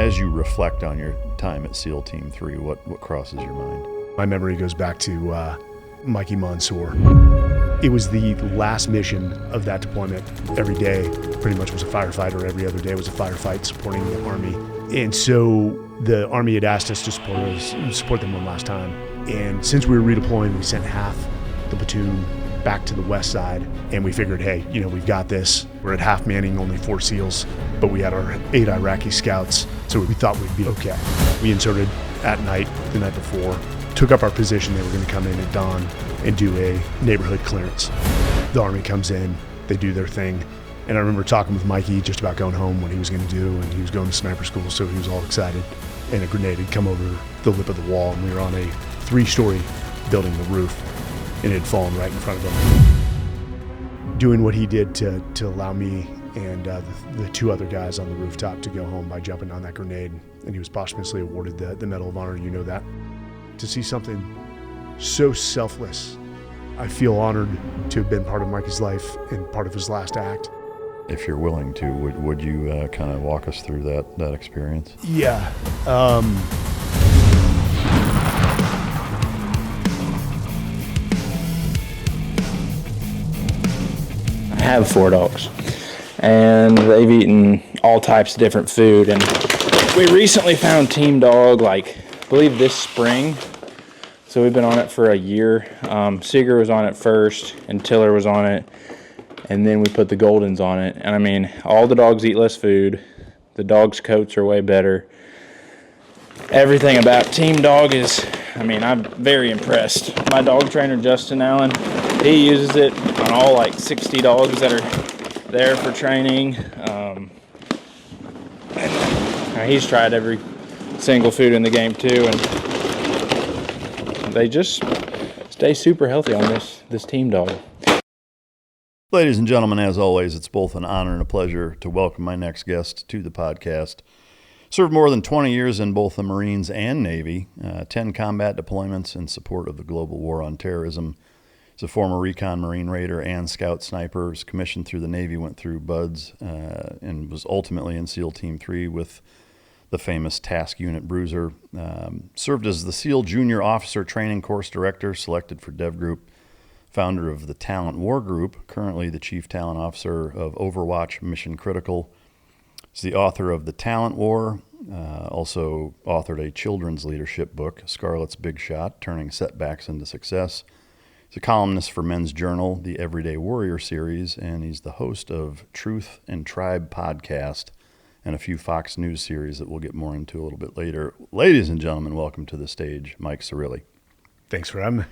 As you reflect on your time at SEAL Team 3, what crosses your mind? My memory goes back to Michael Monsoor. It was the last mission of that deployment. Every day pretty much was a firefight, or every other day was a firefight supporting the Army. And so the Army had asked us to support them one last time. And since we were redeploying, we sent half the platoon back to the west side, and we figured, hey, we've got this. We're at half manning, only 4 SEALs, but we had our 8 Iraqi scouts, so we thought we'd be okay. We inserted at night, the night before, took up our position. They were going to come in at dawn and do a neighborhood clearance. The Army comes in, they do their thing, and I remember talking with Mikey just about going home, what he was going to do, and he was going to sniper school, so he was all excited. And a grenade had come over the lip of the wall, and we were on a 3-story building, the roof, and it had fallen right in front of him. Doing what he did to allow me and the 2 other guys on the rooftop to go home by jumping on that grenade, and he was posthumously awarded the Medal of Honor, that. To see something so selfless, I feel honored to have been part of Mikey's life and part of his last act. If you're willing to, would you kind of walk us through that experience? Yeah. I have 4 dogs, and they've eaten all types of different food, and we recently found Team Dog, I believe this spring, so we've been on it for a year. Seeger was on it first, and Tiller was on it, and then we put the Goldens on it, and all the dogs eat less food, the dogs' coats are way better. Everything about Team Dog is, I'm very impressed. My dog trainer, Justin Allen, he uses it on all 60 dogs that are there for training. He's tried every single food in the game too, and they just stay super healthy on this Team Dog. Ladies and gentlemen, as always, it's both an honor and a pleasure to welcome my next guest to the podcast. Served more than 20 years in both the Marines and Navy, 10 combat deployments in support of the global war on terrorism. He's a former recon Marine Raider and Scout Sniper. Was commissioned through the Navy, went through BUDS, and was ultimately in SEAL Team 3 with the famous Task Unit Bruiser. Served as the SEAL Junior Officer Training Course Director, selected for DEVGRU, founder of the Talent War Group, currently the Chief Talent Officer of Overwatch Mission Critical. He's the author of The Talent War, also authored a children's leadership book, Scarlett's Big Shot, Turning Setbacks into Success. He's a columnist for Men's Journal, the Everyday Warrior series, and he's the host of Truth and Tribe podcast and a few Fox News series that we'll get more into a little bit later. Ladies and gentlemen, welcome to the stage, Mike Sarraille. Thanks for having me.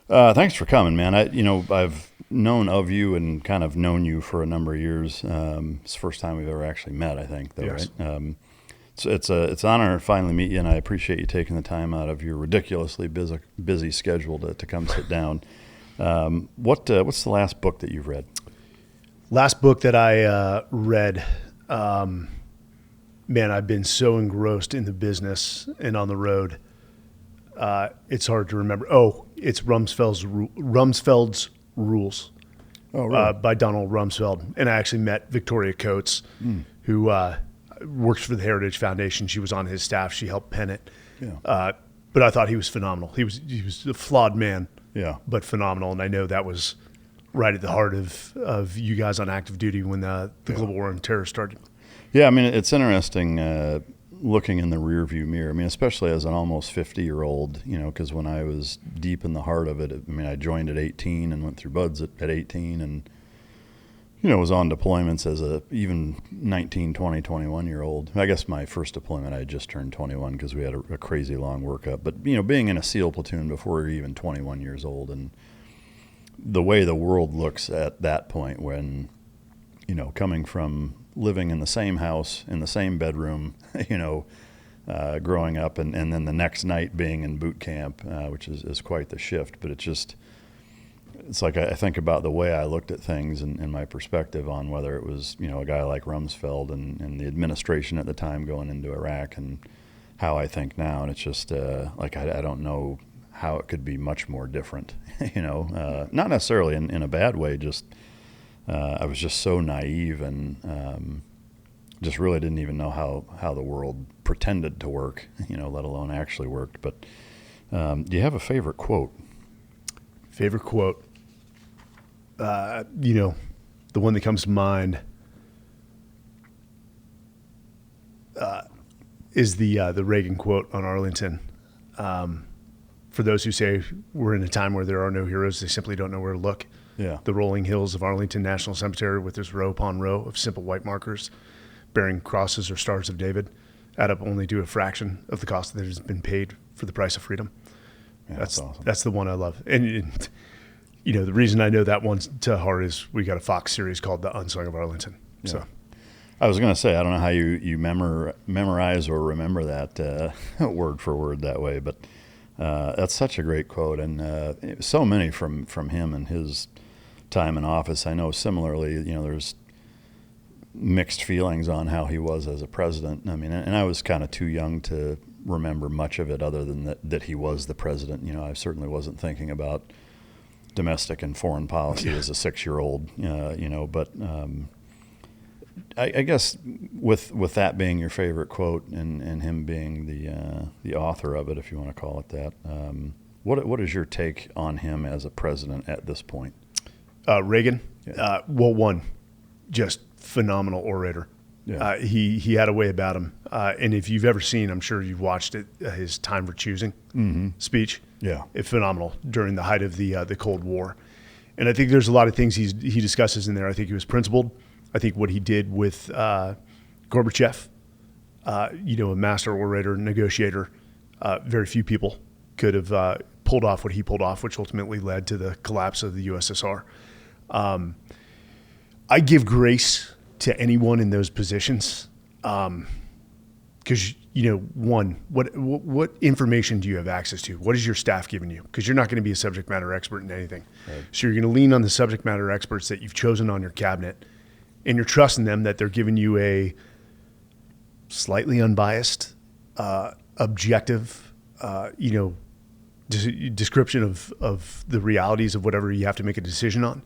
Thanks for coming, man. I've known of you and kind of known you for a number of years. It's the first time we've ever actually met, I think, though, yes. Right? It's an honor to finally meet you, and I appreciate you taking the time out of your ridiculously busy schedule to come sit down. What's the last book that you've read? Last book that I read, man, I've been so engrossed in the business and on the road. It's hard to remember. Oh, it's Rumsfeld's Rules. Oh, really? By Donald Rumsfeld. And I actually met Victoria Coates, who works for the Heritage Foundation. She was on his staff. She helped pen it. Yeah. But I thought he was phenomenal. He was a flawed man, yeah, but phenomenal. And I know that was right at the heart of you guys on active duty when the global war on terror started. Yeah, it's interesting looking in the rearview mirror. Especially as an almost 50-year-old, because when I was deep in the heart of it, I joined at 18 and went through BUDS at 18 and, was on deployments as a even 19, 20, 21-year-old. I guess my first deployment, I had just turned 21 because we had a crazy long workup. But, being in a SEAL platoon before you're even 21 years old and the way the world looks at that point when, coming from living in the same house, in the same bedroom, growing up, and then the next night being in boot camp, which is quite the shift. But it's like I think about the way I looked at things and my perspective on whether it was, a guy like Rumsfeld and the administration at the time going into Iraq and how I think now. And it's just I don't know how it could be much more different, not necessarily in a bad way, just I was just so naive and just really didn't even know how the world pretended to work, let alone actually worked. But do you have a favorite quote? Favorite quote? The one that comes to mind is the Reagan quote on Arlington. For those who say we're in a time where there are no heroes, they simply don't know where to look. Yeah. The rolling hills of Arlington National Cemetery with its row upon row of simple white markers bearing crosses or stars of David add up only to a fraction of the cost that has been paid for the price of freedom. Yeah, that's awesome. That's the one I love. And the reason I know that one to heart is we got a Fox series called The Unsung of Arlington. Yeah. So I was going to say, I don't know how you memorize or remember that word for word that way, but that's such a great quote, and so many from him and his time in office. I know similarly, there's mixed feelings on how he was as a president. I mean, and I was kind of too young to remember much of it other than that he was the president. I certainly wasn't thinking about domestic and foreign policy as a 6-year-old, but I guess with that being your favorite quote and him being the author of it, if you want to call it that, what is your take on him as a president at this point? Reagan, Yeah. one, just phenomenal orator. Yeah. He had a way about him. And if you've ever seen, I'm sure you've watched it, his Time for Choosing speech. Yeah. It's phenomenal during the height of the Cold War. And I think there's a lot of things he discusses in there. I think he was principled. I think what he did with Gorbachev, a master orator, negotiator, very few people could have pulled off what he pulled off, which ultimately led to the collapse of the USSR. I give grace to anyone in those positions because, one, what information do you have access to? What is your staff giving you? Because you're not going to be a subject matter expert in anything. Right. So you're going to lean on the subject matter experts that you've chosen on your cabinet, and you're trusting them that they're giving you a slightly unbiased, objective, description of the realities of whatever you have to make a decision on.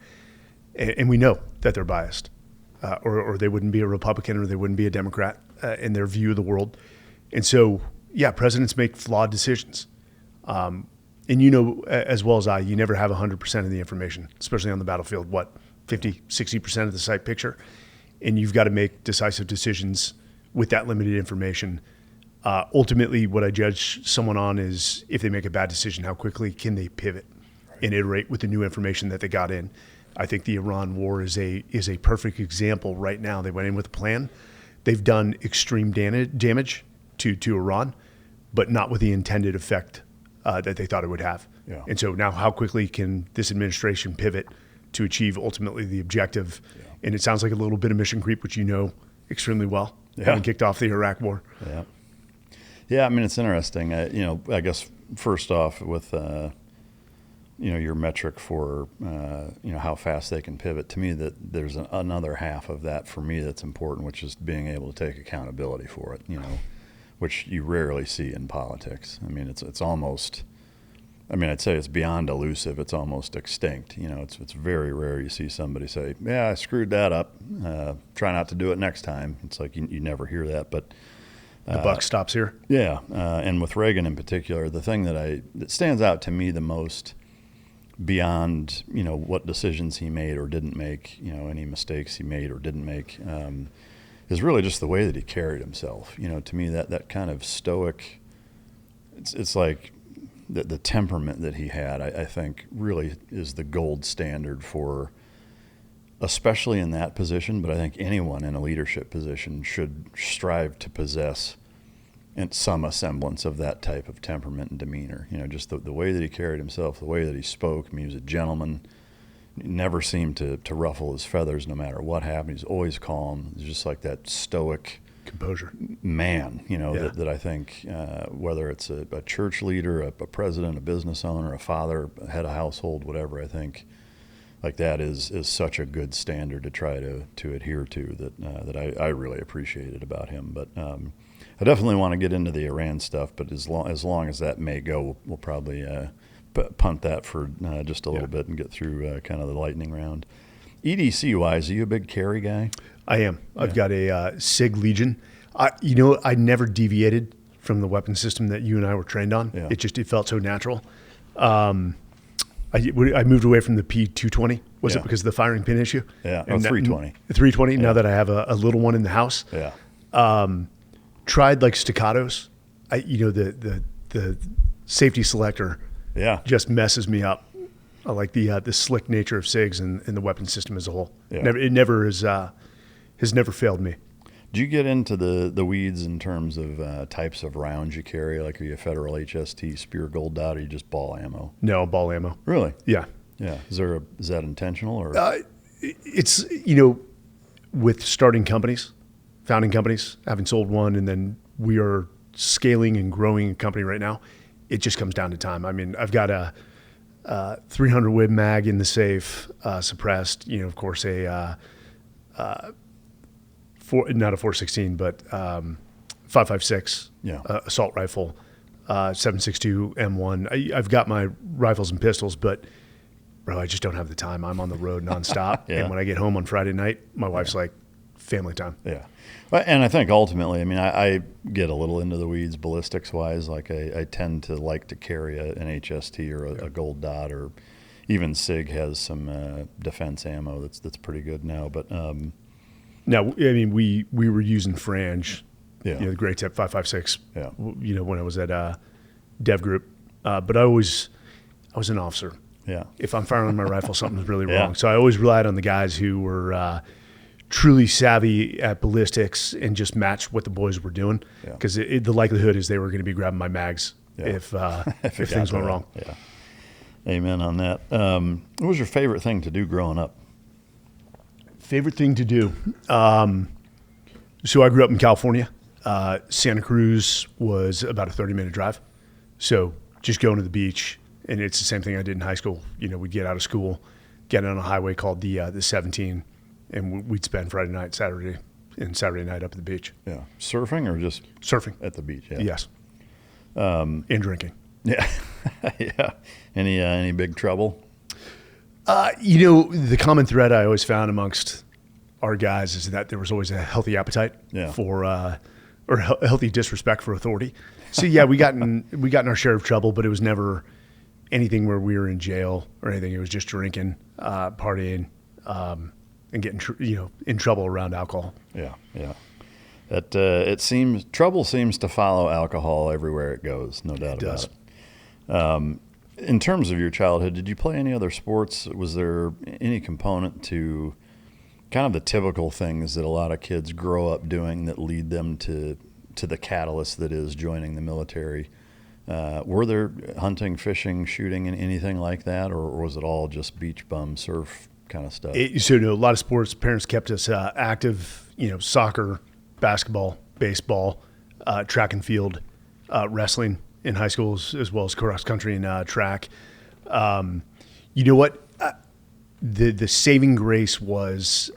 And we know that they're biased, or they wouldn't be a Republican or they wouldn't be a Democrat in their view of the world. And so, presidents make flawed decisions. And as well as I, you never have 100% of the information, especially on the battlefield, 50, 60% of the sight picture. And you've got to make decisive decisions with that limited information. Ultimately, what I judge someone on is if they make a bad decision, how quickly can they pivot and iterate with the new information that they got in. I think the Iran war is a perfect example right now. They went in with a plan. They've done extreme damage to Iran, but not with the intended effect that they thought it would have. Yeah. And so now how quickly can this administration pivot to achieve ultimately the objective? Yeah. And it sounds like a little bit of mission creep, which you know extremely well, having kicked off the Iraq war. Yeah. Yeah, I mean, it's interesting. I guess first off with, your metric for, how fast they can pivot. To me, that there's another half of that for me that's important, which is being able to take accountability for it, which you rarely see in politics. I mean, it's almost, I'd say it's beyond elusive. It's almost extinct. It's very rare you see somebody say, yeah, I screwed that up. Try not to do it next time. It's like you never hear that, but the buck stops here. Yeah, and with Reagan in particular, the thing that stands out to me the most, beyond what decisions he made or didn't make, any mistakes he made or didn't make, is really just the way that he carried himself. To me, that kind of stoic, it's like the temperament that he had, I think really is the gold standard for, especially in that position, but I think anyone in a leadership position should strive to possess some semblance of that type of temperament and demeanor. Just the way that he carried himself, the way that he spoke. I mean, he was a gentleman. He never seemed to ruffle his feathers no matter what happened. He's always calm. He's just like that stoic composure man, that I think, whether it's a church leader, a president, a business owner, a father, a head of household, whatever, I think like that is such a good standard to try to adhere to that I really appreciated about him. But I definitely want to get into the Iran stuff, but as long as that may go, we'll probably punt that for just a little bit and get through kind of the lightning round. EDC wise, are you a big carry guy? I am. I've got a SIG Legion. I never deviated from the weapon system that you and I were trained on. Yeah. It felt so natural. I moved away from the P220. Was it because of the firing pin issue? Yeah, or 320. 320. Now that I have a little one in the house. Yeah. Tried like staccatos. The safety selector. Yeah. Just messes me up. I like the slick nature of SIGs and the weapon system as a whole. Yeah. It never has never failed me. Do you get into the weeds in terms of types of rounds you carry? Like, are you a Federal HST Spear Gold Dot, or you just ball ammo? No, ball ammo. Really? Yeah. Yeah. Is that intentional, or? It's, with starting companies, founding companies, having sold one, and then we are scaling and growing a company right now. It just comes down to time. I mean, I've got a 300 Wib mag in the safe, suppressed. Of course, not a 416, but 5.56 assault rifle, 7.62 M1. I've got my rifles and pistols, but bro, I just don't have the time. I'm on the road nonstop, and when I get home on Friday night, my wife's like, family time. Yeah. And I think ultimately, I mean, I get a little into the weeds ballistics wise. Like I tend to like to carry an HST or a Gold Dot, or even SIG has some defense ammo that's pretty good now. But now, I mean, we were using Frange, yeah, the Great Tip 5.56. Yeah. When I was at DEVGRU, but I was an officer. Yeah. If I'm firing my rifle, something's really Yeah. wrong. So I always relied on the guys who were truly savvy at ballistics and just matched what the boys were doing, because the likelihood is they were going to be grabbing my mags if things went wrong. Yeah. Amen on that. What was your favorite thing to do growing up? Favorite thing to do? So I grew up in California. Santa Cruz was about a 30-minute drive. So just going to the beach, and it's the same thing I did in high school. We'd get out of school, get on a highway called the 17, and we'd spend Friday night, Saturday night up at the beach. Yeah. Surfing or just surfing at the beach? Yeah. Yes. And drinking. Yeah. Yeah. Any big trouble? The common thread I always found amongst our guys is that there was always a healthy appetite for, or a healthy disrespect for authority. So yeah, we got in our share of trouble, but it was never anything where we were in jail or anything. It was just drinking, partying, and getting in trouble around alcohol. Yeah, yeah. It seems trouble seems to follow alcohol everywhere it goes. No doubt about it. In terms of your childhood, did you play any other sports? Was there any component to kind of the typical things that a lot of kids grow up doing that lead them to the catalyst that is joining the military? Were there hunting, fishing, shooting, and anything like that, or was it all just beach bum surf kind of stuff? A lot of sports. Parents kept us active. Soccer, basketball, baseball, track and field, wrestling in high schools, as well as cross country and track. You know what? The saving grace was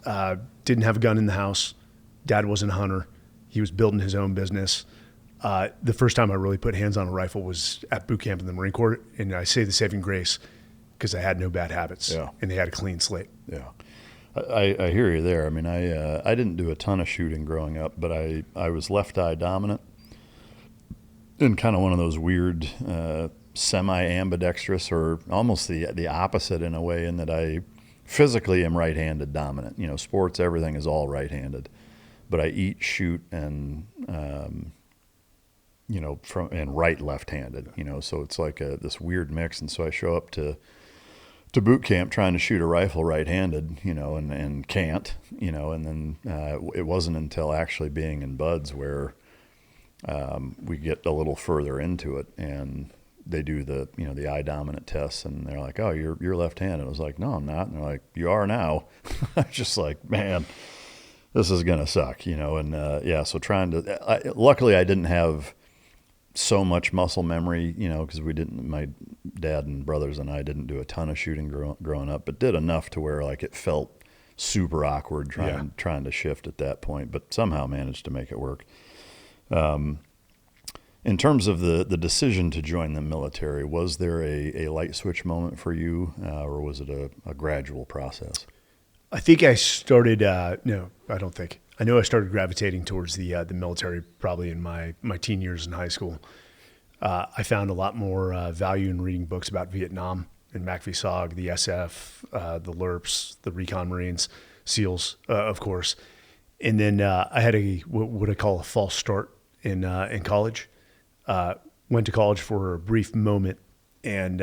didn't have a gun in the house. Dad wasn't a hunter. He was building his own business. The first time I really put hands on a rifle was at boot camp in the Marine Corps, and I say the saving grace because I had no bad habits, and they had a clean slate. Yeah, I hear you there. I mean, I didn't do a ton of shooting growing up, but I was left eye dominant, and kind of one of those weird semi-ambidextrous, or almost the opposite in a way, in that I physically am right-handed dominant. Sports, everything is all right-handed, but I eat, shoot, and right left-handed. So it's like this weird mix, and so I show up to boot camp trying to shoot a rifle right-handed, and can't, and then it wasn't until actually being in buds where we get a little further into it, and they do the eye dominant tests, and they're like, "Oh, you're left-handed." I was like, "No, I'm not." And they're like, "You are now." I was just like, man, this is gonna suck, and so trying to. Luckily, I didn't have so much muscle memory, because my dad and brothers and I didn't do a ton of shooting growing up, but did enough to where like it felt super awkward trying to shift at that point, but somehow managed to make it work. In terms of the decision to join the military, was there a light switch moment for you, or was it a gradual process? I think I started, no, I don't think. I know I started gravitating towards the military probably in my teen years in high school. I found a lot more value in reading books about Vietnam and MACV-SOG, the SF, the LURPS, the Recon Marines, SEALs, of course. And then I had what I call a false start in college. Went to college for a brief moment and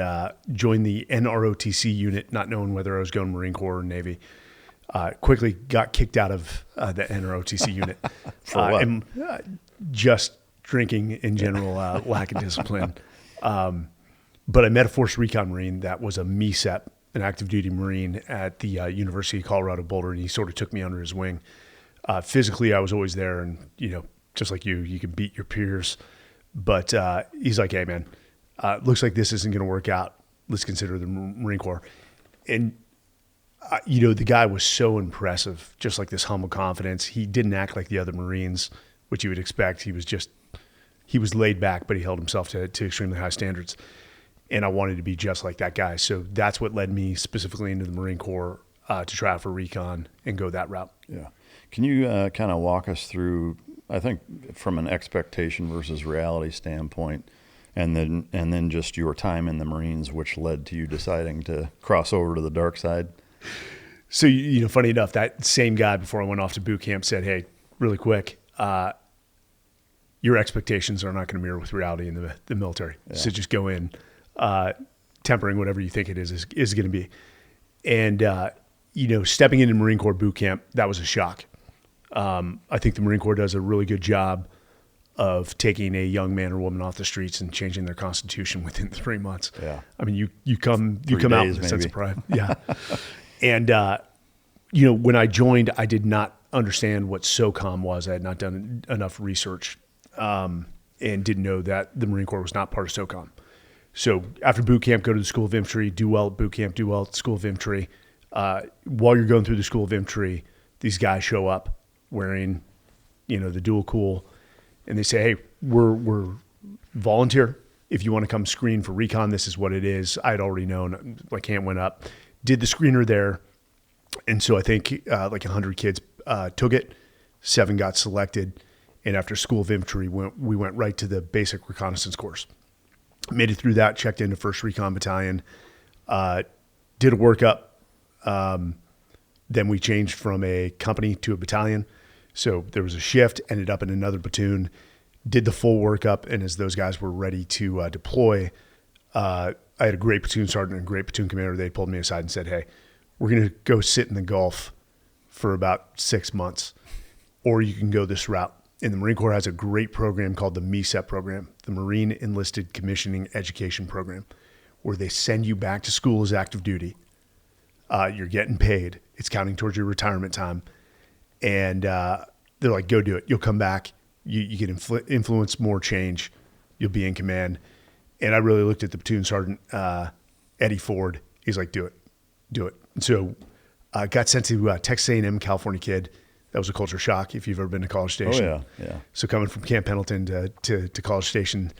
joined the NROTC unit, not knowing whether I was going Marine Corps or Navy. Quickly got kicked out of the NROTC unit. For what? And, just drinking in general, lack of discipline. But I met a Force Recon Marine that was a MECEP, an active duty Marine at the University of Colorado Boulder, and he sort of took me under his wing. Physically, I was always there, and just like you can beat your peers. But he's like, "Hey, man, looks like this isn't going to work out. Let's consider the Marine Corps." And the guy was so impressive, just like this humble confidence. He didn't act like the other Marines, which you would expect. He was laid back, but he held himself to extremely high standards. And I wanted to be just like that guy. So that's what led me specifically into the Marine Corps to try out for recon and go that route. Yeah. Can you kind of walk us through, I think, from an expectation versus reality standpoint, and then just your time in the Marines, which led to you deciding to cross over to the dark side? So, funny enough, that same guy before I went off to boot camp said, "Hey, really quick, your expectations are not going to mirror with reality in the military. Yeah. So just go in, tempering whatever you think it is going to be." And, stepping into Marine Corps boot camp, that was a shock. I think the Marine Corps does a really good job of taking a young man or woman off the streets and changing their constitution within 3 months. Yeah. I mean, you come days, out with a sense of pride. Yeah. And, when I joined, I did not understand what SOCOM was. I had not done enough research and didn't know that the Marine Corps was not part of SOCOM. So after boot camp, go to the School of Infantry, do well at boot camp, do well at the School of Infantry. While you're going through the School of Infantry, these guys show up wearing, the dual cool, and they say, "Hey, we're volunteer. If you want to come screen for recon, this is what it is." I'd already known, like, hand went up, did the screener there. And so I think like 100 kids took it, 7 got selected. And after School of Infantry, we went right to the basic reconnaissance course. Made it through that, checked into 1st Recon Battalion, did a workup. Then we changed from a company to a battalion. So there was a shift, ended up in another platoon, did the full workup. And as those guys were ready to deploy, I had a great platoon sergeant and a great platoon commander. They pulled me aside and said, "Hey, we're going to go sit in the Gulf for about 6 months, or you can go this route." And the Marine Corps has a great program called the MECEP program, the Marine Enlisted Commissioning Education Program, where they send you back to school as active duty. You're getting paid. It's counting towards your retirement time. And they're like, "Go do it. You'll come back. You can influence more change. You'll be in command." And I really looked at the platoon sergeant, Eddie Ford. He's like, "Do it. Do it." And so I got sent to Texas A&M, California kid. That was a culture shock if you've ever been to College Station. Oh, yeah. So coming from Camp Pendleton to College Station,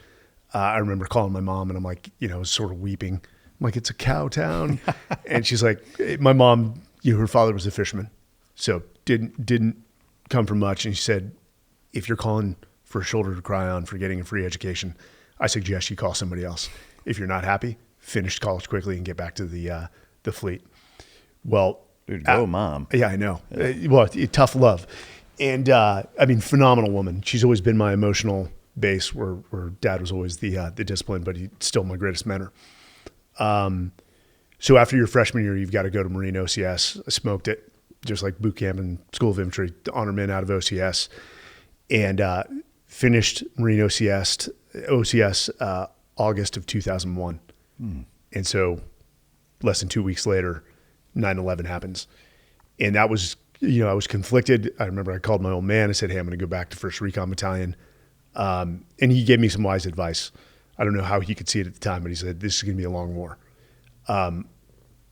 I remember calling my mom, and I'm like, sort of weeping. I'm like, "It's a cow town." And she's like, my mom, her father was a fisherman, so didn't come from much. And she said, "If you're calling for a shoulder to cry on for getting a free education, I suggest you call somebody else. If you're not happy, finish college quickly and get back to the fleet." Well, dude, go mom. Yeah, I know. Yeah. Tough love. And phenomenal woman. She's always been my emotional base, where dad was always the discipline, but he's still my greatest mentor. So after your freshman year, you've got to go to Marine OCS. I smoked it, just like boot camp and School of Infantry, honor men out of OCS, and finished Marine OCS August of 2001. And so less than 2 weeks later, 9/11 happens. And that was, I was conflicted. I remember I called my old man and said, "Hey, I'm going to go back to 1st Recon Battalion." And he gave me some wise advice. I don't know how he could see it at the time, but he said, "This is going to be a long war. I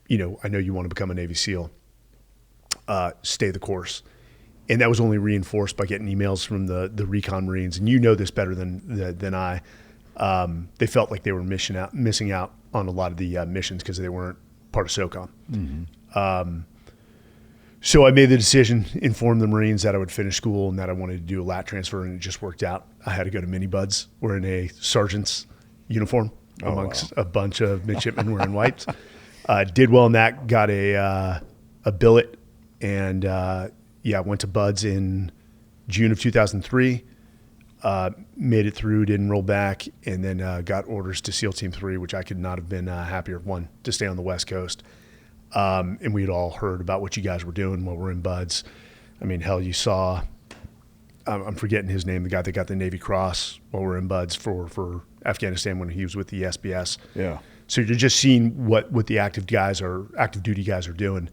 know you want to become a Navy SEAL. Stay the course." And that was only reinforced by getting emails from the Recon Marines. And you know this better than I. They felt like they were missing out on a lot of the missions because they weren't part of SOCOM. Mm-hmm. So I made the decision, informed the Marines that I would finish school and that I wanted to do a lat transfer, and it just worked out. I had to go to mini buds. We're in a sergeant's uniform amongst a bunch of midshipmen wearing whites. Did well in that, got a billet, and went to buds in June of 2003. Made it through, didn't roll back, and then got orders to SEAL Team 3, which I could not have been happier. One, to stay on the West Coast. And we'd all heard about what you guys were doing while we're in buds. I mean, hell, you saw, I'm forgetting his name, the guy that got the Navy Cross while we're in buds for Afghanistan when he was with the SBS. Yeah. So you're just seeing what the active duty guys are doing,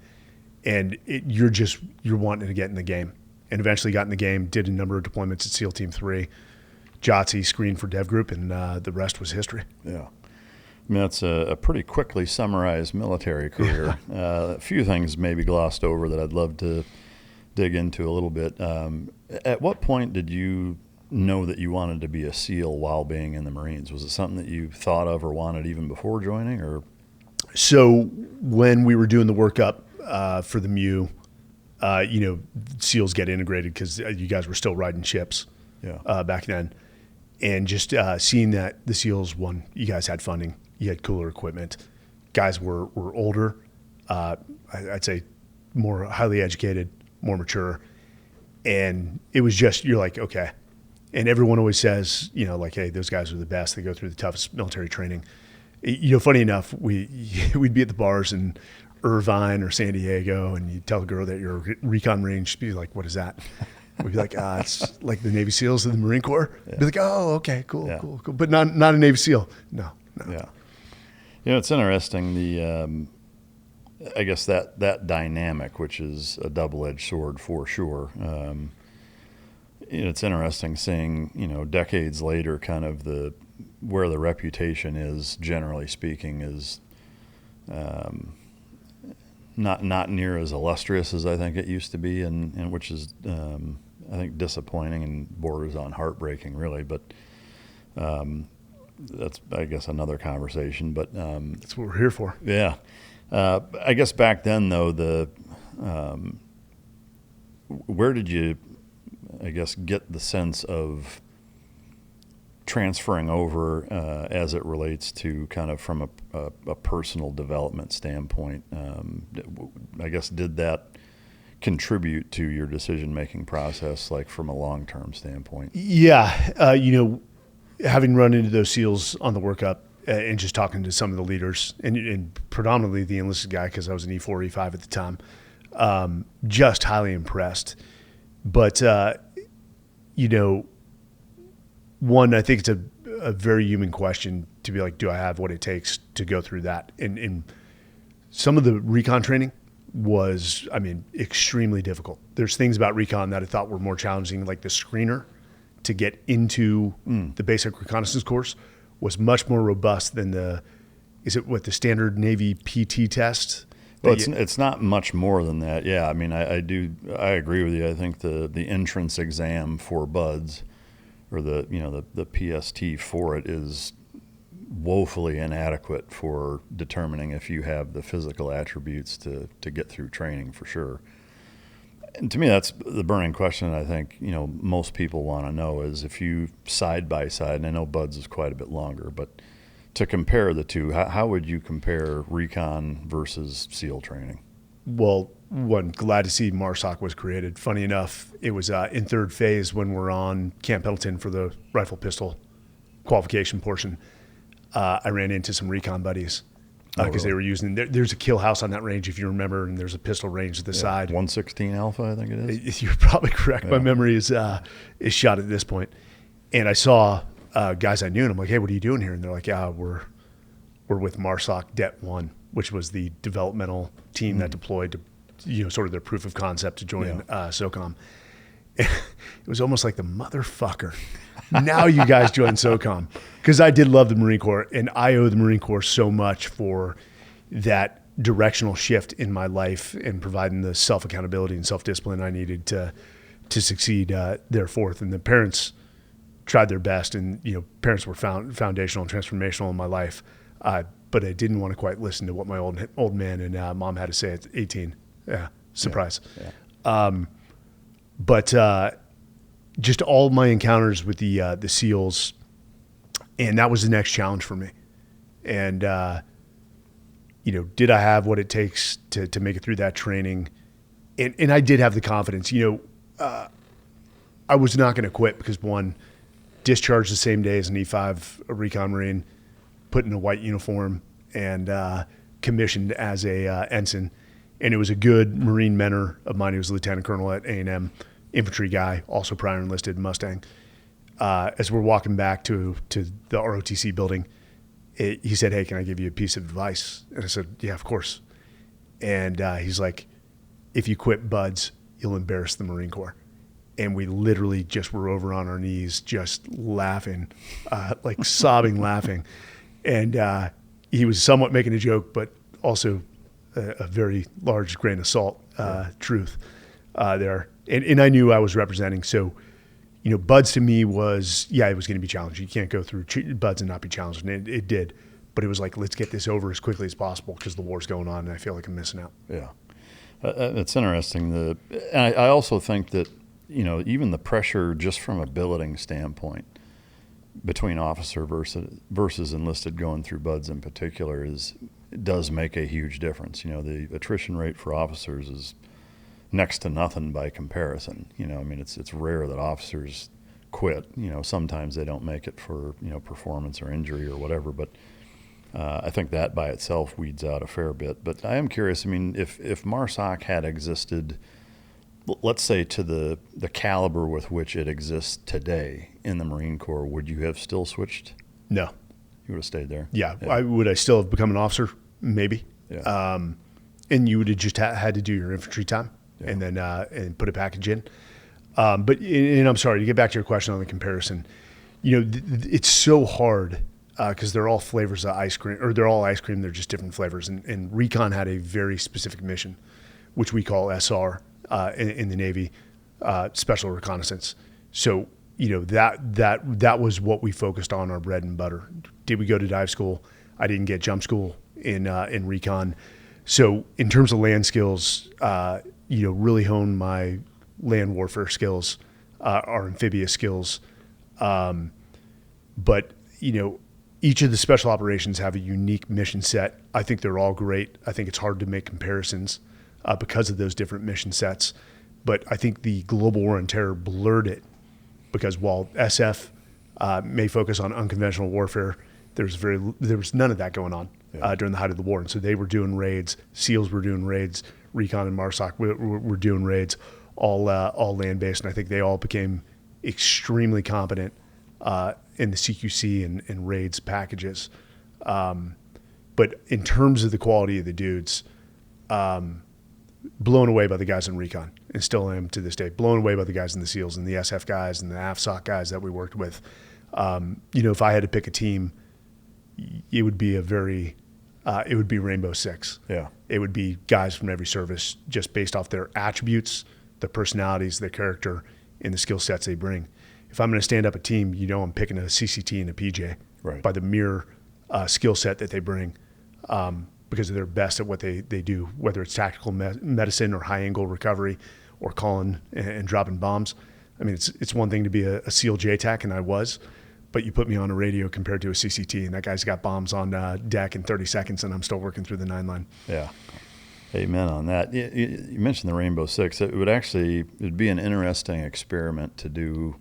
and you're wanting to get in the game. And eventually got in the game, did a number of deployments at SEAL Team 3, JOTC, screened for DEVGRU, and the rest was history. Yeah. I mean, that's a pretty quickly summarized military career. A few things maybe glossed over that I'd love to dig into a little bit. At what point did you know that you wanted to be a SEAL while being in the Marines? Was it something that you thought of or wanted even before joining? Or So when we were doing the workup for the MEU, SEALs get integrated because you guys were still riding ships back then. And just seeing that the SEALs, one, you guys had funding, you had cooler equipment, guys were older, I'd say more highly educated, more mature. And it was just, you're like, okay. And everyone always says, hey, those guys are the best. They go through the toughest military training. Funny enough, we'd be at the bars in Irvine or San Diego, and you tell a girl that you're a recon Marine, she'd be like, what is that? We'd be like, it's like the Navy SEALs of the Marine Corps. Yeah. Be like, oh, okay, cool. But not a Navy SEAL. No. Yeah. It's interesting, I guess that dynamic, which is a double-edged sword for sure. It's interesting seeing, decades later, kind of where the reputation is, generally speaking, is not near as illustrious as I think it used to be, and which is I think disappointing and borders on heartbreaking, really. But that's, I guess, another conversation. But that's what we're here for. Yeah. I guess back then, though, where did you, I guess, get the sense of transferring over as it relates to kind of from a personal development standpoint? I guess, did that contribute to your decision-making process, like from a long-term standpoint? Yeah. Having run into those SEALs on the workup and just talking to some of the leaders and predominantly the enlisted guy, because I was an E4, E5 at the time, just highly impressed. But, one, I think it's a very human question to be like, do I have what it takes to go through that? And some of the recon training was, extremely difficult. There's things about recon that I thought were more challenging, like the screener to get into the basic reconnaissance course was much more robust than the standard Navy PT test? Well, it's not much more than that. Yeah, I agree with you. I think the entrance exam for buds, or the PST for it, is woefully inadequate for determining if you have the physical attributes to get through training, for sure. And to me, that's the burning question I think most people want to know is, if you side by side, and I know buds is quite a bit longer, but to compare the two, how would you compare recon versus SEAL training? Well, one, glad to see MARSOC was created. Funny enough, it was in third phase when we're on Camp Pendleton for the rifle pistol qualification portion. I ran into some recon buddies because they were using, there's a kill house on that range, if you remember, and there's a pistol range at the side. 116 Alpha, I think it is. You're probably correct. Yeah. My memory is shot at this point. And I saw guys I knew, and I'm like, hey, what are you doing here? And they're like, yeah, we're with MARSOC Det 1, which was the developmental team that deployed to, sort of their proof of concept to join SOCOM. It was almost like, the motherfucker. Now you guys join SOCOM. Because I did love the Marine Corps, and I owe the Marine Corps so much for that directional shift in my life and providing the self-accountability and self-discipline I needed to succeed thereforth. And the parents tried their best, and parents were foundational and transformational in my life. But I didn't want to quite listen to what my old man and mom had to say at 18. Yeah. Surprise. Yeah. But just all my encounters with the SEALs, and that was the next challenge for me. And did I have what it takes to make it through that training? And I did have the confidence. I was not going to quit because, one, discharged the same day as an E5, a recon Marine, put in a white uniform, and commissioned as a ensign. And it was a good Marine mentor of mine. He was a lieutenant colonel at A&M, infantry guy, also prior enlisted Mustang. As we're walking back to the ROTC building, he said, "Hey, can I give you a piece of advice?" And I said, "Yeah, of course." And he's like, "If you quit BUDS, you'll embarrass the Marine Corps." And we literally just were over on our knees, just laughing, like sobbing, laughing. And he was somewhat making a joke, but also a very large grain of salt truth there. And I knew I was representing. So, BUDS to me was, it was going to be challenging. You can't go through BUDS and not be challenged. And it did. But it was like, let's get this over as quickly as possible because the war's going on and I feel like I'm missing out. Yeah. It's interesting. And I also think that, even the pressure just from a billeting standpoint between officer versus enlisted going through BUDS in particular does make a huge difference. The attrition rate for officers is next to nothing by comparison. It's rare that officers quit. Sometimes they don't make it for, performance or injury or whatever, but I think that by itself weeds out a fair bit. But I am curious, if MARSOC had existed, let's say to the caliber with which it exists today in the Marine Corps, would you have still switched? No. You would have stayed there? Yeah. Would I still have become an officer? Maybe. Yeah. And you would have just had to do your infantry time and then and put a package in. But I'm sorry, to get back to your question on the comparison, it's so hard because they're all flavors of ice cream, or they're all ice cream, they're just different flavors. And Recon had a very specific mission, which we call SR in the Navy, Special Reconnaissance. So, that was what we focused on, our bread and butter. Did we go to dive school? I didn't get jump school in Recon. So in terms of land skills, really hone my land warfare skills, our amphibious skills. But, each of the special operations have a unique mission set. I think they're all great. I think it's hard to make comparisons because of those different mission sets. But I think the global war on terror blurred it because while SF may focus on unconventional warfare, there was none of that going on during the height of the war. And so they were doing raids, SEALs were doing raids, Recon and MARSOC were doing raids, all land-based. And I think they all became extremely competent in the CQC and raids packages. But in terms of the quality of the dudes, blown away by the guys in Recon, and still am to this day, blown away by the guys in the SEALs and the SF guys and the AFSOC guys that we worked with. If I had to pick a team, it would be it would be Rainbow Six. Yeah. It would be guys from every service just based off their attributes, their personalities, their character, and the skill sets they bring. If I'm going to stand up a team, I'm picking a CCT and a PJ by the mere skill set that they bring because they're best at what they do, whether it's tactical medicine or high-angle recovery or calling and dropping bombs. It's one thing to be a SEAL JTAC, and I was, but you put me on a radio compared to a CCT, and that guy's got bombs on deck in 30 seconds, and I'm still working through the 9-line. Yeah. Amen on that. You mentioned the Rainbow Six. It'd be an interesting experiment to do,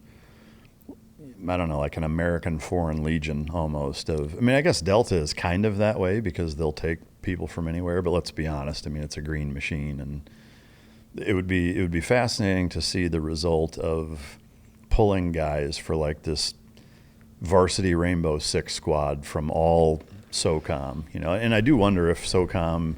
I don't know, like an American Foreign Legion almost I guess Delta is kind of that way because they'll take people from anywhere, but let's be honest, it's a green machine, and it would be fascinating to see the result of pulling guys for like this varsity Rainbow Six squad from all SOCOM, and I do wonder if SOCOM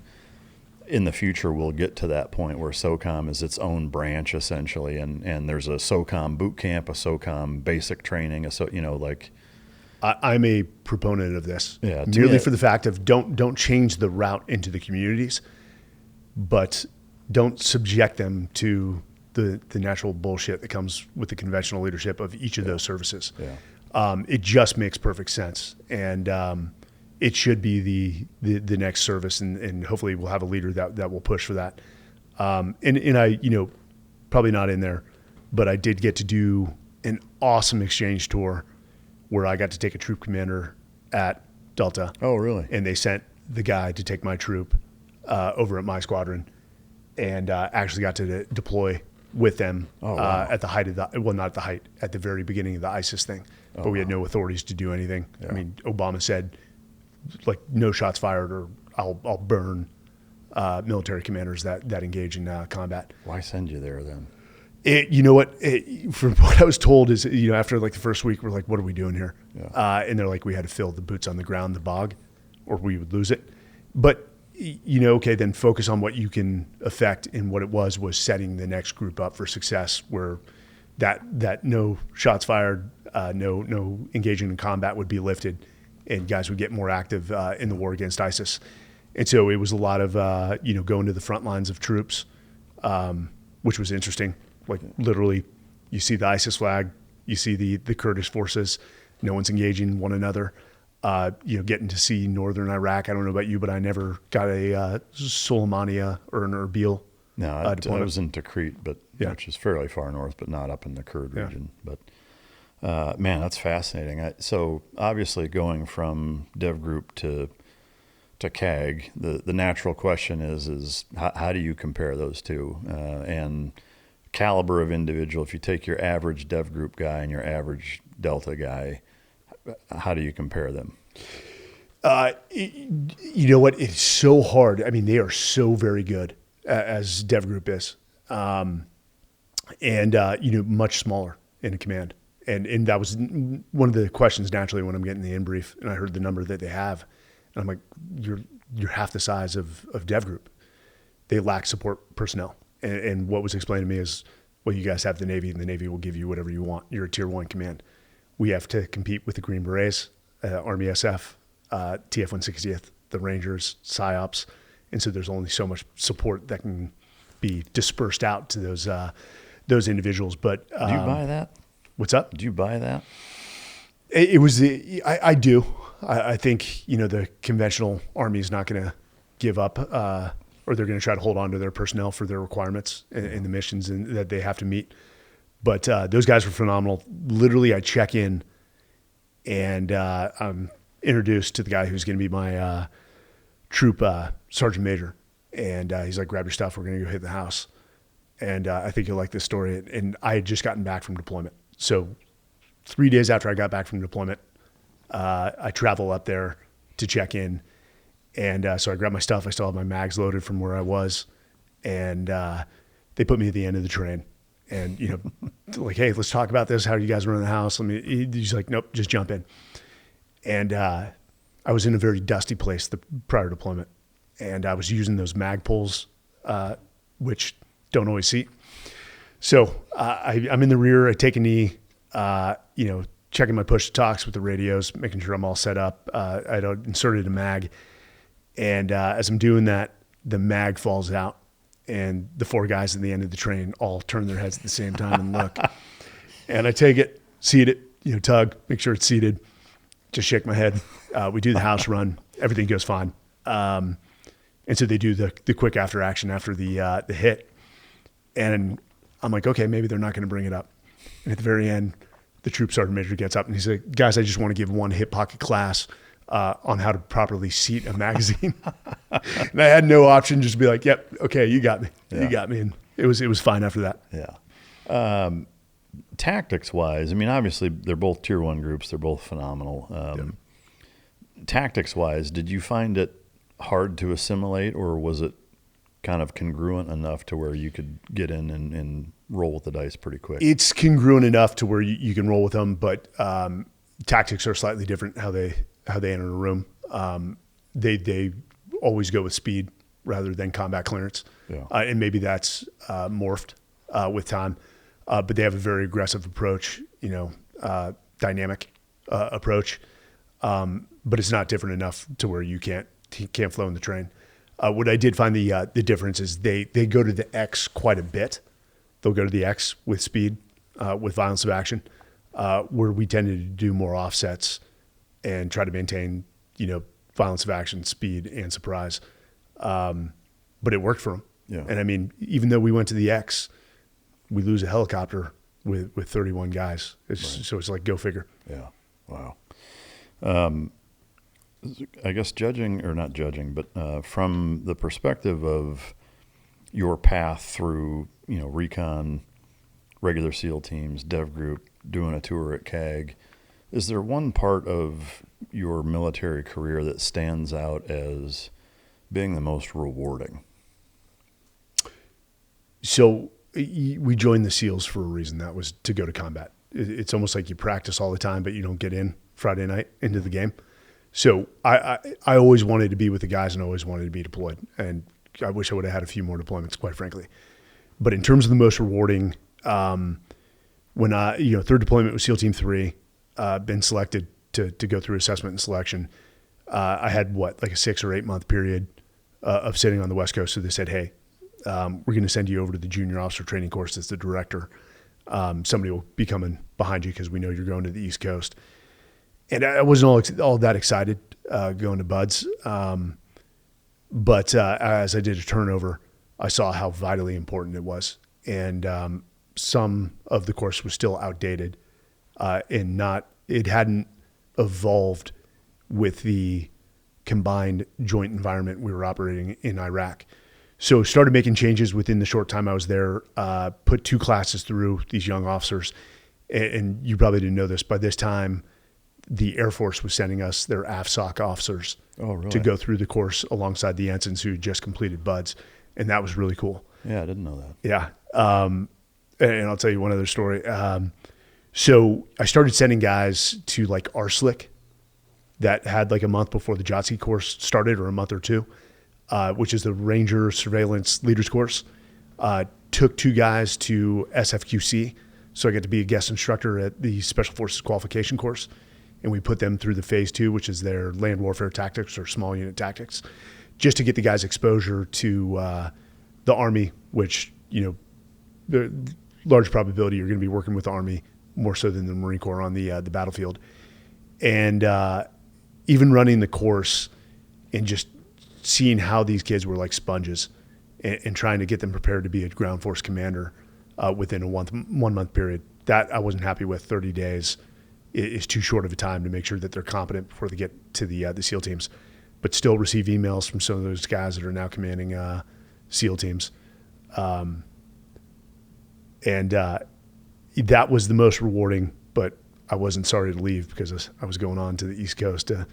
in the future we'll get to that point where SOCOM is its own branch essentially, and there's a SOCOM boot camp, a SOCOM basic training, I'm a proponent of this, merely for the fact of don't change the route into the communities, but don't subject them to the natural bullshit that comes with the conventional leadership of each of those services. It just makes perfect sense, and it should be the next service, and hopefully we'll have a leader that will push for that. And I, probably not in there, but I did get to do an awesome exchange tour where I got to take a troop commander at Delta. Oh, really? And they sent the guy to take my troop over at my squadron, and actually got to deploy with them at the height of not at the height, at the very beginning of the ISIS thing. But we had no authorities to do anything. Yeah. I mean, Obama said, like, no shots fired or I'll burn military commanders that engage in combat. Why send you there then? From what I was told is, after like the first week, we're like, what are we doing here? Yeah. And they're like, we had to fill the boots on the ground, the bog, or we would lose it. But, okay, then focus on what you can affect. And what it was setting the next group up for success, where that no shots fired, no engaging in combat would be lifted, and guys would get more active in the war against ISIS. And so it was a lot of, going to the front lines of troops, which was interesting. Like, literally, you see the ISIS flag, you see the Kurdish forces, no one's engaging one another. Getting to see northern Iraq. I don't know about you, but I never got a Soleimani or an Erbil. No, I was in Tikrit, which is fairly far north, but not up in the Kurd region. But man, that's fascinating. So obviously, going from Dev Group to CAG, the natural question is how do you compare those two? And caliber of individual, if you take your average Dev Group guy and your average Delta guy, how do you compare them? You know what? It's so hard. I mean, they are so very good as Dev Group is. And much smaller in command. And that was one of the questions naturally when I'm getting the in-brief and I heard the number that they have. And I'm like, you're half the size of Dev Group. They lack support personnel. And what was explained to me is, well, you guys have the Navy, and the Navy will give you whatever you want. You're a Tier 1 command. We have to compete with the Green Berets, Army SF, TF-160th, the Rangers, PSYOPs. And so there's only so much support that can be dispersed out to those individuals. But do you buy that? What's up? Do you buy that? It was I do. I think, the conventional Army is not going to give up, or they're going to try to hold on to their personnel for their requirements and the missions that they have to meet. But those guys were phenomenal. Literally, I check in, and I'm introduced to the guy who's going to be my troop sergeant major. And he's like, grab your stuff. We're going to go hit the house. And I think you'll like this story. And I had just gotten back from deployment. So 3 days after I got back from deployment, I travel up there to check in. And so I grab my stuff. I still have my mags loaded from where I was. And they put me at the end of the train. And, like, hey, let's talk about this. How do you guys run the house? He's like, nope, just jump in. And I was in a very dusty place the prior deployment. And I was using those mag poles, which don't always seat. So I'm in the rear. I take a knee, checking my push to talks with the radios, making sure I'm all set up. I'd inserted a mag. And as I'm doing that, the mag falls out. And the four guys at the end of the train all turn their heads at the same time and look. And I take it, seat it, tug, make sure it's seated, just shake my head. We do the house run. Everything goes fine. And so they do the quick after action after the hit. And I'm like, okay, maybe they're not going to bring it up. And at the very end, the troop sergeant major gets up and he's like, guys, I just want to give one hip pocket class on how to properly seat a magazine. And I had no option, just to be like, yep, okay, you got me. Yeah. You got me. And it was fine after that. Yeah. Tactics wise, I mean, obviously they're both Tier 1 groups. They're both phenomenal. Tactics wise, did you find it hard to assimilate, or was it kind of congruent enough to where you could get in and roll with the dice pretty quick? It's congruent enough to where you can roll with them, but tactics are slightly different how they enter a room. They always go with speed rather than combat clearance. Yeah. And maybe that's morphed with time. But they have a very aggressive approach, dynamic approach. But it's not different enough to where you can't flow in the train. What I did find the difference is they go to the X quite a bit. They'll go to the X with speed, with violence of action, where we tended to do more offsets and try to maintain, violence of action, speed, and surprise. But it worked for them. Yeah. And I mean, even though we went to the X, we lose a helicopter with 31 guys. So it's like, go figure. Yeah. Wow. I guess but from the perspective of your path through, recon, regular SEAL teams, Dev Group, doing a tour at CAG, is there one part of your military career that stands out as being the most rewarding? So we joined the SEALs for a reason. That was to go to combat. It's almost like you practice all the time, but you don't get in Friday night into the game. So I always wanted to be with the guys and always wanted to be deployed. And I wish I would have had a few more deployments, quite frankly. But in terms of the most rewarding, when third deployment was SEAL Team 3, been selected to go through assessment and selection. I had like a 6 or 8 month period of sitting on the West Coast. So they said, hey, we're going to send you over to the junior officer training course as the director. Somebody will be coming behind you because we know you're going to the East Coast. And I wasn't all that excited going to BUDS. But as I did a turnover, I saw how vitally important it was. And some of the course was still outdated it hadn't evolved with the combined joint environment we were operating in Iraq. So started making changes within the short time I was there, put 2 classes through these young officers. And you probably didn't know this, by this time, the Air Force was sending us their AFSOC officers to go through the course alongside the ensigns who just completed BUDS. And that was really cool. Yeah, I didn't know that. Yeah. And I'll tell you one other story. So I started sending guys to like RSLIC that had like a month before the JOTC course started, or a month or 2, which is the Ranger Surveillance Leaders course. Took 2 guys to SFQC. So I got to be a guest instructor at the Special Forces Qualification course. And we put them through the phase 2, which is their land warfare tactics or small unit tactics, just to get the guys exposure to the Army, which, the large probability you're going to be working with the Army more so than the Marine Corps on the battlefield. And even running the course and just seeing how these kids were like sponges and trying to get them prepared to be a ground force commander within a 1 month period, that I wasn't happy with. 30 days is too short of a time to make sure that they're competent before they get to the SEAL teams. But still receive emails from some of those guys that are now commanding SEAL teams. And that was the most rewarding, but I wasn't sorry to leave because I was going on to the East Coast to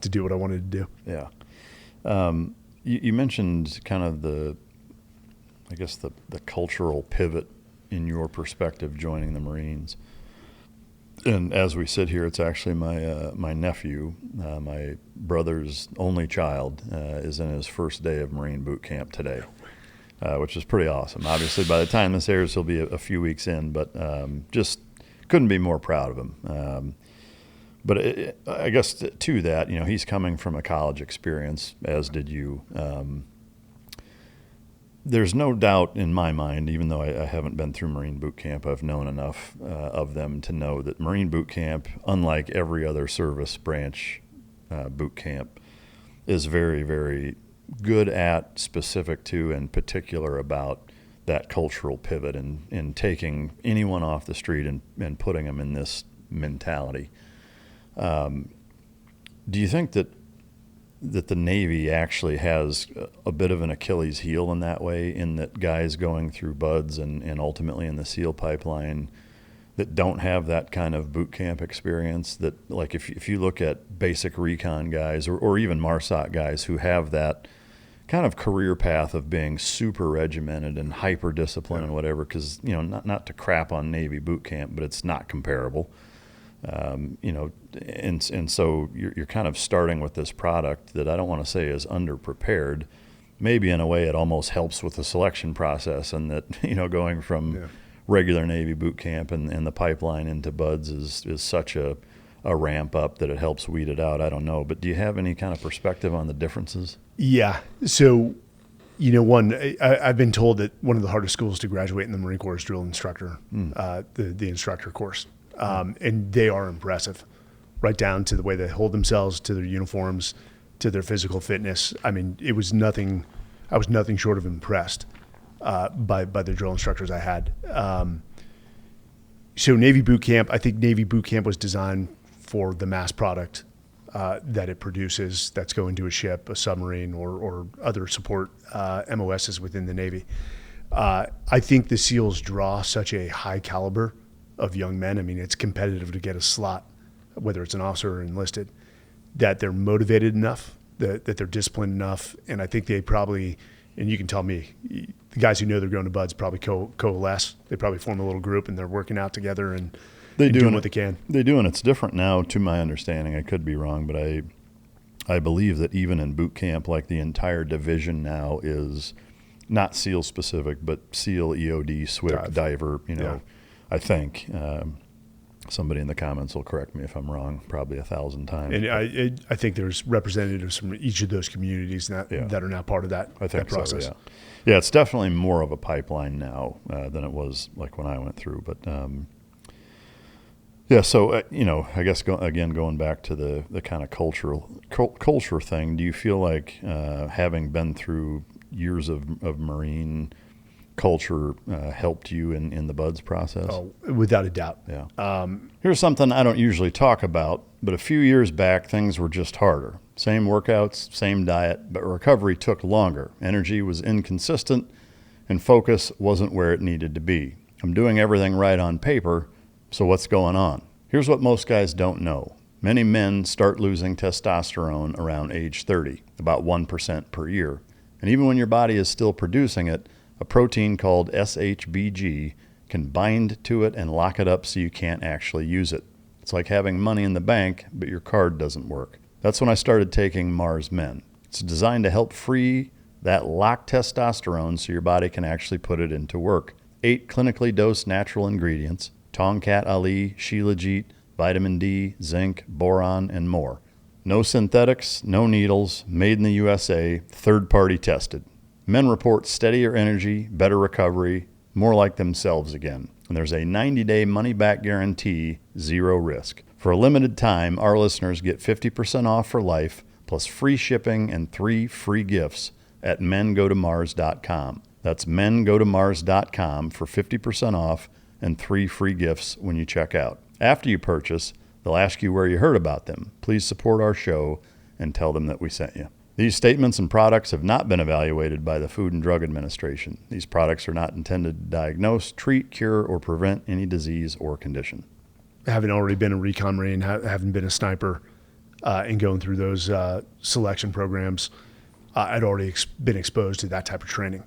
do what I wanted to do. Yeah. You mentioned kind of the cultural pivot in your perspective joining the Marines. And as we sit here, it's actually my nephew, my brother's only child, is in his first day of Marine boot camp today, which is pretty awesome. Obviously, by the time this airs, he'll be a few weeks in, but just couldn't be more proud of him. But I guess to that, he's coming from a college experience, as did you. There's no doubt in my mind, even though I haven't been through Marine boot camp, I've known enough of them to know that Marine boot camp, unlike every other service branch boot camp, is very, very good at, specific to, and particular about that cultural pivot and taking anyone off the street and putting them in this mentality. Do you think that the Navy actually has a bit of an Achilles heel in that way, in that guys going through BUDS and ultimately in the SEAL pipeline that don't have that kind of boot camp experience, that like if you look at basic recon guys or even MARSOC guys who have that kind of career path of being super regimented and hyper disciplined and whatever, because not to crap on Navy boot camp, but it's not comparable. And so you're kind of starting with this product that I don't want to say is underprepared. Maybe in a way it almost helps with the selection process, and that going from regular Navy boot camp and the pipeline into BUDS is such a ramp up that it helps weed it out. I don't know, but do you have any kind of perspective on the differences? Yeah. So, I've been told that one of the hardest schools to graduate in the Marine Corps is drill instructor, the instructor course. And they are impressive, right down to the way they hold themselves, to their uniforms, to their physical fitness. I mean, I was nothing short of impressed. by the drill instructors I had. So Navy boot camp, I think Navy boot camp was designed for the mass product that it produces that's going to a ship, a submarine, or other support MOSs within the Navy. I think the SEALs draw such a high caliber of young men. I mean, it's competitive to get a slot, whether it's an officer or enlisted, that they're motivated enough, that they're disciplined enough. And I think they probably, and you can tell me, the guys who know they're going to BUD/S probably coalesce. They probably form a little group and they're working out together and doing what they can. They do, and it's different now, to my understanding. I could be wrong, but I believe that even in boot camp, like the entire division now is not SEAL specific, but SEAL, EOD, SWIC, diver, Yeah. I think. Somebody in the comments will correct me if I'm wrong, probably 1,000 times. And I think there's representatives from each of those communities that are now part of that process. So, yeah, it's definitely more of a pipeline now than it was like when I went through. But so I guess going back to the kind of culture thing, do you feel like having been through years of Marine culture helped you in the BUD/S process? Oh, without a doubt. Yeah. Here's something I don't usually talk about, but a few years back, things were just harder. Same workouts, same diet, but recovery took longer. Energy was inconsistent, and focus wasn't where it needed to be. I'm doing everything right on paper, so what's going on? Here's what most guys don't know. Many men start losing testosterone around age 30, about 1% per year. And even when your body is still producing it, a protein called SHBG can bind to it and lock it up so you can't actually use it. It's like having money in the bank, but your card doesn't work. That's when I started taking Mars Men. It's designed to help free that locked testosterone so your body can actually put it into work. 8 clinically dosed natural ingredients: Tongkat Ali, Shilajit, vitamin D, zinc, boron, and more. No synthetics, no needles, made in the USA, third-party tested. Men report steadier energy, better recovery, more like themselves again. And there's a 90-day money-back guarantee, 0 risk. For a limited time, our listeners get 50% off for life, plus free shipping and 3 free gifts at mengotomars.com. That's mengotomars.com for 50% off and 3 free gifts when you check out. After you purchase, they'll ask you where you heard about them. Please support our show and tell them that we sent you. These statements and products have not been evaluated by the Food and Drug Administration. These products are not intended to diagnose, treat, cure, or prevent any disease or condition. Having already been a recon Marine, having been a sniper, and going through those selection programs, I'd already been exposed to that type of training.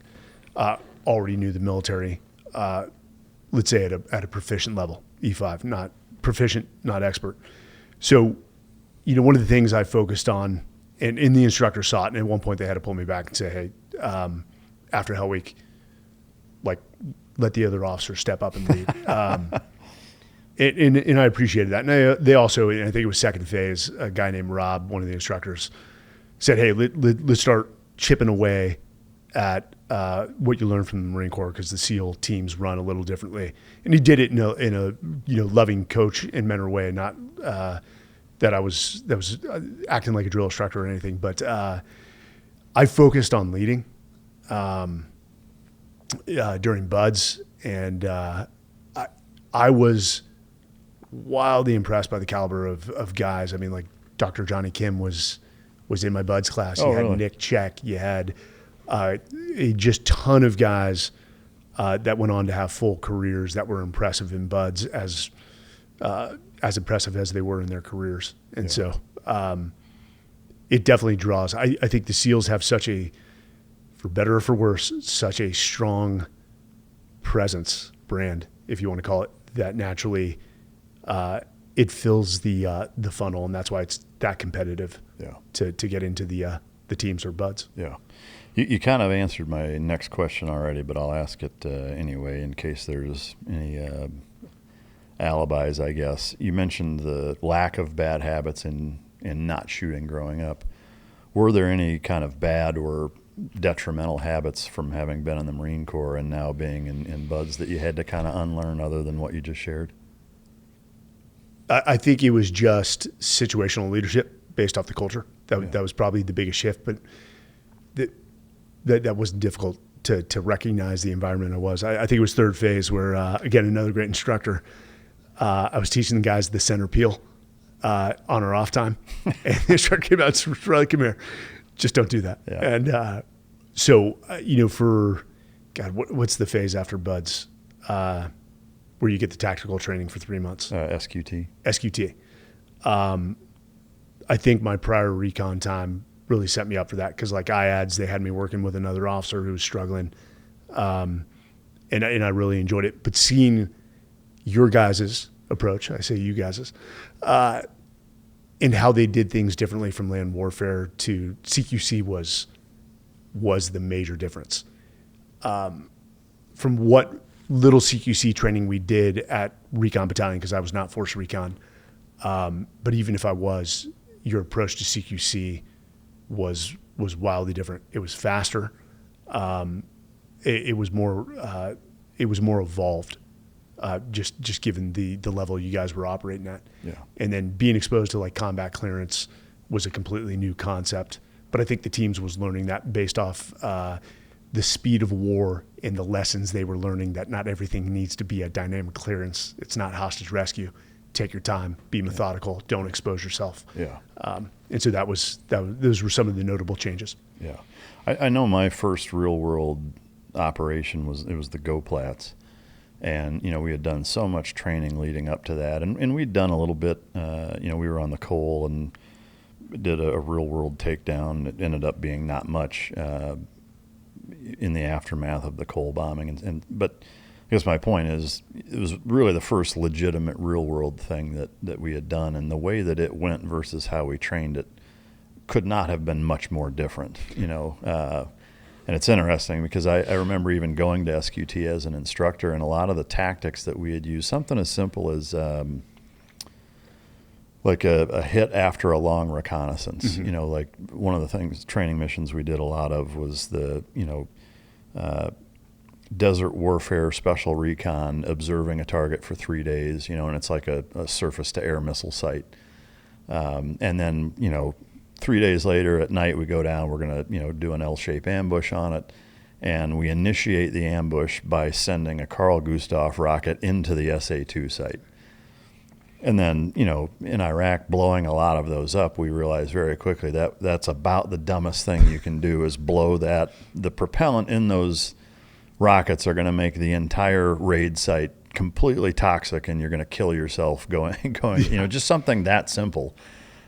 Already knew the military, let's say at a proficient level, E5, not proficient, not expert. So, one of the things I focused on, and the instructor saw it, and at one point they had to pull me back and say, hey, after Hell Week, like, let the other officers step up and lead. And I appreciated that. And they also, and I think it was second phase, a guy named Rob, one of the instructors, said, hey, let's start chipping away at what you learn from the Marine Corps, because the SEAL teams run a little differently. And he did it in a loving coach and mentor way, not that was acting like a drill instructor or anything. But I focused on leading during BUD/S, and I was wildly impressed by the caliber of guys. I mean, like Dr. Johnny Kim was in my BUD/S class. You had really? Nick Check. You had a just ton of guys that went on to have full careers that were impressive in BUD/S as impressive as they were in their careers. And so it definitely draws. I think the SEALs have such a, for better or for worse, such a strong presence, brand, if you want to call it, that naturally it fills the funnel, and that's why it's that competitive to get into the teams or BUD/S. Yeah. You kind of answered my next question already, but I'll ask it anyway in case there's any alibis, I guess. You mentioned the lack of bad habits in not shooting growing up. Were there any kind of bad or detrimental habits from having been in the Marine Corps and now being in BUD/S that you had to kind of unlearn other than what you just shared? I think it was just situational leadership based off the culture. That was probably the biggest shift, but that wasn't difficult to recognize the environment I was. I think it was third phase where, again, another great instructor, I was teaching the guys the center peel on our off time. And the instructor came out and said, "Riley, come here. Just don't do that." Yeah. And so, for, God, what's the phase after BUDS where you get the tactical training for 3 months? SQT. SQT. I think my prior recon time really set me up for that because, like IADS, they had me working with another officer who was struggling, and I really enjoyed it. But seeing your guys' approach, I say you guys', and how they did things differently from land warfare to CQC was the major difference. From what little CQC training we did at Recon Battalion, because I was not Force Recon, but even if I was, your approach to CQC was wildly different. It was faster. It was more evolved. Just given the level you guys were operating at. Yeah. And then being exposed to like combat clearance was a completely new concept. But I think the teams was learning that based off the speed of war and the lessons they were learning, that not everything needs to be a dynamic clearance. It's not hostage rescue. Take your time, be methodical, don't expose yourself. Yeah. And so those were some of the notable changes. Yeah. I know my first real world operation was the GoPlats. And, we had done so much training leading up to that. And we'd done a little bit, we were on the Cole and did a real world takedown. It ended up being not much in the aftermath of the Cole bombing. But I guess my point is it was really the first legitimate real world thing that we had done. And the way that it went versus how we trained it could not have been much more different, And it's interesting because I remember even going to SQT as an instructor, and a lot of the tactics that we had used, something as simple as like a hit after a long reconnaissance. Mm-hmm. Like one of the training missions we did a lot of was the, desert warfare special recon, observing a target for 3 days, and it's like a surface to air missile site. And then, 3 days later at night, we go down, we're going to, do an L-shaped ambush on it. And we initiate the ambush by sending a Carl Gustav rocket into the SA-2 site. And then, in Iraq, blowing a lot of those up, we realized very quickly that that's about the dumbest thing you can do is blow that. The propellant in those rockets are going to make the entire raid site completely toxic, and you're going to kill yourself going, just something that simple.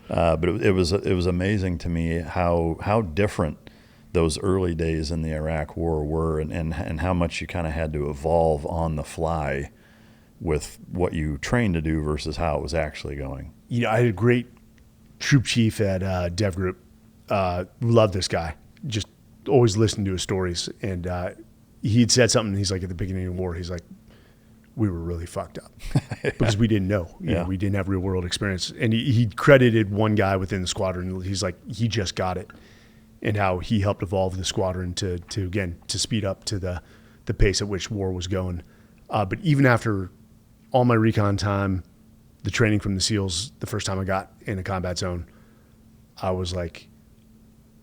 But it was amazing to me how different those early days in the Iraq War were, and how much you kind of had to evolve on the fly with what you trained to do versus how it was actually going. I had a great troop chief at DEVGRU. Loved this guy. Just always listened to his stories. And he'd said something. He's like, at the beginning of the war, he's like, we were really fucked up because we didn't know. We didn't have real world experience. And he credited one guy within the squadron. He's like, he just got it, and how he helped evolve the squadron to speed up to the pace at which war was going. But even after all my recon time, the training from the SEALs, the first time I got in a combat zone, I was like,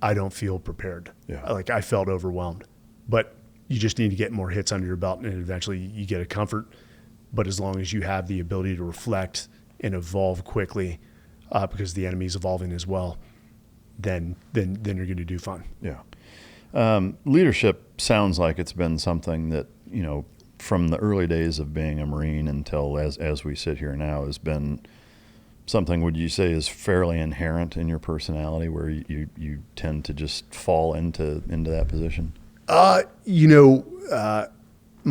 I don't feel prepared. Yeah. Like I felt overwhelmed. But you just need to get more hits under your belt, and eventually you get a comfort. But as long as you have the ability to reflect and evolve quickly, because the enemy's evolving as well, then you're going to do fine. Yeah. Leadership sounds like it's been something that, from the early days of being a Marine until as we sit here now, has been something, would you say, is fairly inherent in your personality, where you tend to just fall into that position? My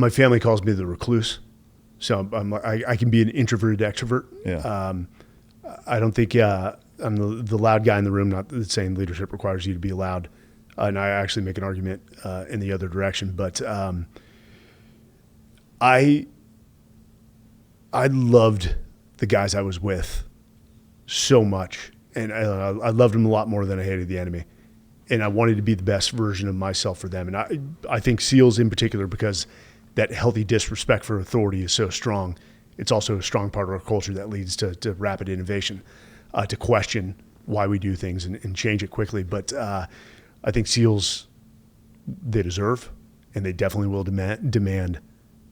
family calls me the recluse, so I can be an introverted extrovert. Yeah. I don't think I'm the loud guy in the room. Not saying leadership requires you to be loud, and I actually make an argument in the other direction. But I loved the guys I was with so much, and I loved them a lot more than I hated the enemy. And I wanted to be the best version of myself for them. And I think SEALs in particular, because that healthy disrespect for authority is so strong, it's also a strong part of our culture that leads to rapid innovation, to question why we do things and change it quickly. But I think SEALs, they deserve and they definitely will demand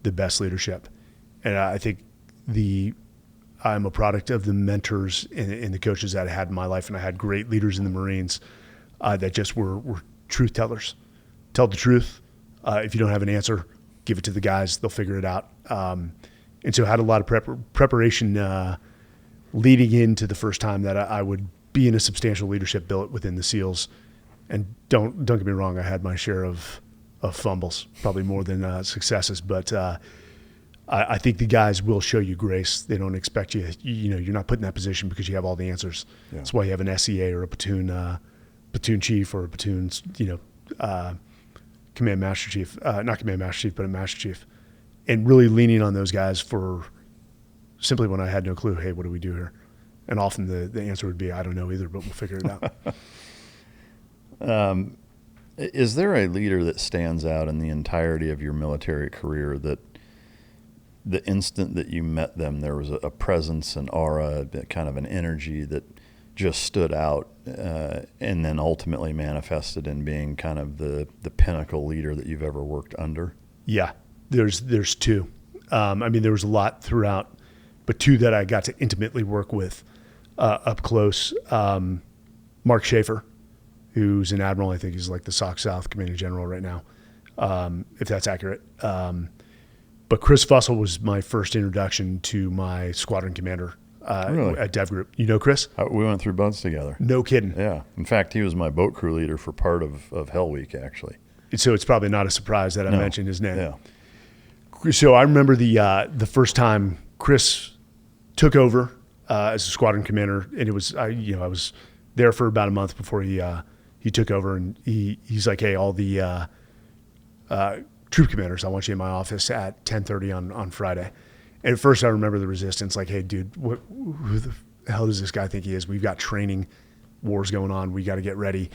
the best leadership. And I think I'm a product of the mentors and the coaches that I had in my life, and I had great leaders in the Marines that just were truth tellers. Tell the truth. If you don't have an answer, give it to the guys. They'll figure it out. And so I had a lot of preparation leading into the first time that I would be in a substantial leadership billet within the SEALs. And don't get me wrong, I had my share of fumbles, probably more than successes. But I think the guys will show you grace. They don't expect you. You're not put in that position because you have all the answers. Yeah. That's why you have an SEA or a platoon chief or a platoon, command master chief, not command master chief, but a master chief, and really leaning on those guys for simply when I had no clue. Hey, what do we do here? And often the answer would be, I don't know either, but we'll figure it out. Is there a leader that stands out in the entirety of your military career that the instant that you met them, there was a presence, an aura, kind of an energy that just stood out and then ultimately manifested in being kind of the pinnacle leader that you've ever worked under? Yeah, there's two. There was a lot throughout, but two that I got to intimately work with up close. Mark Schaefer, who's an admiral. I think he's like the SOC South Commanding General right now, if that's accurate. But Chris Fussell was my first introduction to my squadron commander really? At DEVGRU. You know Chris? We went through boats together. No kidding. Yeah. In fact, he was my boat crew leader for part of Hell Week, actually. So it's probably not a surprise that I mentioned his name. Yeah. So I remember the first time Chris took over as a squadron commander, and it was I was there for about a month before he took over, and he's like, hey, all the troop commanders, I want you in my office at 10:30 on Friday. And at first I remember the resistance, like, hey, dude, who the hell does this guy think he is? We've got training, wars going on. We got to get ready.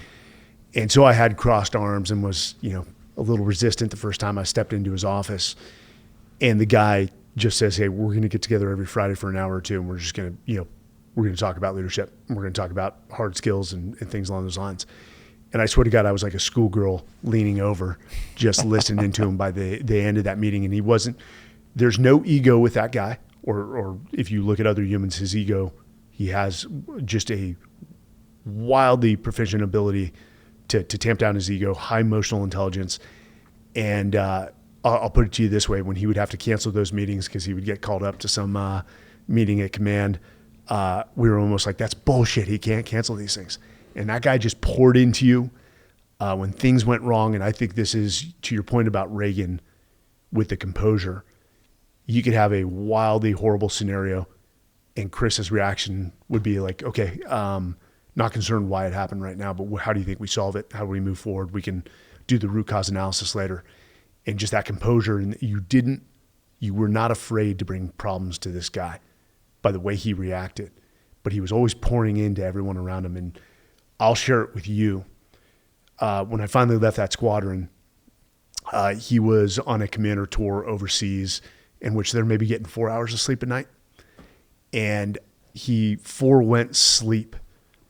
And so I had crossed arms and was, a little resistant the first time I stepped into his office. And the guy just says, hey, we're going to get together every Friday for an hour or two, and we're just going to, we're going to talk about leadership. And we're going to talk about hard skills and things along those lines. And I swear to God, I was like a schoolgirl leaning over, just listening to him by the end of that meeting. And there's no ego with that guy, or if you look at other humans, his ego, he has just a wildly proficient ability to tamp down his ego, high emotional intelligence. And I'll put it to you this way, when he would have to cancel those meetings because he would get called up to some meeting at command, we were almost like, that's bullshit. He can't cancel these things. And that guy just poured into you when things went wrong. And I think this is, to your point about Reagan, with the composure. You could have a wildly horrible scenario, and Chris's reaction would be like, okay, not concerned why it happened right now, but how do you think we solve it? How do we move forward? We can do the root cause analysis later. And just that composure, and you were not afraid to bring problems to this guy by the way he reacted, but he was always pouring into everyone around him. And I'll share it with you. When I finally left that squadron, he was on a commander tour overseas in which they're maybe getting 4 hours of sleep a night. And he forewent sleep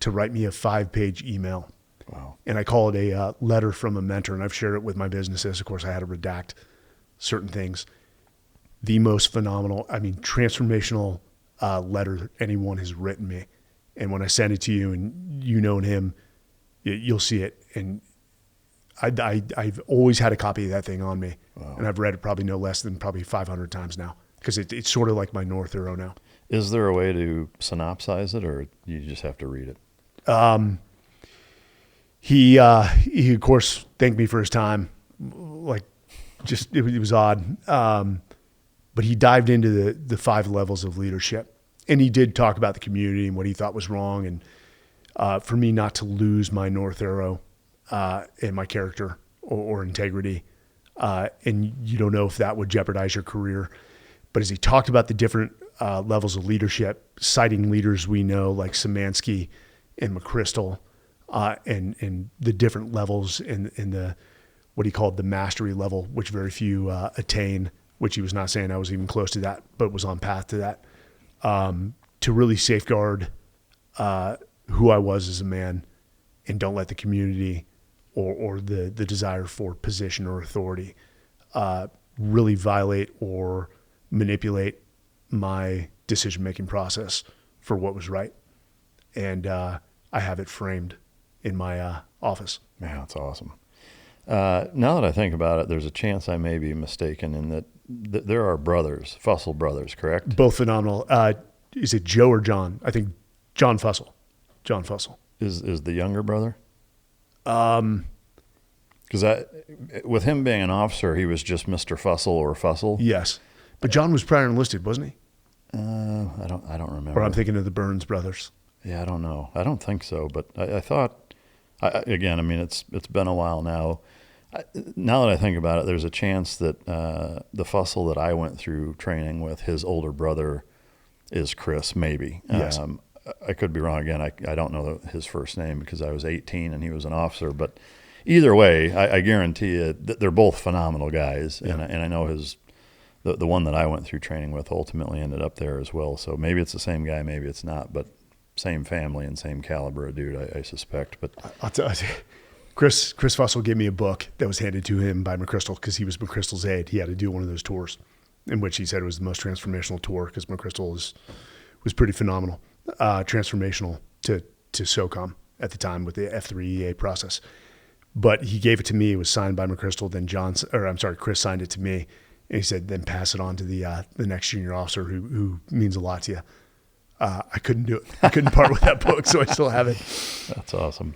to write me a 5-page email. Wow. And I call it a letter from a mentor, and I've shared it with my businesses. Of course, I had to redact certain things. The most phenomenal, transformational letter anyone has written me. And when I send it to you and and him, you'll see it. And I've always had a copy of that thing on me. Wow. And I've read it probably no less than 500 times now, because it's sort of like my North Arrow now. Is there a way to synopsize it, or you just have to read it? He of course thanked me for his time. It was odd. But he dived into the 5 levels of leadership, and he did talk about the community and what he thought was wrong. And for me not to lose my North Arrow and my character or integrity. And you don't know if that would jeopardize your career. But as he talked about the different levels of leadership, citing leaders we know like Szymanski and McChrystal, and the different levels in the what he called the mastery level, which very few attain, which he was not saying I was even close to that, but was on path to that, to really safeguard who I was as a man, and don't let the community or the desire for position or authority really violate or manipulate my decision-making process for what was right. And I have it framed in my office. Man, that's awesome. Now that I think about it, there's a chance I may be mistaken in that there are brothers, Fussell brothers, correct? Both phenomenal. Is it Joe or John? I think John Fussell. John Fussell. Is the younger brother? Because with him being an officer, he was just Mr. Fussell or Fussell. Yes, but John was prior enlisted, wasn't he? I don't remember. Or I'm thinking of the Burns brothers. Yeah, I don't know. I don't think so, but I thought. Again, I mean, it's been a while now. Now that I think about it, there's a chance that the Fussell that I went through training with, his older brother, is Chris. Maybe. Yes. I could be wrong. Again, I don't know his first name because I was 18 and he was an officer. But either way, I guarantee you that they're both phenomenal guys. Yeah. And I know the one that I went through training with ultimately ended up there as well. So maybe it's the same guy, maybe it's not. But same family and same caliber of dude, I suspect. But I'll tell you, Chris Fussell gave me a book that was handed to him by McChrystal because he was McChrystal's aide. He had to do one of those tours, in which he said it was the most transformational tour because McChrystal was pretty phenomenal. Transformational to SOCOM at the time with the F3EA process. But he gave it to me. It was signed by McChrystal. Then Chris signed it to me, and he said, "Then pass it on to the next junior officer who means a lot to you." I couldn't do it. I couldn't part with that book, so I still have it. That's awesome,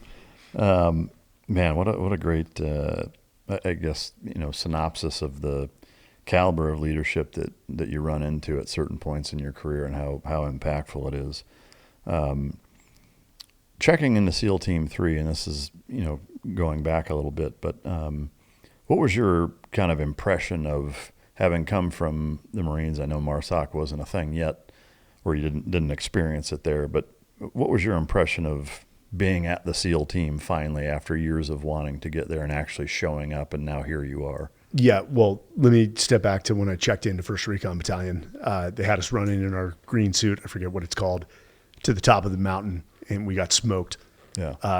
man. What a great, I guess, synopsis of the caliber of leadership that you run into at certain points in your career and how impactful it is. Checking into SEAL Team 3, and this is, going back a little bit, but what was your kind of impression of having come from the Marines? I know MARSOC wasn't a thing yet, or you didn't experience it there, but what was your impression of being at the SEAL team finally after years of wanting to get there and actually showing up, and now here you are? Yeah, well, let me step back to when I checked into First Recon Battalion. They had us running in our green suit, I forget what it's called, to the top of the mountain, and we got smoked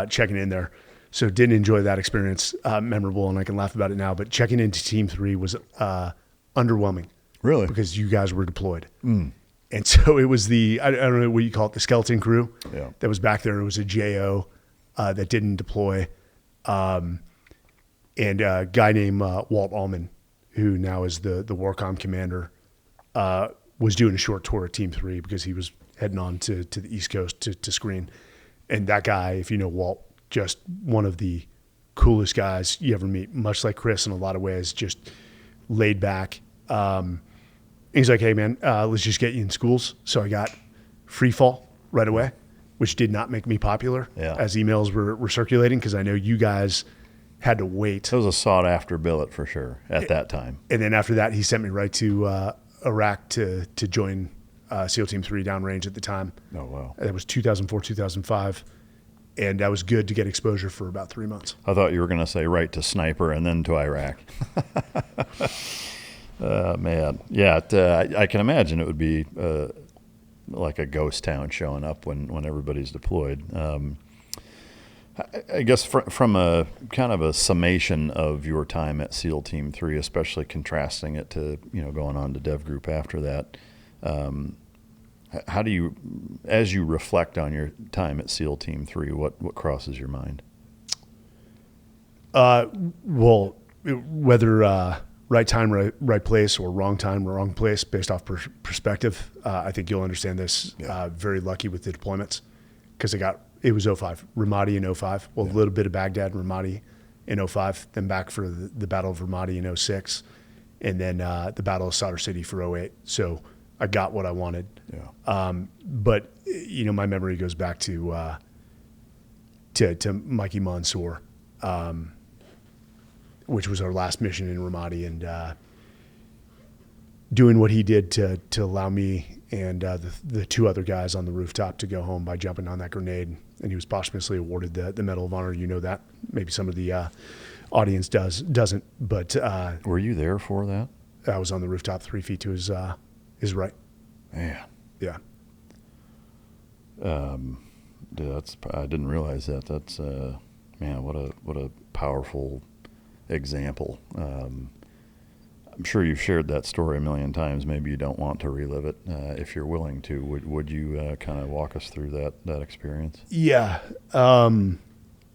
checking in there. So didn't enjoy that experience, memorable, and I can laugh about it now, but checking into Team 3 was underwhelming. Really? Because you guys were deployed. And so it was I don't know what you call it, the skeleton crew that was back there. It was a JO that didn't deploy. And a guy named Walt Allman, who now is the WARCOM commander, was doing a short tour of Team 3 because he was heading on to the East Coast to screen. And that guy, if you know Walt, just one of the coolest guys you ever meet, much like Chris in a lot of ways, just laid back. He's like, "Hey, man, let's just get you in schools." So I got free fall right away, which did not make me popular as emails were circulating because I know you guys had to wait. It was a sought-after billet for sure at that time. And then after that, he sent me right to Iraq to join SEAL Team 3 downrange at the time. Oh, wow. That was 2004, 2005. And that was good to get exposure for about 3 months. I thought you were going to say right to sniper and then to Iraq. Man. Yeah, I can imagine it would be like a ghost town showing up when everybody's deployed. I guess from a kind of a summation of your time at SEAL Team 3, especially contrasting it to, going on to Dev Group after that, how do you, as you reflect on your time at SEAL Team 3, what crosses your mind? Well, whether right time, right place, or wrong time, wrong place, based off perspective, I think you'll understand this. Very lucky with the deployments because it was 05, Ramadi in 05. Well, a little bit of Baghdad, Ramadi in 05, then back for the Battle of Ramadi in 06, and then the Battle of Sadr City for 08. So I got what I wanted. But my memory goes back to Michael Monsoor, which was our last mission in Ramadi, and doing what he did to allow me and the two other guys on the rooftop to go home by jumping on that grenade. And he was posthumously awarded the Medal of Honor. You know that. Maybe some of the audience doesn't. But were you there for that? I was on the rooftop 3 feet to his right. Man. Yeah. Dude, I didn't realize that. That's man, what a powerful example. I'm sure you've shared that story a million times. Maybe you don't want to relive it. If you're willing to, would you kind of walk us through that experience? Yeah.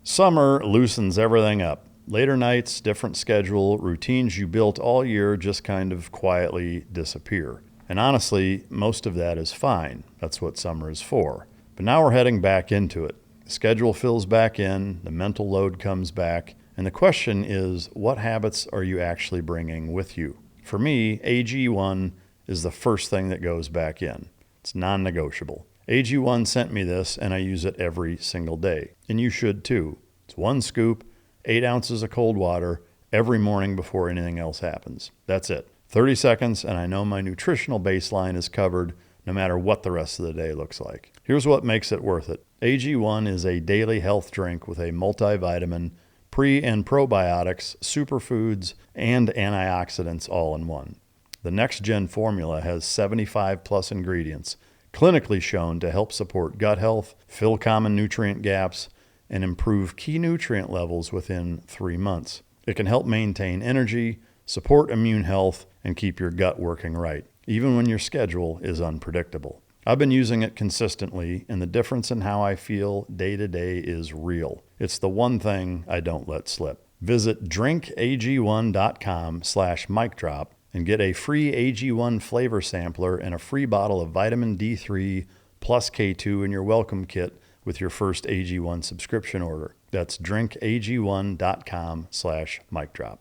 Summer loosens everything up. Later nights, different schedule, routines you built all year just kind of quietly disappear. And honestly, most of that is fine. That's what summer is for. But now we're heading back into it. The schedule fills back in, the mental load comes back, and the question is, what habits are you actually bringing with you? For me, AG1 is the first thing that goes back in. It's non-negotiable. AG1 sent me this, and I use it every single day. And you should too. It's 1 scoop, 8 ounces of cold water every morning before anything else happens. That's it. 30 seconds, and I know my nutritional baseline is covered no matter what the rest of the day looks like. Here's what makes it worth it. AG1 is a daily health drink with a multivitamin, pre- and probiotics, superfoods, and antioxidants all in one. The next-gen formula has 75 plus ingredients, clinically shown to help support gut health, fill common nutrient gaps, and improve key nutrient levels within 3 months. It can help maintain energy, support immune health, and keep your gut working right, even when your schedule is unpredictable. I've been using it consistently, and the difference in how I feel day to day is real. It's the one thing I don't let slip. Visit drinkag1.com/micdrop and get a free AG1 flavor sampler and a free bottle of vitamin D3 plus K2 in your welcome kit with your first AG1 subscription order. That's drinkag1.com/micdrop.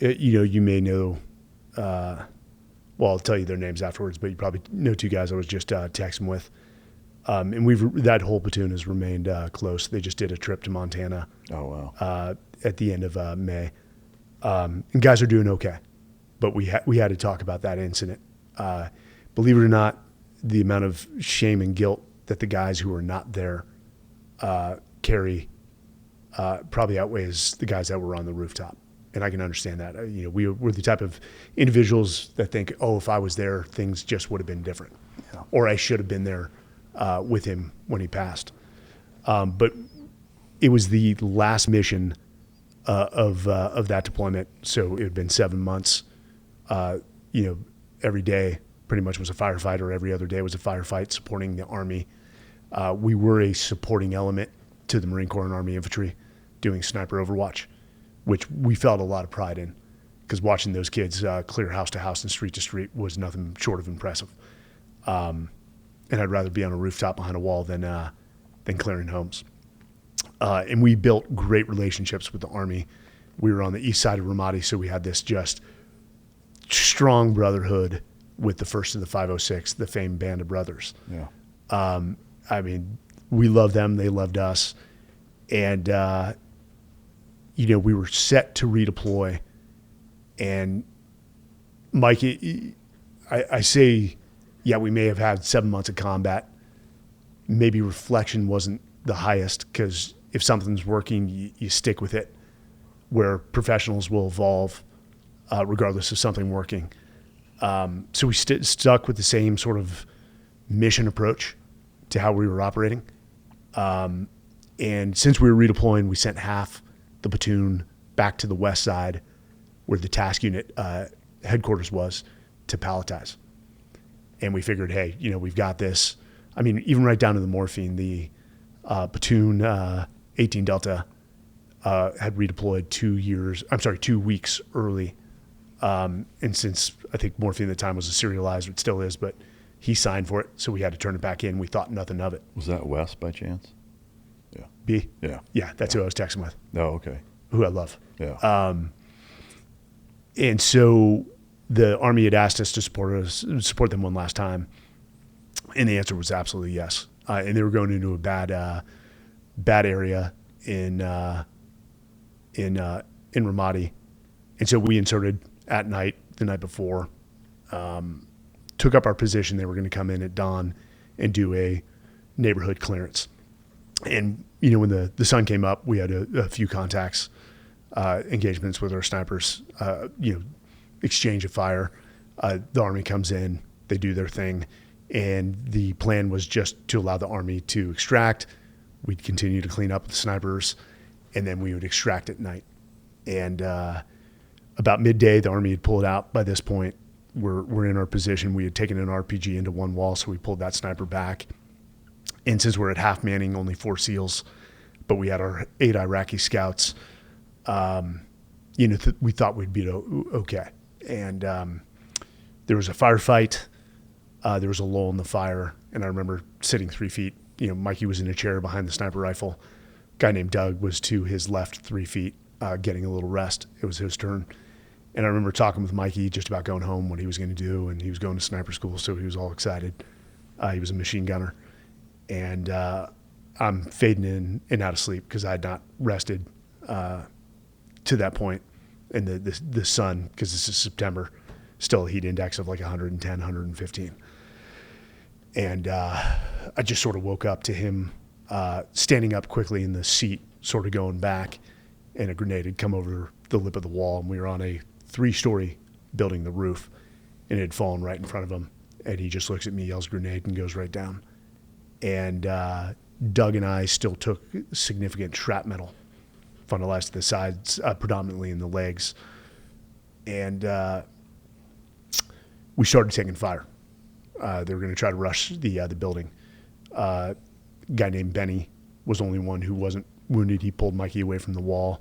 You may know, well, I'll tell you their names afterwards, but you probably know 2 guys I was just texting with. And that whole platoon has remained close. They just did a trip to Montana. Oh, wow. At the end of May. And guys are doing okay. But we had to talk about that incident. Believe it or not, the amount of shame and guilt that the guys who are not there carry probably outweighs the guys that were on the rooftop. And I can understand that. We're the type of individuals that think, oh, if I was there, things just would have been different. Yeah. Or I should have been there with him when he passed. But it was the last mission of that deployment. So it had been 7 months. Every day pretty much was a firefighter. Every other day was a firefight supporting the Army. We were a supporting element to the Marine Corps and Army Infantry doing sniper overwatch, which we felt a lot of pride in, because watching those kids clear house to house and street to street was nothing short of impressive. And I'd rather be on a rooftop behind a wall than clearing homes. And we built great relationships with the Army. We were on the east side of Ramadi, so we had this just strong brotherhood with the 1st of the 506, the famed Band of Brothers. Yeah. We loved them. They loved us. And, we were set to redeploy. And Mike, I say, yeah, we may have had 7 months of combat. Maybe reflection wasn't the highest, because if something's working, you stick with it, where professionals will evolve regardless of something working. So we stuck with the same sort of mission approach to how we were operating. And since we were redeploying, we sent half the platoon back to the west side where the Task Unit headquarters was to palletize. And we figured, hey, we've got this. I mean, even right down to the morphine, the platoon 18 Delta had redeployed 2 weeks early. And since I think morphine at the time was a serializer, it still is, but he signed for it, so we had to turn it back in. We thought nothing of it. Was that Wes by chance? Yeah. B? Yeah. Yeah, that's who I was texting with. Oh, okay. Who I love. Yeah. And so the Army had asked us to support them one last time, and the answer was absolutely yes. And they were going into a bad area in Ramadi, and so we inserted at night the night before, took up our position. They were going to come in at dawn and do a neighborhood clearance. And when the sun came up, we had a few contacts, engagements with our snipers, exchange of fire. The Army comes in, they do their thing, and the plan was just to allow the Army to extract. We'd continue to clean up with the snipers, and then we would extract at night. And About midday, the Army had pulled out. By this point, we're in our position. We had taken an RPG into one wall, so we pulled that sniper back. And since we're at half manning, only 4 SEALs, but we had our 8 Iraqi scouts, we thought we'd be okay. And there was a firefight. There was a lull in the fire, and I remember sitting 3 feet. Mikey was in a chair behind the sniper rifle. A guy named Doug was to his left 3 feet, getting a little rest. It was his turn. And I remember talking with Mikey just about going home, what he was going to do, and he was going to sniper school, so he was all excited. He was a machine gunner. And I'm fading in and out of sleep because I had not rested to that point. And the sun, because this is September, still a heat index of like 110, 115. And I just sort of woke up to him standing up quickly in the seat, sort of going back, and a grenade had come over the lip of the wall, and we were on a 3-story building, the roof, and it had fallen right in front of him. And he just looks at me, yells grenade, and goes right down. And Doug and I still took significant shrapnel, funnelized to the sides, predominantly in the legs. And we started taking fire. They were going to try to rush the building. A guy named Benny was the only one who wasn't wounded. He pulled Mikey away from the wall.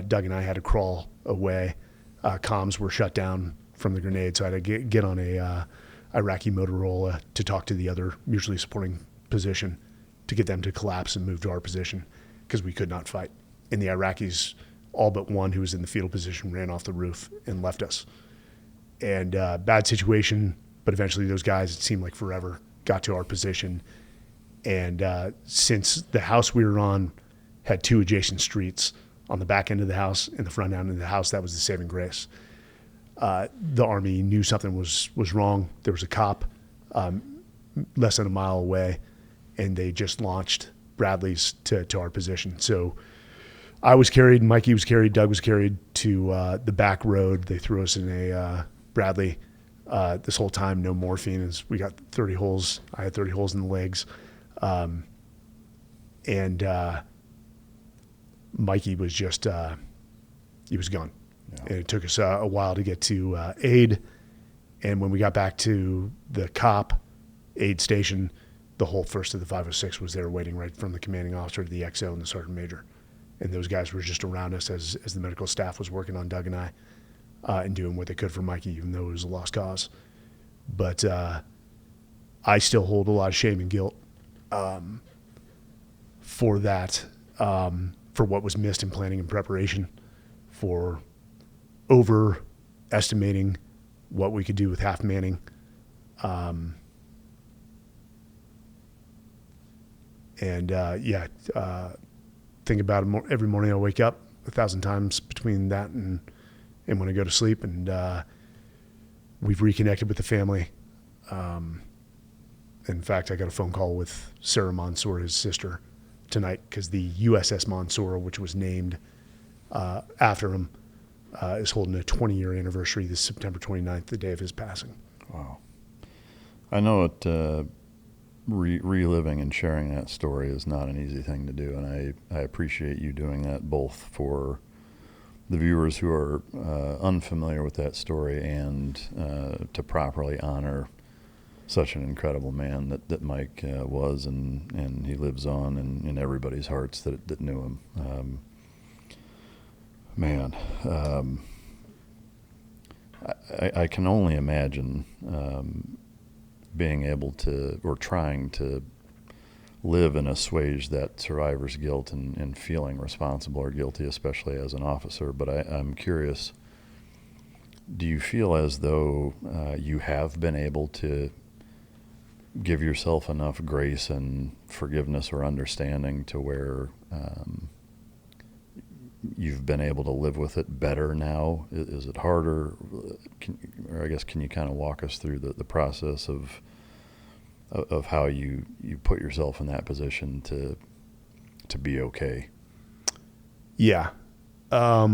Doug and I had to crawl away. Comms were shut down from the grenade, so I had to get on a Iraqi Motorola to talk to the other mutually supporting position to get them to collapse and move to our position because we could not fight. And the Iraqis, all but one who was in the fetal position, ran off the roof and left us. And bad situation, but eventually those guys, it seemed like forever, got to our position. And since the house we were on had 2 adjacent streets, on the back end of the house and the front end of the house, that was the saving grace. The Army knew something was wrong. There was a cop less than a mile away, and they just launched Bradleys to our position. So I was carried, Mikey was carried, Doug was carried to the back road. They threw us in a Bradley. This whole time, no morphine. As we got 30 holes. I had 30 holes in the legs. And Mikey was just, he was gone. Yeah. And it took us a while to get to aid. And when we got back to the COP aid station, the whole first of the 506 was there waiting right from the commanding officer to the XO and the sergeant major. And those guys were just around us as the medical staff was working on Doug and I and doing what they could for Mikey, even though it was a lost cause. But I still hold a lot of shame and guilt for that, for what was missed in planning and preparation, for overestimating what we could do with half manning. Think about it every morning I wake up 1,000 times between that and when I go to sleep. And we've reconnected with the family. In fact, I got a phone call with Sarah Monsoor, his sister, tonight, because the USS Monsoor, which was named after him, is holding a 20-year anniversary this September 29th, the day of his passing. Wow. I know it, reliving and sharing that story is not an easy thing to do, and I appreciate you doing that, both for the viewers who are unfamiliar with that story and to properly honor such an incredible man that Mike was, and he lives on in everybody's hearts that knew him. I can only imagine being able to, or trying to, live and assuage that survivor's guilt and feeling responsible or guilty, especially as an officer. But I'm curious, do you feel as though you have been able to give yourself enough grace and forgiveness or understanding to where you've been able to live with it better now? Is it harder? Can you kind of walk us through the process of how you put yourself in that position to be okay? Yeah. I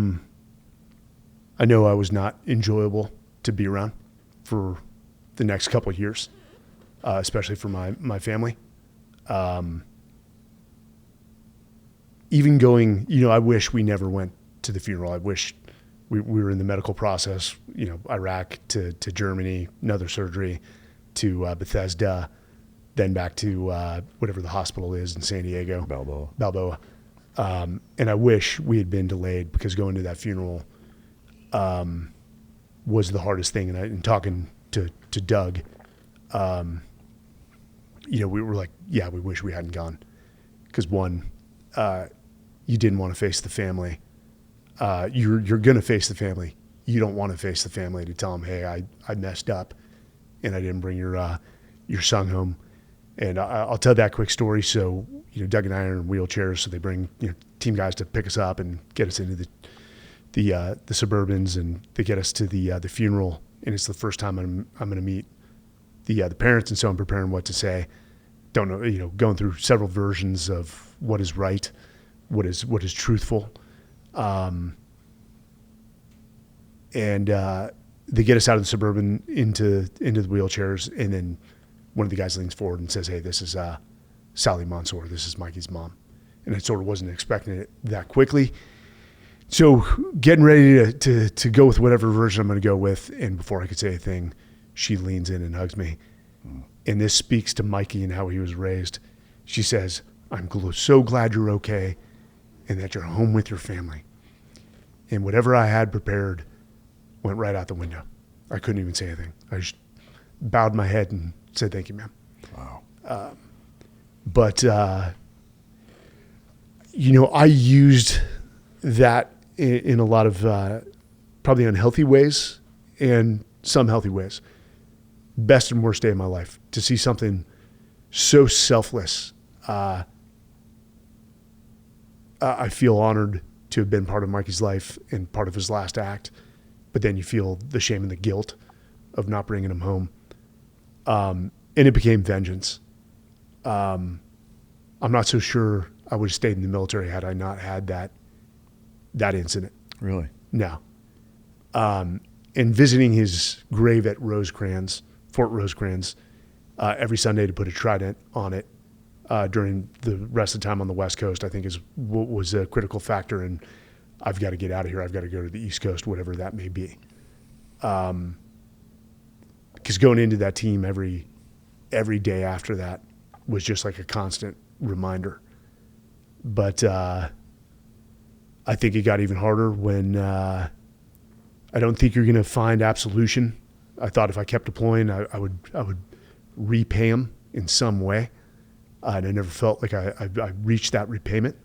know I was not enjoyable to be around for the next couple of years, especially for my family. Even going, I wish we never went to the funeral. I wish we were in the medical process, Iraq to Germany, another surgery to Bethesda, then back to whatever the hospital is in San Diego. Balboa. And I wish we had been delayed, because going to that funeral was the hardest thing. And talking to Doug, we were like, yeah, we wish we hadn't gone. Because one, you didn't want to face the family. You're going to face the family. You don't want to face the family to tell them, hey, I messed up and I didn't bring your son home. And I'll tell that quick story. So, Doug and I are in wheelchairs, so they bring team guys to pick us up and get us into the Suburbans, and they get us to the funeral. And it's the first time I'm going to meet the parents, and so I'm preparing what to say. Don't know, going through several versions of what is right, what is truthful, and they get us out of the Suburban into the wheelchairs, and then one of the guys leans forward and says, "Hey, this is Sally Monsoor. This is Mikey's mom." And I sort of wasn't expecting it that quickly. So getting ready to go with whatever version I'm going to go with, and before I could say a thing, she leans in and hugs me. And this speaks to Mikey and how he was raised. She says, "I'm so glad you're okay and that you're home with your family." And whatever I had prepared went right out the window. I couldn't even say anything. I just bowed my head and said, "Thank you, ma'am." Wow. But I used that in a lot of probably unhealthy ways and some healthy ways. Best and worst day of my life. To see something so selfless, I feel honored to have been part of Mikey's life and part of his last act. But then you feel the shame and the guilt of not bringing him home. And it became vengeance. I'm not so sure I would have stayed in the military had I not had that incident. Really? No. And visiting his grave at Fort Rosecrans, every Sunday to put a trident on it during the rest of the time on the West Coast, I think is what was a critical factor. And I've got to get out of here. I've got to go to the East Coast, whatever that may be. Because going into that team every day after that was just like a constant reminder. But I think it got even harder when I don't think you're going to find absolution. I thought if I kept deploying, I would repay him in some way. And I never felt like I reached that repayment.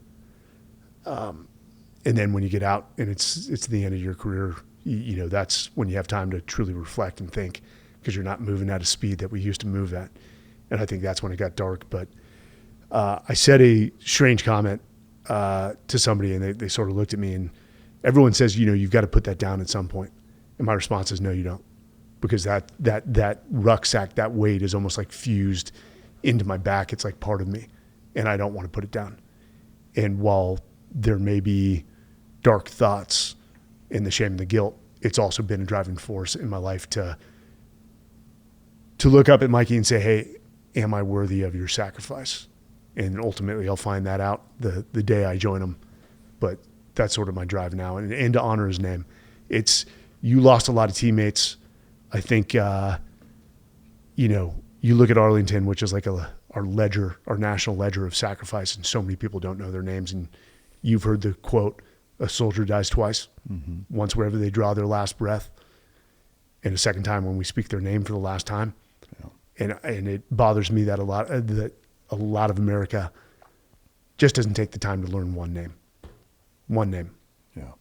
And then when you get out and it's the end of your career, that's when you have time to truly reflect and think, because you're not moving at a speed that we used to move at. And I think that's when it got dark. But I said a strange comment to somebody, and they sort of looked at me, and everyone says, you've got to put that down at some point. And my response is, no, you don't. Because that rucksack, that weight is almost like fused into my back. It's like part of me, and I don't want to put it down. And while there may be dark thoughts and the shame and the guilt, it's also been a driving force in my life to look up at Mikey and say, hey, am I worthy of your sacrifice? And ultimately I'll find that out the day I join him. But that's sort of my drive now, and to honor his name. You lost a lot of teammates. I think, you look at Arlington, which is like our ledger, our national ledger of sacrifice, and so many people don't know their names. And you've heard the quote, "A soldier dies twice," once wherever they draw their last breath, and a second time when we speak their name for the last time. Yeah. And it bothers me that a lot of America just doesn't take the time to learn one name. One name. Yeah.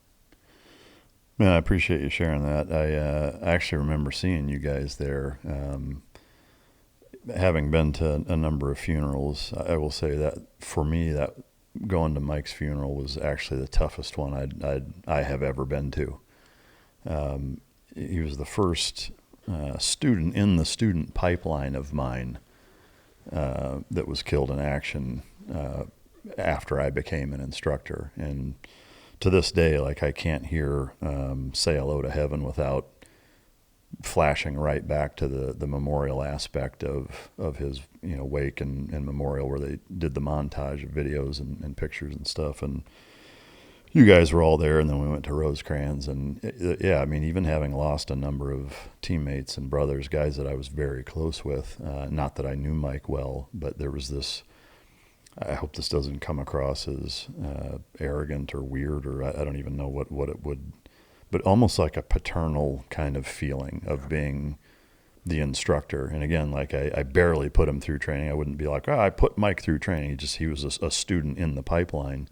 Man, I appreciate you sharing that. I actually remember seeing you guys there. Having been to a number of funerals, I will say that for me, that going to Mike's funeral was actually the toughest one I have ever been to. He was the first student in the student pipeline of mine that was killed in action after I became an instructor. And to this day, like, I can't hear Say Hello to Heaven without flashing right back to the memorial aspect of his wake and memorial, where they did the montage of videos and pictures and stuff. And you guys were all there, and then we went to Rosecrans, and yeah, I mean, even having lost a number of teammates and brothers, guys that I was very close with, not that I knew Mike well, but there was this, I hope this doesn't come across as arrogant or weird, or I don't even know what it would, but almost like a paternal kind of feeling of being the instructor. And again, like I barely put him through training. I wouldn't be like, I put Mike through training. He was a student in the pipeline.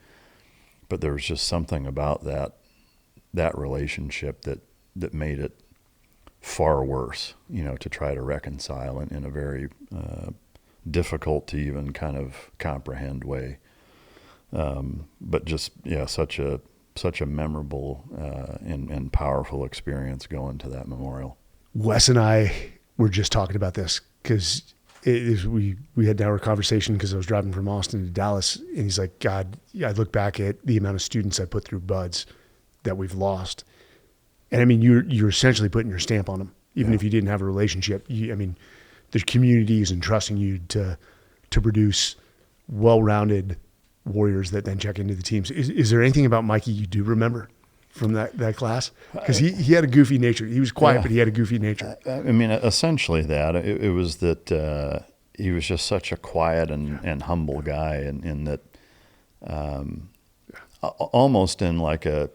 But there was just something about that relationship that made it far worse, to try to reconcile in a very difficult to even kind of comprehend way. But just, yeah, such a memorable and powerful experience going to that memorial. Wes and I were just talking about this because we had our conversation because I was driving from Austin to Dallas, and he's like, God, I look back at the amount of students I put through BUD/S that we've lost. And I mean, you're essentially putting your stamp on them, even if you didn't have a relationship. The community is entrusting you to produce well-rounded warriors that then check into the teams. Is there anything about Mikey you do remember from that class? Because he had a goofy nature. He was quiet, but he had a goofy nature. I mean, essentially that. It was that he was just such a quiet and humble guy, and that almost in like a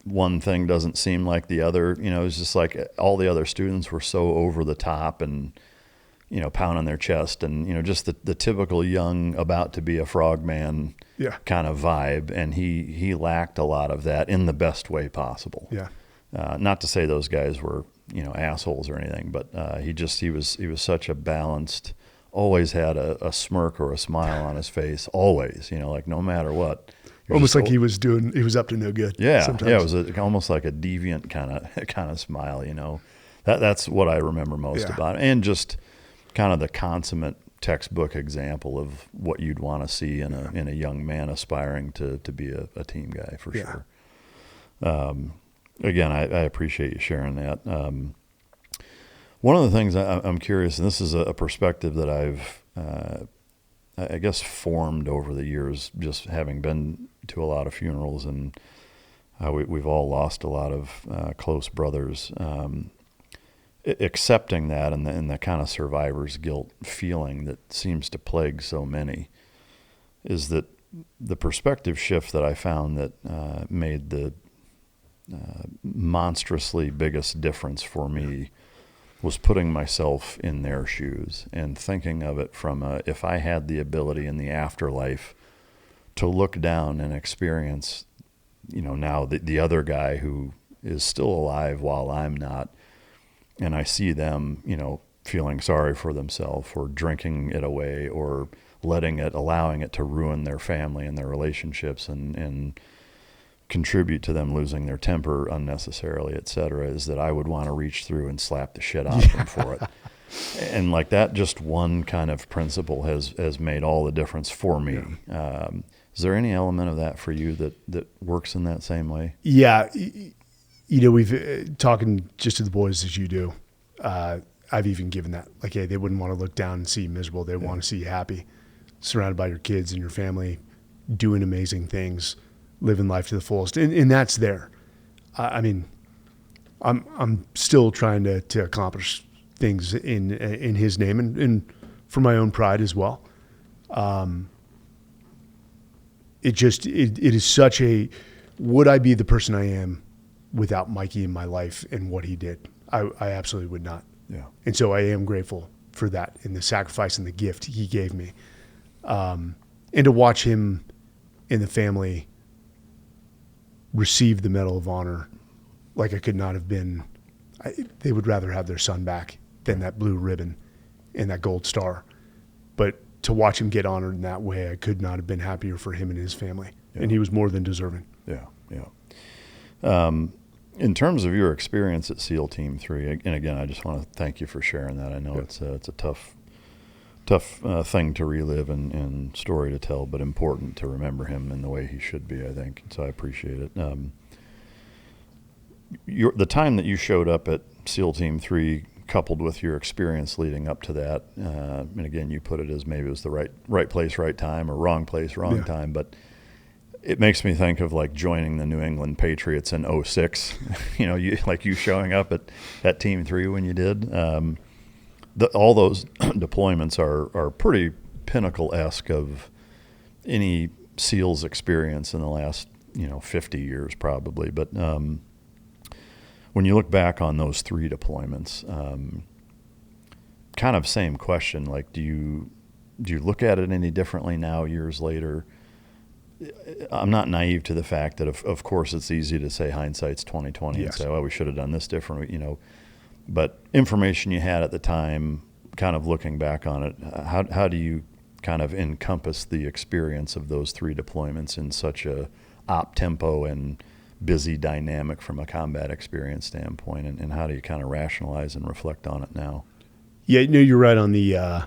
one thing doesn't seem like the other. It was just like all the other students were so over the top and, pounding their chest and, just the typical young about to be a frogman kind of vibe. And he lacked a lot of that in the best way possible. Yeah. Not to say those guys were, assholes or anything, but he was such a balanced, always had a smirk or a smile on his face, always, like no matter what. Almost like he was up to no good. Yeah. Sometimes. Yeah. It was almost like a deviant kind of smile, that's what I remember most about it. And just kind of the consummate textbook example of what you'd want to see in a young man aspiring to be a team guy for sure. Again, I appreciate you sharing that. One of the things I'm curious, and this is a perspective that I've, I guess, formed over the years, just having been to a lot of funerals, and we've all lost a lot of close brothers. Accepting that and the kind of survivor's guilt feeling that seems to plague so many is that the perspective shift that I found that made the monstrously biggest difference for me was putting myself in their shoes and thinking of it from if I had the ability in the afterlife to look down and experience, now the other guy who is still alive while I'm not, and I see them, feeling sorry for themselves or drinking it away or allowing it to ruin their family and their relationships and contribute to them losing their temper unnecessarily, et cetera, is that I would want to reach through and slap the shit out of them for it. And like that, just one kind of principle has made all the difference for me. Is there any element of that for you that works in that same way? Yeah. We've talking just to the boys as you do. I've even given that, like, hey, they wouldn't want to look down and see you miserable. They want to see you happy, surrounded by your kids and your family, doing amazing things, living life to the fullest. And that's there. I mean, I'm still trying to accomplish things in his name and for my own pride as well. It is such a, would I be the person I am without Mikey in my life and what he did? I absolutely would not. Yeah. And so I am grateful for that and the sacrifice and the gift he gave me. And to watch him and the family receive the Medal of Honor, like I could not have been, they would rather have their son back than that blue ribbon and that gold star. But to watch him get honored in that way, I could not have been happier for him and his family. Yeah. And he was more than deserving. Yeah, yeah. In terms of your experience at SEAL Team 3, and again, I just want to thank you for sharing that. I know it's a tough thing to relive and story to tell, but important to remember him in the way he should be, I think. So I appreciate it. The time that you showed up at SEAL Team 3, coupled with your experience leading up to that, and again, you put it as maybe it was the right place, right time, or wrong place, wrong time, but It makes me think of like joining the New England Patriots in '06. You showing up at Team 3 when you did. All those deployments are pretty pinnacle-esque of any SEALs experience in the last 50 years probably. But when you look back on those 3 deployments, kind of same question. Like, do you look at it any differently now, years later? I'm not naive to the fact that of course it's easy to say hindsight's 20/20 Yes. and say, well, we should have done this different, but information you had at the time, kind of looking back on it, how do you kind of encompass the experience of those 3 deployments in such a op tempo and busy dynamic from a combat experience standpoint, and how do you kind of rationalize and reflect on it now? Yeah, you're right on the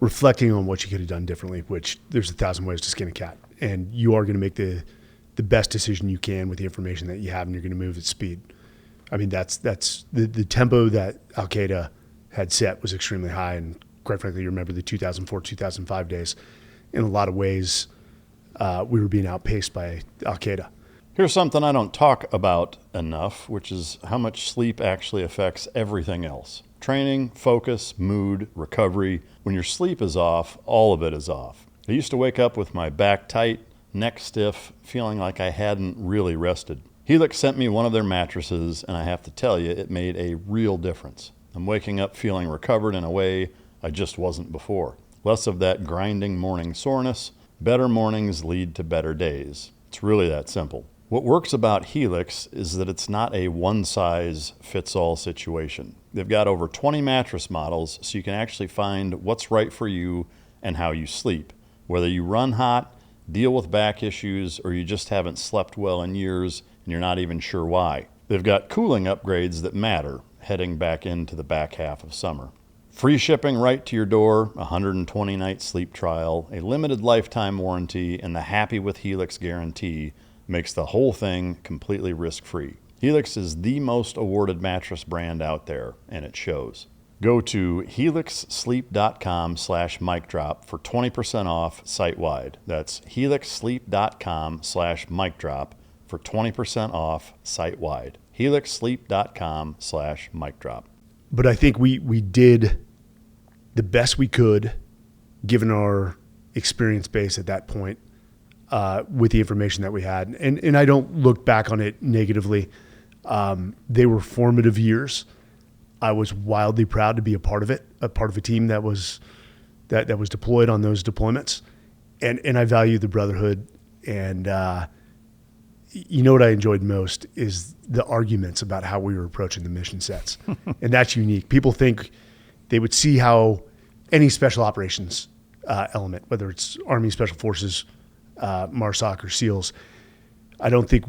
reflecting on what you could have done differently, which there's 1,000 ways to skin a cat. And you are going to make the best decision you can with the information that you have, and you're going to move at speed. I mean, that's the tempo that Al-Qaeda had set was extremely high. And quite frankly, you remember the 2004, 2005 days. In a lot of ways, we were being outpaced by Al-Qaeda. Here's something I don't talk about enough, which is how much sleep actually affects everything else. Training, focus, mood, recovery. When your sleep is off, all of it is off. I used to wake up with my back tight, neck stiff, feeling like I hadn't really rested. Helix sent me one of their mattresses, and I have to tell you, it made a real difference. I'm waking up feeling recovered in a way I just wasn't before. Less of that grinding morning soreness. Better mornings lead to better days. It's really that simple. What works about Helix is that it's not a one-size-fits-all situation. They've got over 20 mattress models, so you can actually find what's right for you and how you sleep. Whether you run hot, deal with back issues, or you just haven't slept well in years and you're not even sure why. They've got cooling upgrades that matter, heading back into the back half of summer. Free shipping right to your door, 120-night sleep trial, a limited lifetime warranty, and the Happy with Helix guarantee makes the whole thing completely risk-free. Helix is the most awarded mattress brand out there, and it shows. Go to helixsleep.com/micdrop for 20% off site-wide. That's helixsleep.com/micdrop for 20% off site-wide. helixsleep.com/micdrop. But I think we did the best we could, given our experience base at that point, with the information that we had. And I don't look back on it negatively. They were formative years. I was wildly proud to be a part of it, a part of a team that was deployed on those deployments. And I value the brotherhood. And what I enjoyed most is the arguments about how we were approaching the mission sets. And that's unique. People think they would see how any special operations element, whether it's Army Special Forces, MARSOC, or SEALs, I don't think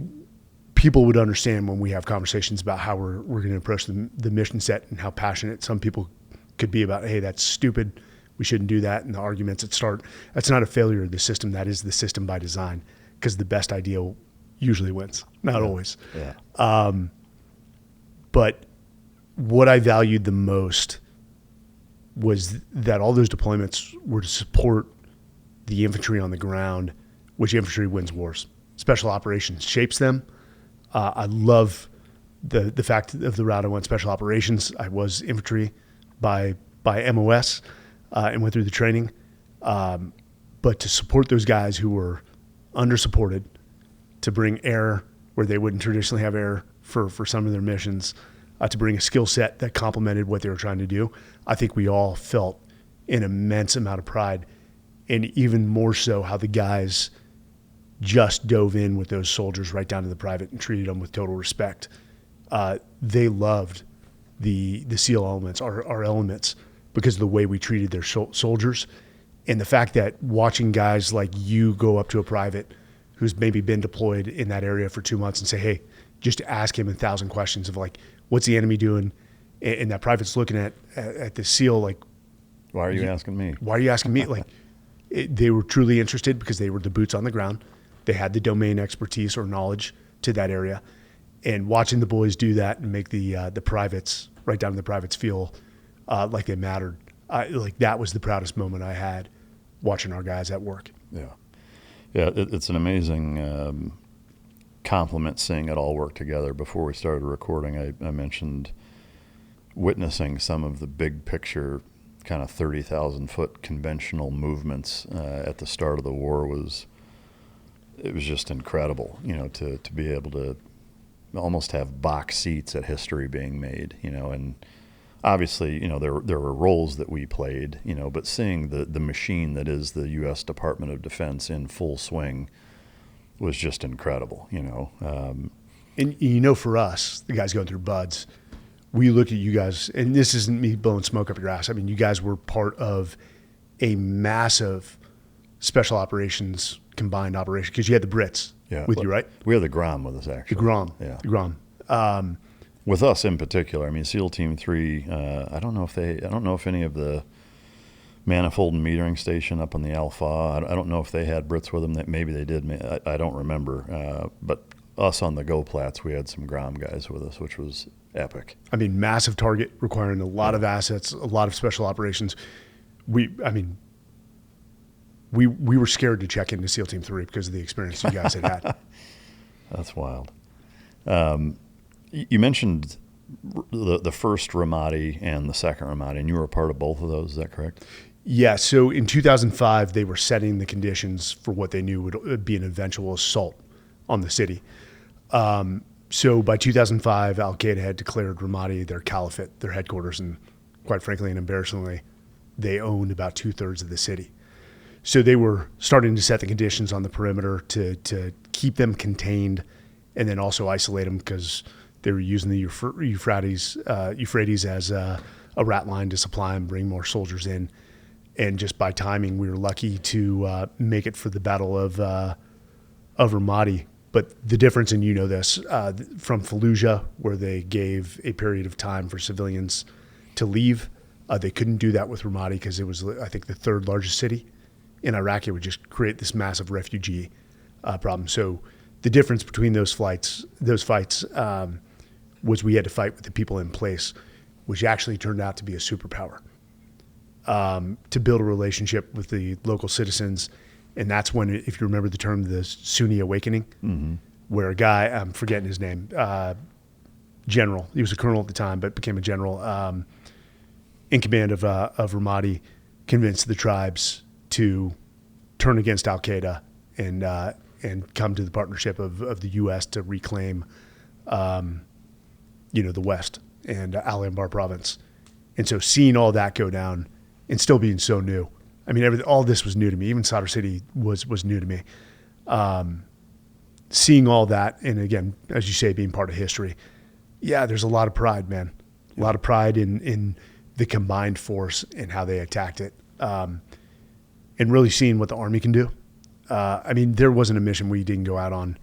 people would understand when we have conversations about how we're going to approach the mission set and how passionate some people could be about, hey, that's stupid, we shouldn't do that, and the arguments that start. That's not a failure of the system. That is the system by design, because the best idea usually wins, not always. Yeah. But what I valued the most was that all those deployments were to support the infantry on the ground, which infantry wins wars. Special operations shapes them. I love the fact of the route I went special operations. I was infantry by MOS and went through the training. But to support those guys who were under-supported, to bring air where they wouldn't traditionally have air for some of their missions, to bring a skill set that complemented what they were trying to do, I think we all felt an immense amount of pride, and even more so how the guys just dove in with those soldiers right down to the private and treated them with total respect. They loved the SEAL elements, our elements, because of the way we treated their soldiers. And the fact that watching guys like you go up to a private who's maybe been deployed in that area for 2 months and say, hey, just ask him 1,000 questions of like, what's the enemy doing? And that private's looking at the SEAL like, why are you asking me? Why are you asking me? Like, they were truly interested because they were the boots on the ground. They had the domain expertise or knowledge to that area. And watching the boys do that and make the privates, right down to the privates, feel like they mattered, like that was the proudest moment I had watching our guys at work. Yeah. Yeah, it's an amazing compliment seeing it all work together. Before we started recording, I mentioned witnessing some of the big picture kind of 30,000 foot conventional movements at the start of the war. It was just incredible, to be able to almost have box seats at history being made, and obviously, there were roles that we played, but seeing the machine that is the U.S. Department of Defense in full swing was just incredible, And for us, the guys going through BUDS, we look at you guys, and this isn't me blowing smoke up your ass. I mean, you guys were part of a massive special operations combined operation because you had the Brits with you, right? We had the GROM with us, actually. The GROM. Yeah. The GROM. With us in particular, I mean, SEAL Team 3, I don't know if any of the manifold and metering station up on the Alpha, I don't know if they had Brits with them. That maybe they did. I don't remember. But us on the Go Plats, we had some GROM guys with us, which was epic. I mean, massive target requiring a lot of assets, a lot of special operations. We were scared to check into SEAL Team 3 because of the experience you guys had. That's wild. You mentioned the first Ramadi and the second Ramadi, and you were a part of both of those. Is that correct? Yeah. So in 2005, they were setting the conditions for what they knew would be an eventual assault on the city. So by 2005, Al-Qaeda had declared Ramadi their caliphate, their headquarters, and quite frankly and embarrassingly, they owned about 2/3 of the city. So they were starting to set the conditions on the perimeter to keep them contained and then also isolate them because they were using the Euphrates as a rat line to supply and bring more soldiers in. And just by timing, we were lucky to make it for the Battle of Ramadi. But the difference, and this, from Fallujah, where they gave a period of time for civilians to leave, they couldn't do that with Ramadi because it was, I think, the third largest city in Iraq. It would just create this massive refugee problem. So the difference between those fights, was we had to fight with the people in place, which actually turned out to be a superpower, to build a relationship with the local citizens. And that's when, if you remember the term, the Sunni Awakening, where a guy, I'm forgetting his name, general, he was a colonel at the time, but became a general in command of Ramadi, convinced the tribes to turn against Al-Qaeda and come to the partnership of the U.S. to reclaim, the West and Al Anbar province. And so seeing all that go down and still being so new, I mean, all this was new to me. Even Sadr City was new to me. Seeing all that, and again, as you say, being part of history, yeah, there's a lot of pride, man. A lot of pride in the combined force and how they attacked it, and really seeing what the Army can do. I mean, there wasn't a mission we didn't go out on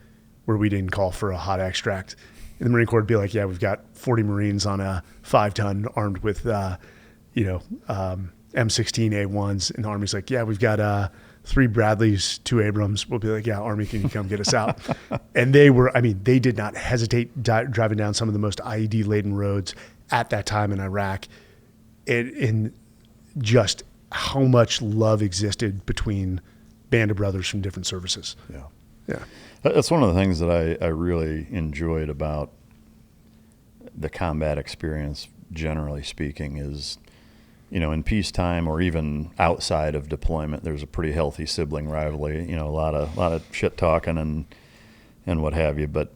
where we didn't call for a hot extract. And the Marine Corps would be like, yeah, we've got 40 Marines on a 5-ton armed with, M16A1s, and the Army's like, yeah, we've got 3 Bradleys, 2 Abrams. We'll be like, yeah, Army, can you come get us out? And they did not hesitate driving down some of the most IED-laden roads at that time in Iraq, and just how much love existed between band of brothers from different services. Yeah. That's one of the things that I really enjoyed about the combat experience, generally speaking, is, in peacetime or even outside of deployment, there's a pretty healthy sibling rivalry, a lot of shit talking and what have you. But,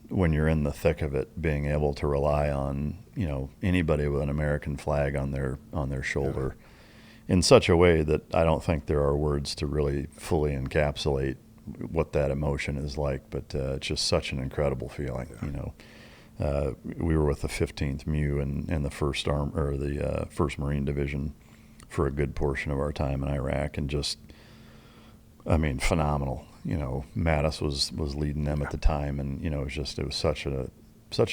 when you're in the thick of it, being able to rely on, anybody with an American flag on their shoulder in such a way that I don't think there are words to really fully encapsulate what that emotion is like, but it's just such an incredible feeling. We were with the 15th MU and the First First Marine Division for a good portion of our time in Iraq, and just, phenomenal. Mattis was leading them at the time, and it was such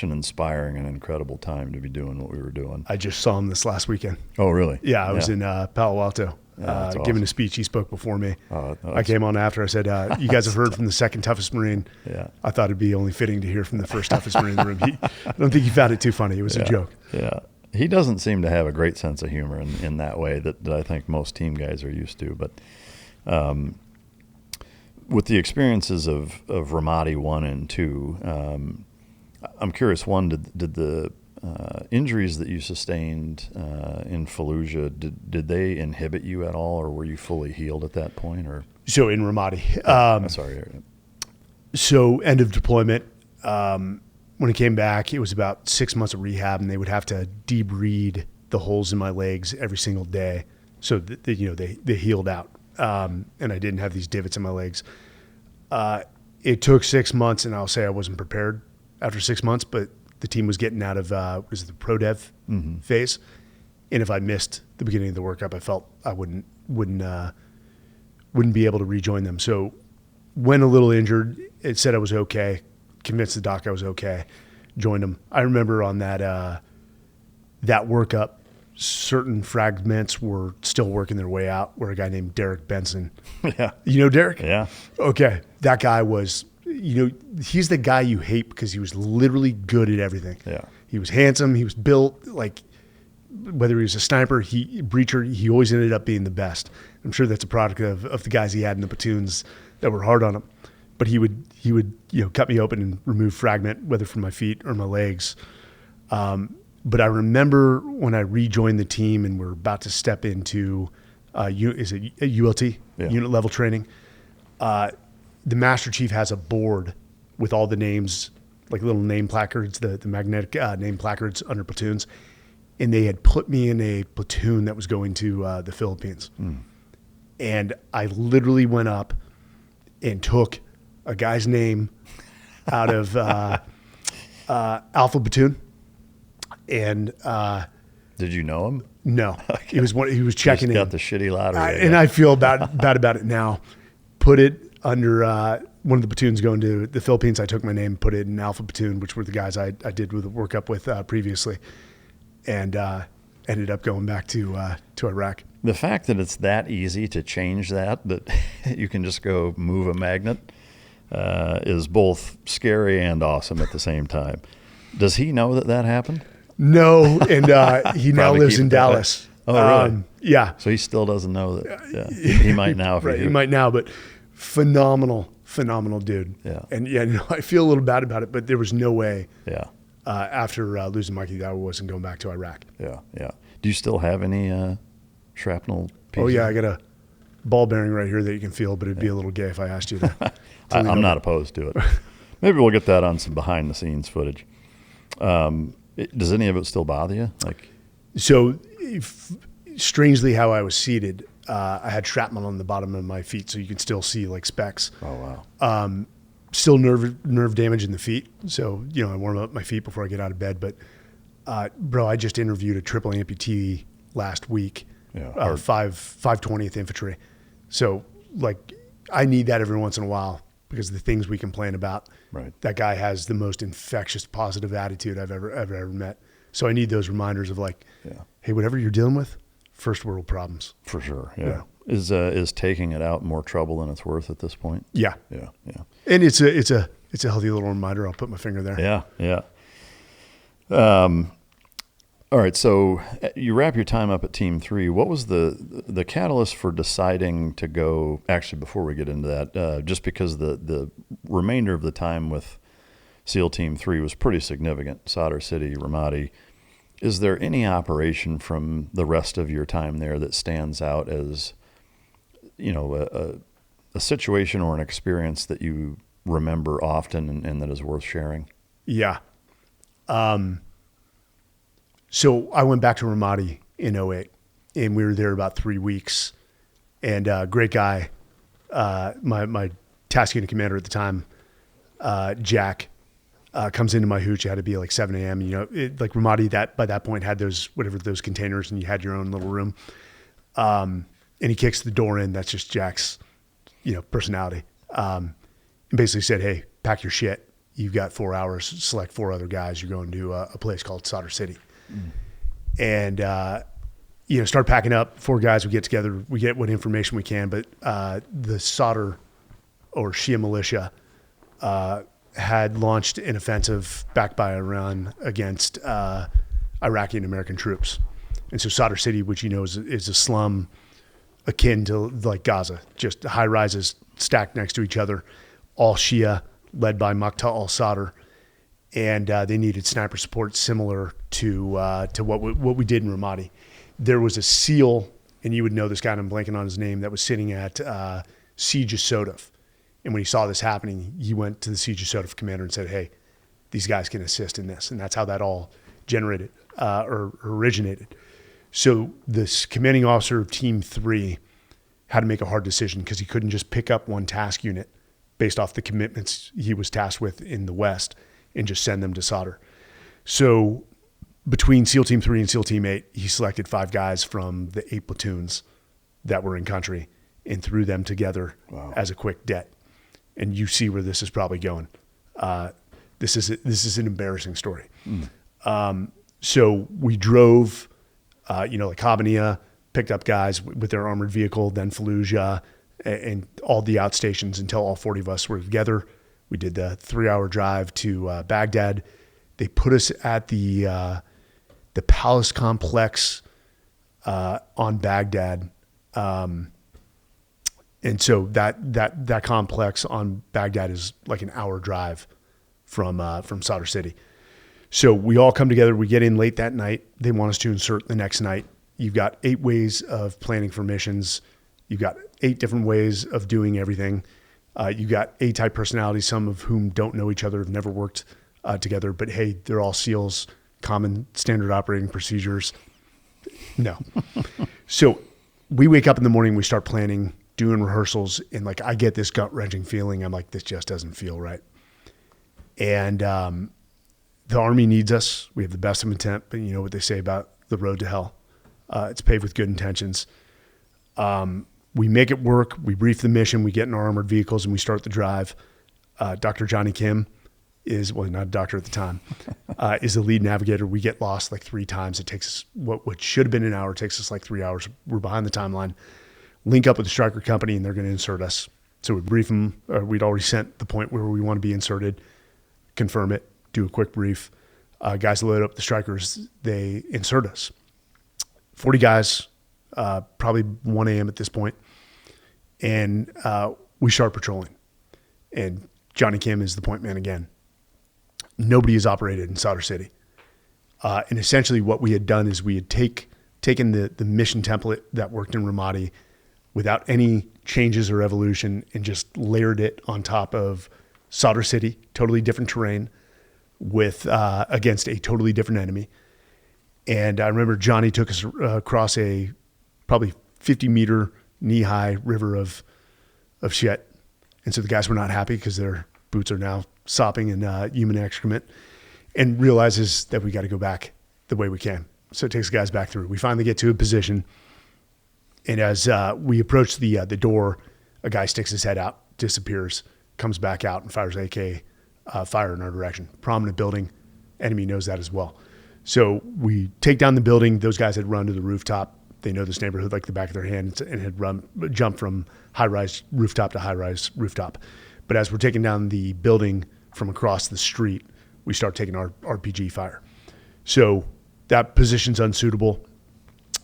an inspiring and incredible time to be doing what we were doing. I just saw him this last weekend. Oh, really? Yeah, I was in Palo Alto. Awesome. Giving a speech. He spoke before me. I came on after. I said, you guys have heard from the second toughest Marine. Yeah. I thought it'd be only fitting to hear from the first toughest Marine in the room. I don't think he found it too funny. It was a joke. Yeah. He doesn't seem to have a great sense of humor in that way that I think most team guys are used to. But with the experiences of Ramadi 1 and 2, I'm curious, one, did the injuries that you sustained in Fallujah, did they inhibit you at all, or were you fully healed at that point? Or So in Ramadi. sorry. So end of deployment, when I came back, it was about 6 months of rehab, and they would have to debride the holes in my legs every single day. So they healed out. And I didn't have these divots in my legs. It took 6 months, and I'll say I wasn't prepared after 6 months, but the team was getting out of the pro dev phase. And if I missed the beginning of the workup, I felt I wouldn't be able to rejoin them. So went a little injured. It said I was okay. Convinced the doc I was okay. Joined them. I remember on that workup, certain fragments were still working their way out, where a guy named Derek Benson. Yeah. You know Derek? Yeah. Okay. That guy was, he's the guy you hate because he was literally good at everything. Yeah. He was handsome. He was built, like, whether he was a sniper, breacher, he always ended up being the best. I'm sure that's a product of the guys he had in the platoons that were hard on him. But he would cut me open and remove fragment, whether from my feet or my legs. But I remember when I rejoined the team and we're about to step into, is it a ULT, unit level training? The Master Chief has a board with all the names, like little name placards, the magnetic name placards under platoons. And they had put me in a platoon that was going to the Philippines. And I literally went up and took a guy's name out of Alpha Platoon. And did you know him? No, he was checking in. Got the shitty lottery. And I feel bad about it now. Put it under one of the platoons going to the Philippines. I took my name, put it in Alpha Platoon, which were the guys I did with the workup with previously, and ended up going back to Iraq. The fact that it's that easy to change that you can just go move a magnet is both scary and awesome at the same time. Does he know that happened? No, and he now lives in Dallas. Oh, really? Yeah. So he still doesn't know that. Yeah. He might now. Right, he might now, but phenomenal dude. Yeah. And I feel a little bad about it, but there was no way. Yeah. After losing Mikey, that I wasn't going back to Iraq. Yeah. Do you still have any shrapnel pieces? Oh yeah, I got a ball bearing right here that you can feel, but it'd be a little gay if I asked you to. I'm not opposed to it. Maybe we'll get that on some behind the scenes footage. Does any of it still bother you? So, strangely, how I was seated, I had shrapnel on the bottom of my feet, so you can still see like specks. Oh wow. Still nerve damage in the feet, so I warm up my feet before I get out of bed. But bro, I just interviewed a triple amputee last week. Yeah. 520th Infantry. So like, I need that every once in a while because of the things we complain about. Right. That guy has the most infectious, positive attitude I've ever met. So I need those reminders of like, hey, whatever you're dealing with, first world problems. For sure. Yeah. Is taking it out more trouble than it's worth at this point? Yeah. Yeah. And it's a healthy little reminder. I'll put my finger there. Yeah. All right. So you wrap your time up at Team 3. What was the catalyst for deciding to go? Actually, before we get into that, just because the remainder of the time with SEAL Team 3 was pretty significant. Sadr City, Ramadi. Is there any operation from the rest of your time there that stands out as, a situation or an experience that you remember often and that is worth sharing? Yeah. So I went back to Ramadi in 2008, and we were there about 3 weeks. And great guy, my task unit commander at the time, Jack, comes into my hooch. It had to be like 7 a.m. Like Ramadi, by that point had those containers, and you had your own little room. And he kicks the door in. That's just Jack's, personality. And basically said, "Hey, pack your shit. You've got 4 hours. Select 4 other guys. You're going to a place called Sadr City." And, start packing up. 4 guys, we get together, we get what information we can. But the Sadr or Shia militia had launched an offensive backed by Iran against Iraqi and American troops. And so Sadr City, which is a slum akin to like Gaza, just high rises, stacked next to each other, all Shia, led by Makta al-Sadr. And they needed sniper support similar to what we did in Ramadi. There was a SEAL, and you would know this guy, and I'm blanking on his name, that was sitting at Siege of Sodef. And when he saw this happening, he went to the Siege of Sodef commander and said, hey, these guys can assist in this. And that's how that all generated or originated. So this commanding officer of Team 3 had to make a hard decision because he couldn't just pick up one task unit based off the commitments he was tasked with in the West and just send them to Sadr. So between SEAL Team 3 and SEAL Team 8, he selected 5 guys from the 8 platoons that were in country and threw them together as a quick det. And you see where this is probably going. This is an embarrassing story. So we drove, like Habania, picked up guys with their armored vehicle, then Fallujah, and all the outstations until all 40 of us were together. We did the 3-hour drive to Baghdad. They put us at the palace complex on Baghdad. And so that complex on Baghdad is like an hour drive from Sadr City. So we all come together. We get in late that night. They want us to insert the next night. You've got 8 ways of planning for missions. You've got 8 different ways of doing everything. You've got A-type personalities, some of whom don't know each other, have never worked together, but hey, they're all SEALs, common standard operating procedures. No. So we wake up in the morning, we start planning, doing rehearsals, and like I get this gut-wrenching feeling. I'm like, this just doesn't feel right. And the Army needs us. We have the best of intent, but you know what they say about the road to hell. It's paved with good intentions. We make it work. We brief the mission. We get in our armored vehicles and we start the drive. Dr. Johnny Kim is, well, not a doctor at the time, is the lead navigator. We get lost like 3 times. It takes us what should have been an hour. It takes us like 3 hours. We're behind the timeline. Link up with the Stryker company and they're going to insert us. So we brief them. We'd already sent the point where we want to be inserted, confirm it, do a quick brief. Guys load up the Strykers. They insert us. 40 guys, probably 1 a.m. at this point. And we start patrolling. And Johnny Kim is the point man again. Nobody is operated in Sadr City. And essentially what we had done is we had taken the mission template that worked in Ramadi without any changes or evolution and just layered it on top of Sadr City, totally different terrain with against a totally different enemy. And I remember Johnny took us across a probably 50-meter knee-high river of shit. And so the guys were not happy because their boots are now sopping in human excrement, and realizes that we got to go back the way we can. So it takes the guys back through. We finally get to a position, and as we approach the door, a guy sticks his head out, disappears, comes back out, and fires AK fire in our direction. Prominent building, enemy knows that as well. So we take down the building. Those guys had run to the rooftop. They know this neighborhood like the back of their hand and had jumped from high-rise rooftop to high-rise rooftop. But as we're taking down the building from across the street, we start taking our RPG fire. So that position's unsuitable.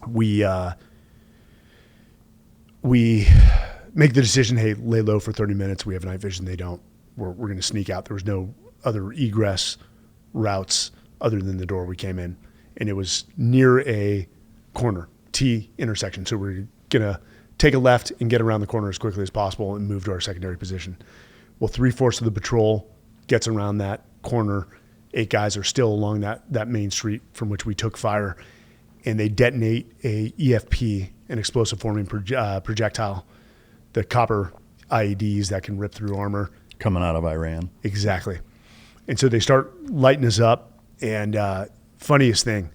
We make the decision, hey, lay low for 30 minutes. We have night vision. They don't. We're going to sneak out. There was no other egress routes other than the door we came in. And it was near a corner, T intersection. So we're going to take a left and get around the corner as quickly as possible and move to our secondary position. Well, 3/4 of the patrol gets around that corner. 8 guys are still along that main street from which we took fire, and they detonate a EFP, an explosive forming projectile, the copper IEDs that can rip through armor. Coming out of Iran. Exactly. And so they start lighting us up, and funniest thing,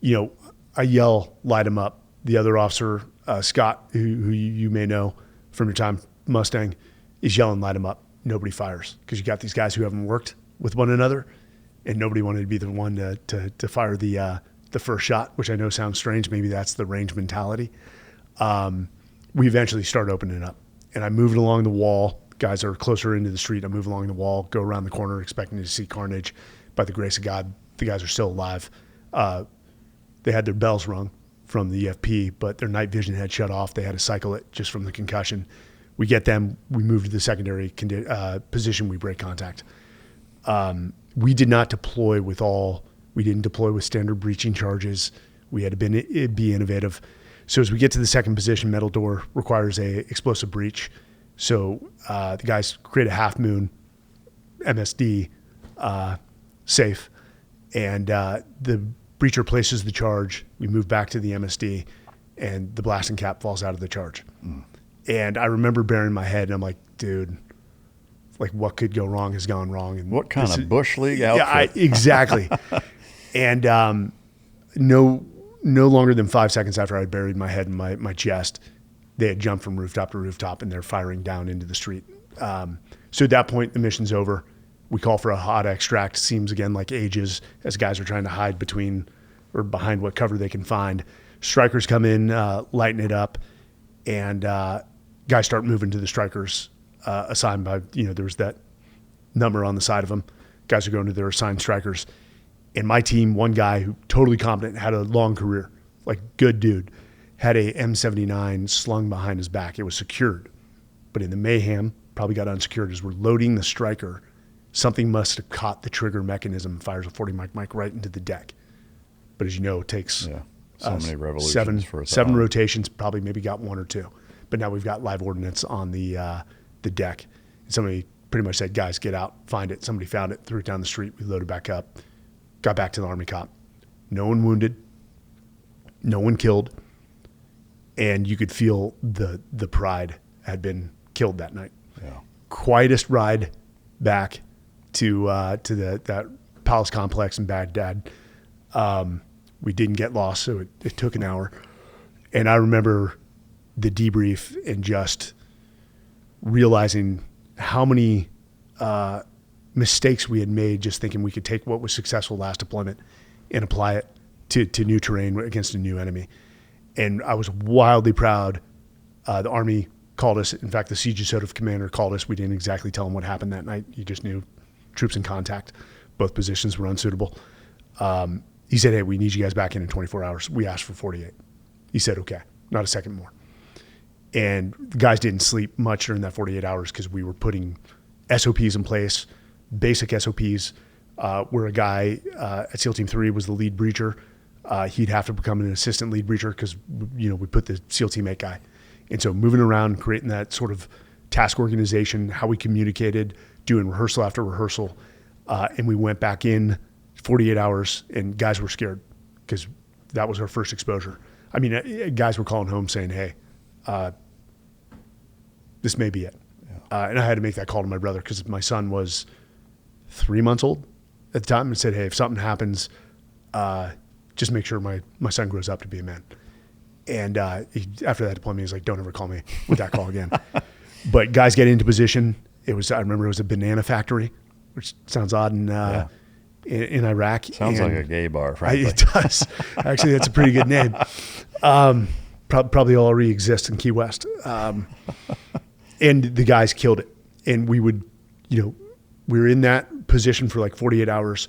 I yell, light them up. The other officer, Scott, who you may know from your time Mustang, is yelling, light them up. Nobody fires because you got these guys who haven't worked with one another, and nobody wanted to be the one to fire the first shot, which I know sounds strange. Maybe that's the range mentality. We eventually start opening up, and I moved along the wall. Guys are closer into the street. I move along the wall, go around the corner, expecting to see carnage. By the grace of God, the guys are still alive. They had their bells rung from the EFP, but their night vision had shut off. They had to cycle it just from the concussion. We get them. We move to the secondary position. We break contact. We did not deploy with we didn't deploy with standard breaching charges. We had to be innovative. So as we get to the second position, metal door requires a explosive breach. So the guys create a half moon MSD safe, and the breacher places the charge. We move back to the MSD, and the blasting cap falls out of the charge. And I remember burying my head, and I'm like, dude, like what could go wrong has gone wrong. And what kind of Bush League outfit? Yeah, exactly. And no longer than 5 seconds after I buried my head in my chest, they had jumped from rooftop to rooftop, and they're firing down into the street. So at that point, the mission's over. We call for a hot extract. Seems again like ages as guys are trying to hide between or behind what cover they can find. Strikers come in, lighten it up, and guys start moving to the strikers assigned by, there was that number on the side of them. Guys are going to their assigned strikers. And my team, one guy who totally competent, had a long career, like good dude, had a M79 slung behind his back. It was secured. But in the mayhem, probably got unsecured as we're loading the striker. Something must have caught the trigger mechanism and fires a 40 mic right into the deck. But as you know, it takes so many revolutions for seven rotations, probably maybe got one or two. But now we've got live ordnance on the deck. And somebody pretty much said, guys, get out, find it. Somebody found it, threw it down the street. We loaded back up, got back to the Army cop. No one wounded, no one killed. And you could feel the pride had been killed that night. Yeah. Quietest ride back to that palace complex in Baghdad. We didn't get lost, so it took an hour. And I remember the debrief and just realizing how many mistakes we had made, just thinking we could take what was successful last deployment and apply it to new terrain against a new enemy. And I was wildly proud. The Army called us. In fact, the Siege Assotive commander called us. We didn't exactly tell him what happened that night. He just knew troops in contact. Both positions were unsuitable. He said, hey, we need you guys back in 24 hours. We asked for 48. He said, okay, not a second more. And the guys didn't sleep much during that 48 hours because we were putting SOPs in place, basic SOPs, where a guy at SEAL Team 3 was the lead breacher. He'd have to become an assistant lead breacher because, we put the SEAL Team 8 guy. And so moving around, creating that sort of task organization, how we communicated, doing rehearsal after rehearsal. And we went back in 48 hours, and guys were scared because that was our first exposure. I mean, guys were calling home saying, hey, this may be it. Yeah. And I had to make that call to my brother because my son was 3 months old at the time, and said, hey, if something happens, just make sure my son grows up to be a man. And after that deployment, he was like, don't ever call me with that call again. But guys get into position. I remember it was a banana factory, which sounds odd in Iraq. Sounds like a gay bar, frankly. It does. Actually, that's a pretty good name. Probably already exists in Key West. And the guys killed it. And we would, we were in that position for like 48 hours.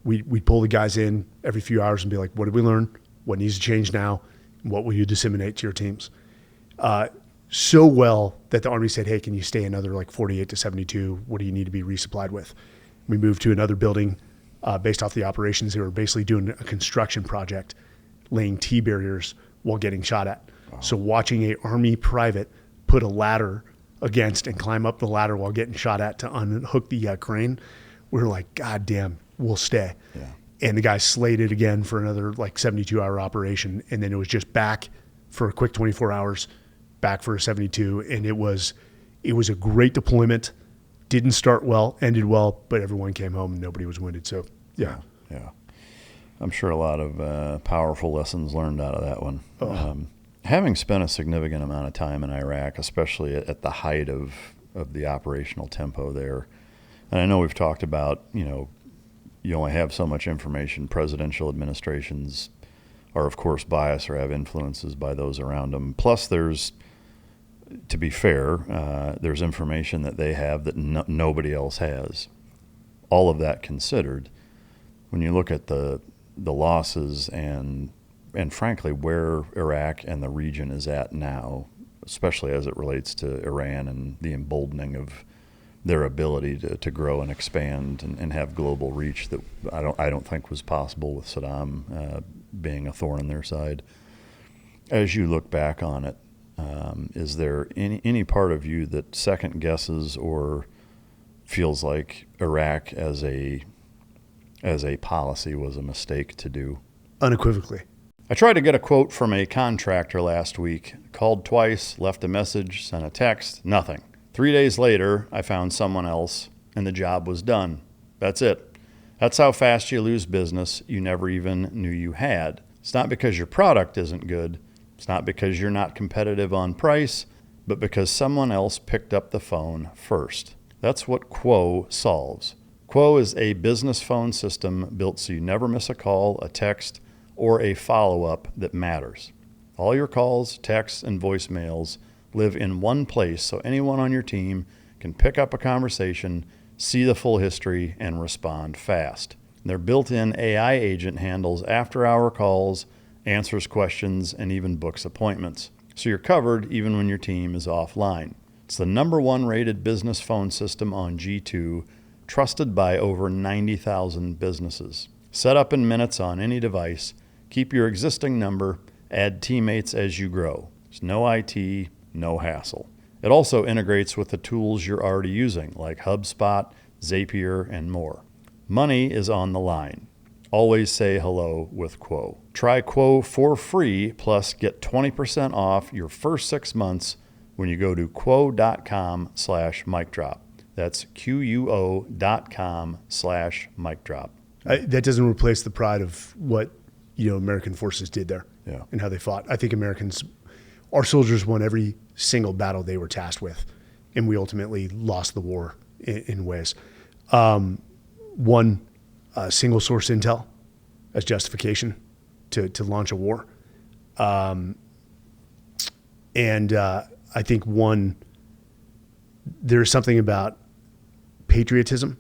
We'd pull the guys in every few hours and be like, what did we learn? What needs to change now? What will you disseminate to your teams? So well that the Army said, hey, can you stay another like 48 to 72? What do you need to be resupplied with? We moved to another building based off the operations. They were basically doing a construction project, laying T barriers while getting shot at. Wow. So watching a Army private put a ladder against and climb up the ladder while getting shot at to unhook the crane, we were like, God damn, we'll stay. Yeah. And the guys slated again for another like 72-hour operation. And then it was just back for a quick 24 hours, back for a 72. And it was a great deployment. Didn't start well, ended well, but everyone came home and nobody was wounded. So, yeah. Yeah. I'm sure a lot of powerful lessons learned out of that one. Oh. Having spent a significant amount of time in Iraq, especially at the height of the operational tempo there, and I know we've talked about, you only have so much information. Presidential administrations are, of course, biased or have influences by those around them. Plus, there's, to be fair, there's information that they have that nobody else has. All of that considered, when you look at the losses and frankly where Iraq and the region is at now, especially as it relates to Iran and the emboldening of their ability to grow and expand and have global reach that I don't think was possible with Saddam being a thorn in their side. As you look back on it, is there any part of you that second guesses or feels like Iraq as a policy was a mistake to do? Unequivocally. I tried to get a quote from a contractor last week, called twice, left a message, sent a text, nothing. 3 days later, I found someone else, and the job was done. That's it. That's how fast you lose business you never even knew you had. It's not because your product isn't good. It's not because you're not competitive on price, but because someone else picked up the phone first. That's what Quo solves. Quo is a business phone system built so you never miss a call, a text, or a follow-up that matters. All your calls, texts, and voicemails live in one place so anyone on your team can pick up a conversation, see the full history, and respond fast. Their built-in AI agent handles after-hour calls, answers questions, and even books appointments. So you're covered even when your team is offline. It's the #1 rated business phone system on G2, trusted by over 90,000 businesses. Set up in minutes on any device, keep your existing number, add teammates as you grow. There's no IT, no hassle. It also integrates with the tools you're already using, like HubSpot, Zapier, and more. Money is on the line. Always say hello with Quo. Try Quo for free, plus get 20% off your first 6 months when you go to quo.com/micdrop. That's QUO.com/micdrop. That doesn't replace the pride of what American forces did there, and how they fought. I think our soldiers won every single battle they were tasked with, and we ultimately lost the war in ways. One, single source intel as justification to launch a war, and I think there's something about patriotism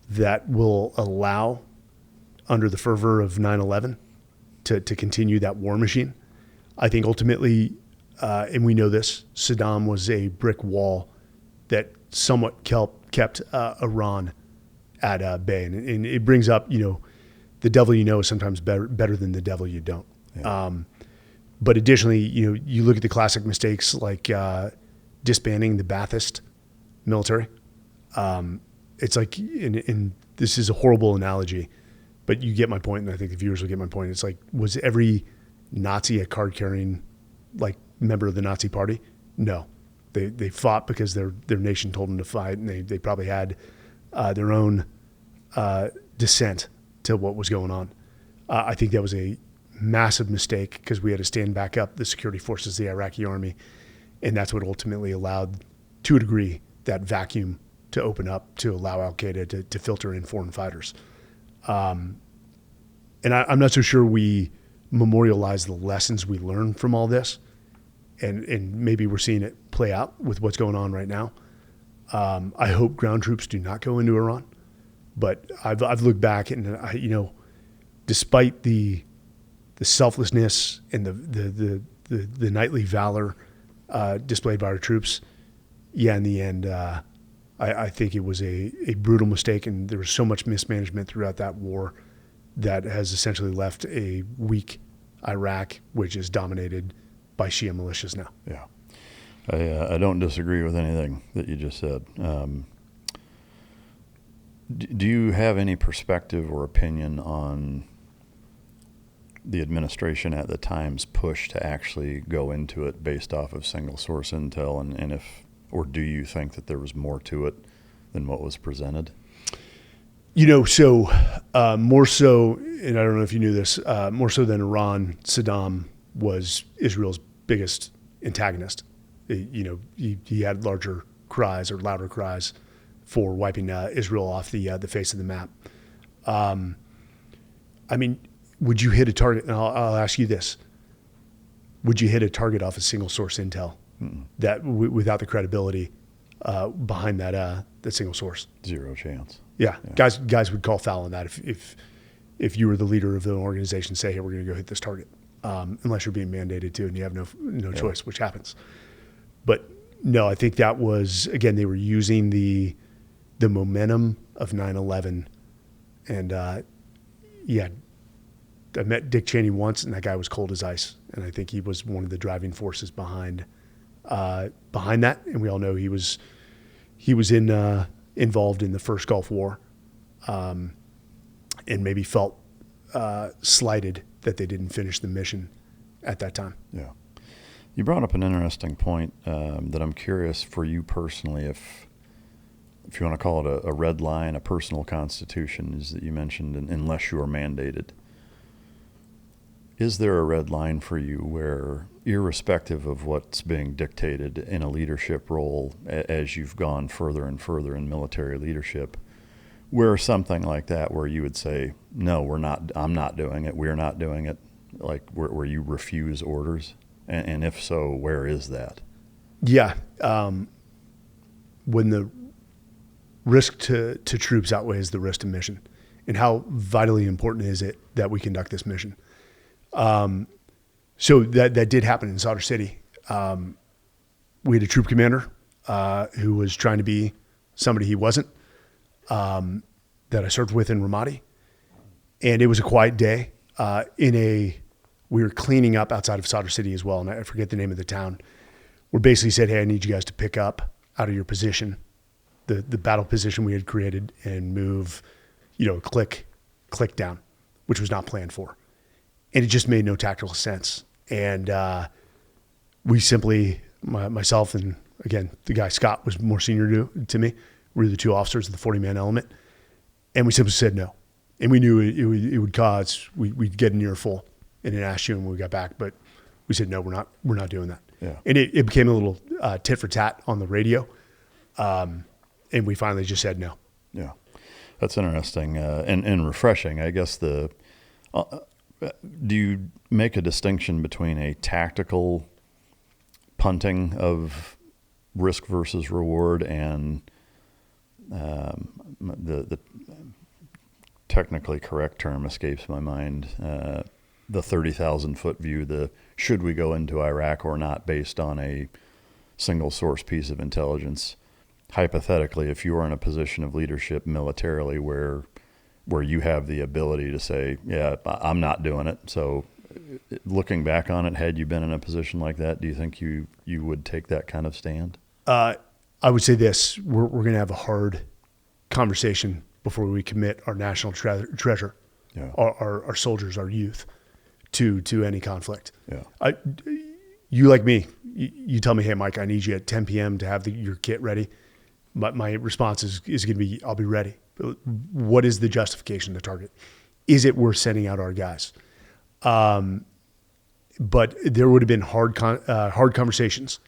that will allow, under the fervor of 9/11, to continue that war machine. I think ultimately, and we know this, Saddam was a brick wall that somewhat kept Iran at bay. And it brings up, the devil you know is sometimes better than the devil you don't. Yeah. But additionally, you look at the classic mistakes like disbanding the Ba'athist military. It's like, and this is a horrible analogy, but you get my point, and I think the viewers will get my point. It's like, was every Nazi a card-carrying member of the Nazi party? No. They fought because their nation told them to fight, and they probably had their own dissent to what was going on. I think that was a massive mistake because we had to stand back up the security forces, the Iraqi army, and that's what ultimately allowed, to a degree, that vacuum to open up to allow al-Qaeda to filter in foreign fighters. And I'm not so sure we memorialize the lessons we learned from all this, and maybe we're seeing it play out with what's going on right now. I hope ground troops do not go into Iran, but I've looked back and despite the selflessness and the knightly valor displayed by our troops, in the end, I think it was a brutal mistake, and there was so much mismanagement throughout that war that has essentially left a weak Iraq, which is dominated by Shia militias now. Yeah. I don't disagree with anything that you just said. Do you have any perspective or opinion on the administration at the time's push to actually go into it based off of single source intel, and or do you think that there was more to it than what was presented? More so, and I don't know if you knew this, more so than Iran, Saddam was Israel's biggest antagonist. He had louder cries for wiping Israel off the face of the map. Would you hit a target? And I'll ask you this: would you hit a target off a single source intel that without the credibility behind that single source? Zero chance. Yeah. Guys would call foul on that if you were the leader of the organization. Say, hey, we're going to go hit this target. unless you're being mandated to and you have no choice, which happens. But no, I think that was, again, they were using the momentum of 9/11. And I met Dick Cheney once, and that guy was cold as ice. And I think he was one of the driving forces behind that. And we all know he was involved in the first Gulf War, and maybe felt slighted that they didn't finish the mission at that time. Yeah. You brought up an interesting point that I'm curious for you personally, if you want to call it a red line, a personal constitution, is that you mentioned, unless you are mandated. Is there a red line for you where, irrespective of what's being dictated in a leadership role, as you've gone further and further in military leadership, where something like that, where you would say, no, I'm not doing it, we're not doing it, like where you refuse orders? And if so, where is that? Yeah. When the risk to troops outweighs the risk to mission, and how vitally important is it that we conduct this mission? So that did happen in Sadr City. We had a troop commander who was trying to be somebody he wasn't, that I served with in Ramadi. And it was a quiet day. We were cleaning up outside of Sadr City as well, and I forget the name of the town. We basically said, hey, I need you guys to pick up out of your position, the battle position we had created, and move, click down, which was not planned for. And it just made no tactical sense. And we simply, myself and, again, the guy Scott was more senior to me. We were the two officers of the 40-man element. And we simply said no. And we knew it would cause, we'd get an earful and it asked you when we got back. But we said, no, we're not doing that. Yeah. And it became a little tit for tat on the radio. And we finally just said no. Yeah. That's interesting and refreshing. I guess do you make a distinction between a tactical punting of risk versus reward and the technically correct term escapes my mind, the 30,000 foot view, the should we go into Iraq or not based on a single source piece of intelligence? Hypothetically, if you are in a position of leadership militarily where you have the ability to say, yeah, I'm not doing it. So looking back on it, had you been in a position like that, do you think you would take that kind of stand? I would say this, we're going to have a hard conversation before we commit our national treasure, yeah. our soldiers, our youth, to any conflict. Yeah. You like me, you tell me, hey, Mike, I need you at 10 p.m. to have your kit ready. My response is going to be, I'll be ready. What is the justification to target? Is it worth sending out our guys? But there would have been hard conversations.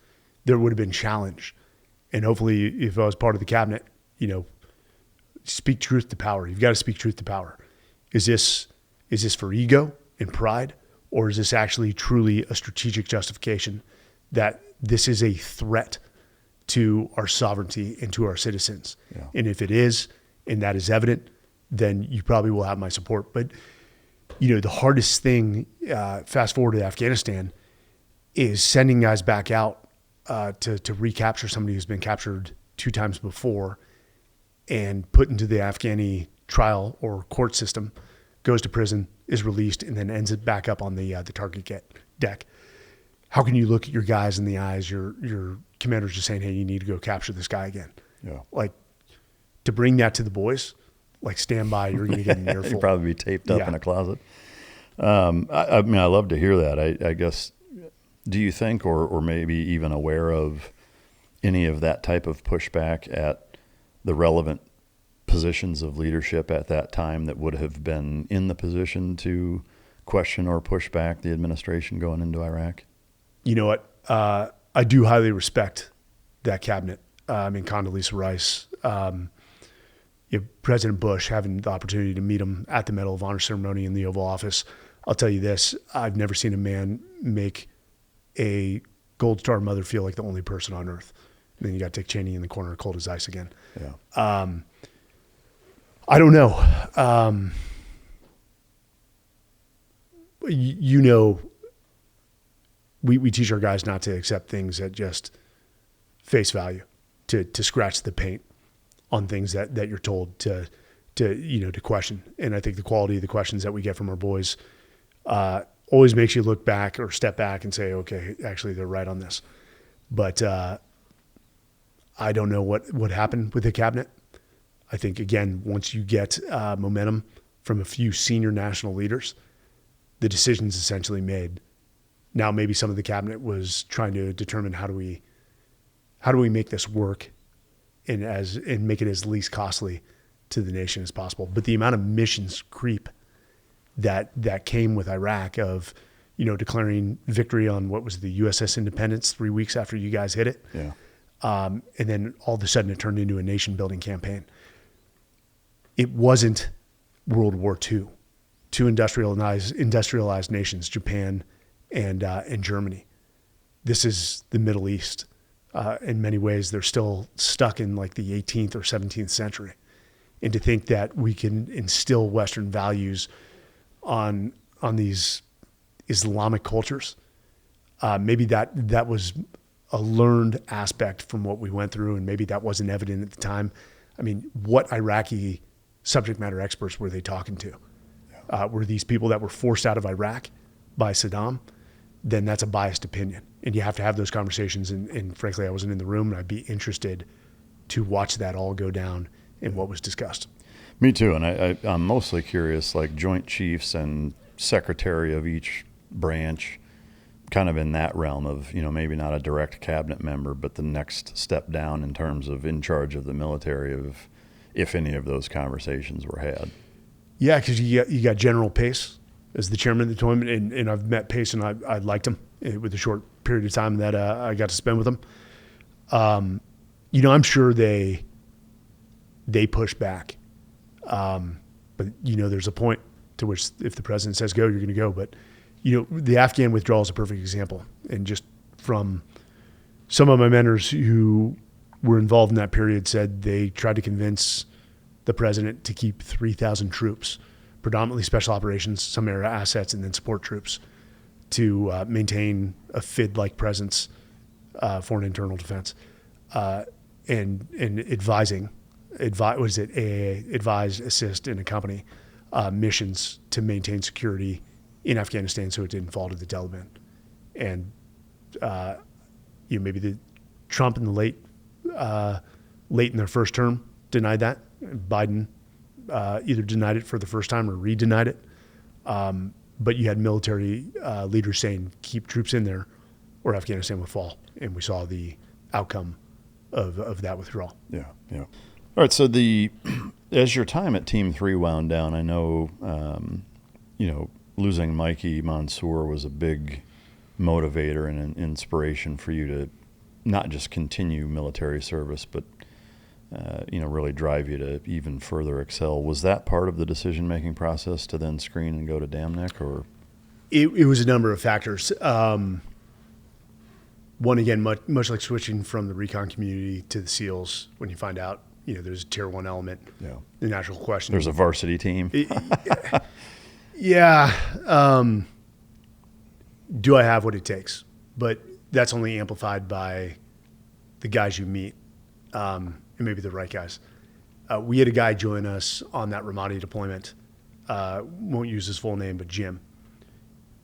There would have been challenge. And hopefully, if I was part of the cabinet, speak truth to power. You've got to speak truth to power. Is this for ego and pride, or is this actually truly a strategic justification that this is a threat to our sovereignty and to our citizens? Yeah. And if it is, and that is evident, then you probably will have my support. But, the hardest thing, fast forward to Afghanistan, is sending guys back out to recapture somebody who's been captured 2 times before and put into the Afghani trial or court system, goes to prison, is released, and then ends it back up on the target deck. How can you look at your guys in the eyes, your commander's just saying, hey, you need to go capture this guy again? Yeah. Like, to bring that to the boys, like, stand by, you're going to get an earful. You'd probably be taped up in a closet. I mean, I love to hear that. I guess, do you think, or maybe even aware of any of that type of pushback at the relevant positions of leadership at that time that would have been in the position to question or push back the administration going into Iraq? You know what? I do highly respect that cabinet. Condoleezza Rice, President Bush, having the opportunity to meet him at the Medal of Honor ceremony in the Oval Office. I'll tell you this, I've never seen a man make a Gold Star mother feel like the only person on earth. And then you got Dick Cheney in the corner, cold as ice again. Yeah. I don't know. we teach our guys not to accept things at just face value, to scratch the paint on things that you're told to question. And I think the quality of the questions that we get from our boys always makes you look back or step back and say, okay, actually they're right on this. But I don't know what happened with the cabinet. I think, again, once you get momentum from a few senior national leaders, the decision's essentially made. Now maybe some of the cabinet was trying to determine how do we make this work and make it as least costly to the nation as possible. But the amount of missions creep that came with Iraq of, declaring victory on what was the USS Independence 3 weeks after you guys hit it. Yeah. And then all of a sudden it turned into a nation building campaign. It wasn't World War II. Two industrialized nations, Japan and Germany. This is the Middle East. In many ways, they're still stuck in like the 18th or 17th century. And to think that we can instill Western values on these Islamic cultures, maybe that was a learned aspect from what we went through, and maybe that wasn't evident at the time. I mean, what Iraqi subject matter experts were they talking to? Were these people that were forced out of Iraq by Saddam? Then that's a biased opinion. And you have to have those conversations. And frankly, I wasn't in the room, and I'd be interested to watch that all go down and what was discussed. Me too. And I'm mostly curious, like Joint Chiefs and Secretary of each branch, kind of in that realm of, maybe not a direct cabinet member, but the next step down in terms of in charge of the military, of if any of those conversations were had. Yeah, because you got General Pace as the chairman of the deployment, and I've met Pace, and I liked him with the short period of time that I got to spend with him. I'm sure they push back, but there's a point to which if the president says go, you're going to go. But the Afghan withdrawal is a perfect example, and just from some of my mentors who were involved in that period said they tried to convince the president to keep 3,000 troops, predominantly special operations, some air assets, and then support troops to maintain a FID-like presence for an internal defense, and advising, advise, assist, and accompany missions to maintain security in Afghanistan so it didn't fall to the Taliban. And maybe the Trump in the late in their first term denied that. Biden either denied it for the first time or re-denied it. But you had military leaders saying, keep troops in there or Afghanistan will fall. And we saw the outcome of that withdrawal. Yeah, yeah. All right, so as your time at Team 3 wound down, I know, losing Mikey Monsoor was a big motivator and an inspiration for you to not just continue military service, but really drive you to even further excel. Was that part of the decision-making process to then screen and go to Damnick, or? It was a number of factors. One, again, much like switching from the recon community to the SEALs, when you find out, there's a tier 1 element, the natural question. There's a varsity team. Yeah. Do I have what it takes? But that's only amplified by the guys you meet, and maybe the right guys. We had a guy join us on that Ramadi deployment. Won't use his full name, but Jim.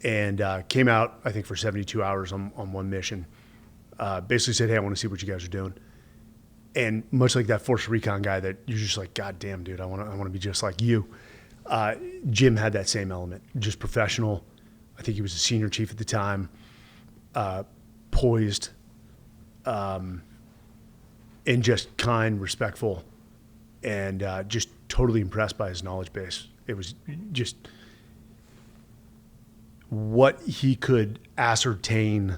And came out, I think, for 72 hours on one mission. Basically said, hey, I want to see what you guys are doing. And much like that Force Recon guy that you're just like, God damn, dude, I want to be just like you. Jim had that same element, just professional. I think he was a senior chief at the time, poised, and just kind, respectful, and just totally impressed by his knowledge base. It was just what he could ascertain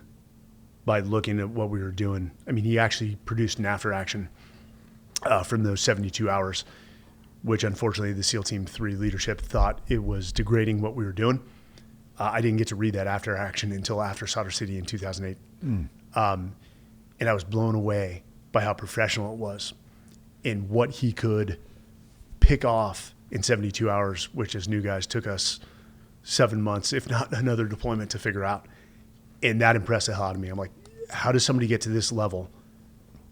by looking at what we were doing. I mean, he actually produced an after action from those 72 hours, which unfortunately the SEAL Team 3 leadership thought it was degrading what we were doing. I didn't get to read that after action until after Sadr City in 2008. And I was blown away by how professional it was and what he could pick off in 72 hours, which as new guys took us 7 months, if not another deployment to figure out. And that impressed the hell out of me. I'm like, how does somebody get to this level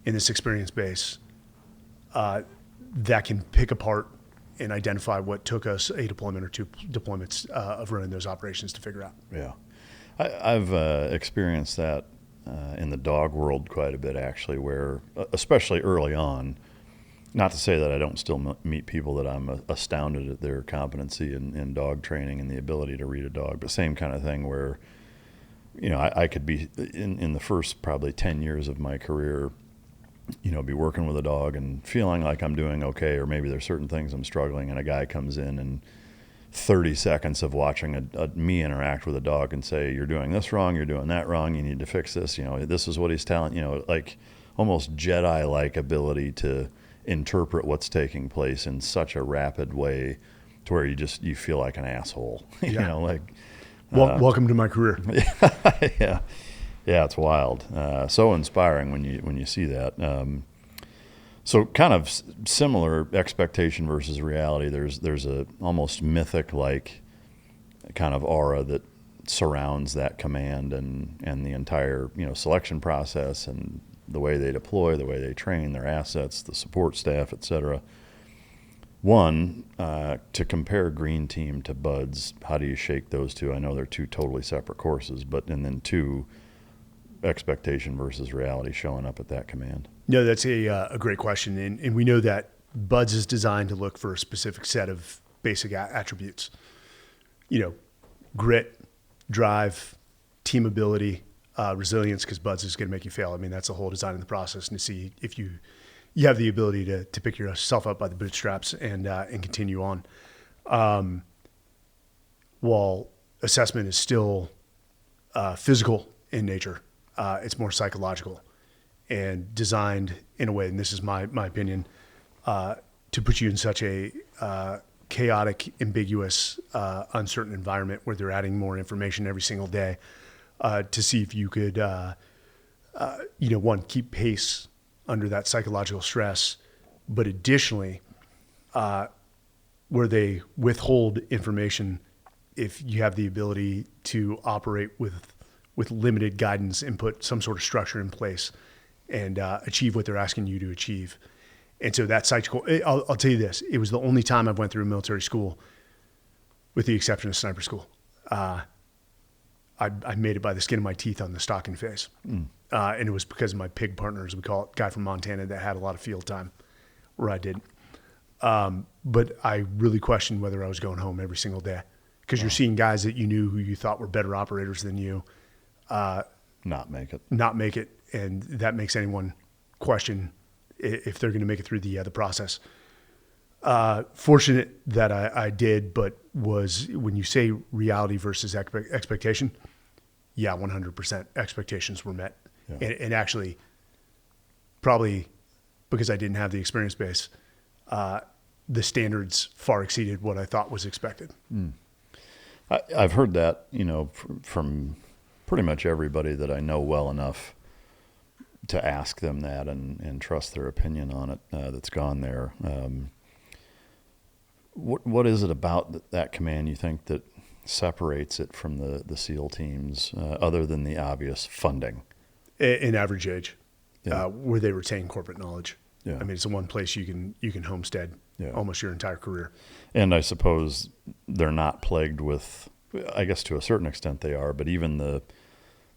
in this experience base that can pick apart and identify what took us a deployment or two deployments of running those operations to figure out? Yeah. I've experienced that in the dog world quite a bit, actually, where, especially early on, not to say that I don't still meet people that I'm astounded at their competency in dog training and the ability to read a dog, but same kind of thing where, I could be in the first probably 10 years of my career, be working with a dog and feeling like I'm doing okay, or maybe there's certain things I'm struggling, and a guy comes in and 30 seconds of watching me interact with a dog and say, you're doing this wrong, you're doing that wrong, you need to fix this, this is what he's telling, like almost Jedi-like ability to interpret what's taking place in such a rapid way to where you feel like an asshole. Welcome to my career. Yeah, it's wild. So inspiring when you see that. So kind of similar expectation versus reality. There's a almost mythic like kind of aura that surrounds that command and the entire selection process and the way they deploy, the way they train, their assets, the support staff, etc. One, to compare Green Team to Buds, how do you shake those two? I know they're two totally separate courses, and then two, expectation versus reality showing up at that command. No, that's a great question. And we know that Buds is designed to look for a specific set of basic attributes. Grit, drive, team ability, resilience, because Buds is going to make you fail. I mean, that's the whole design of the process, and to see if you have the ability to pick yourself up by the bootstraps and continue on. While assessment is still physical in nature, it's more psychological and designed in a way, and this is my opinion, to put you in such a chaotic, ambiguous, uncertain environment where they're adding more information every single day to see if you could, one, keep pace under that psychological stress, but additionally, where they withhold information, if you have the ability to operate with limited guidance and put some sort of structure in place and achieve what they're asking you to achieve. And so that psychological, I'll tell you this, it was the only time I went through military school, with the exception of sniper school. I made it by the skin of my teeth on the stocking phase. And it was because of my pig partner, as we call it, guy from Montana that had a lot of field time where I didn't. But I really questioned whether I was going home every single day, because you're seeing guys that you knew who you thought were better operators than you not make it. And that makes anyone question if they're going to make it through the process. Fortunate that I did, but when you say reality versus expectation, 100% expectations were met. Yeah. And actually, probably because I didn't have the experience base, the standards far exceeded what I thought was expected. I've heard that, from pretty much everybody that I know well enough to ask them that and trust their opinion on it that's gone there. What is it about that command you think that separates it from the SEAL teams, other than the obvious funding? In average age, where they retain corporate knowledge. Yeah. I mean, it's the one place you can homestead almost your entire career. And I suppose they're not plagued with, I guess to a certain extent they are, but even the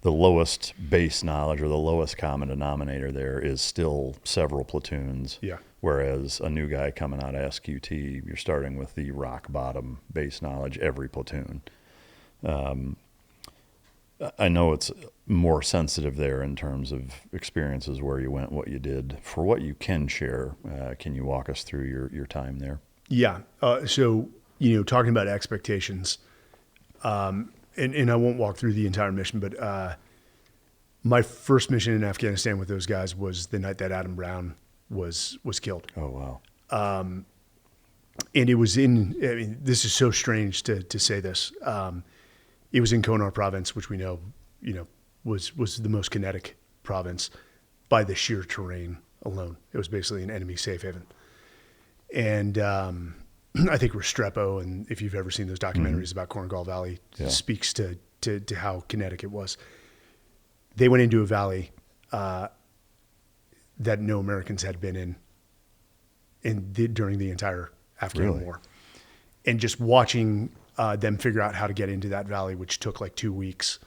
lowest base knowledge or the lowest common denominator there is still several platoons. Yeah. Whereas a new guy coming out of SQT, you're starting with the rock bottom base knowledge every platoon. I know it's more sensitive there in terms of experiences where you went, what you did. For what you can share, can you walk us through your time there? Yeah. So, talking about expectations, and I won't walk through the entire mission, but my first mission in Afghanistan with those guys was the night that Adam Brown was killed. Oh, wow. And it was this is so strange to say this. It was in Konar province, which we know, was the most kinetic province by the sheer terrain alone. It was basically an enemy safe haven. And I think Restrepo, and if you've ever seen those documentaries about Korengal Valley, speaks to how kinetic it was. they went into a valley that no Americans had been during the entire Afghan war. And just watching them figure out how to get into that valley, which took like 2 weeks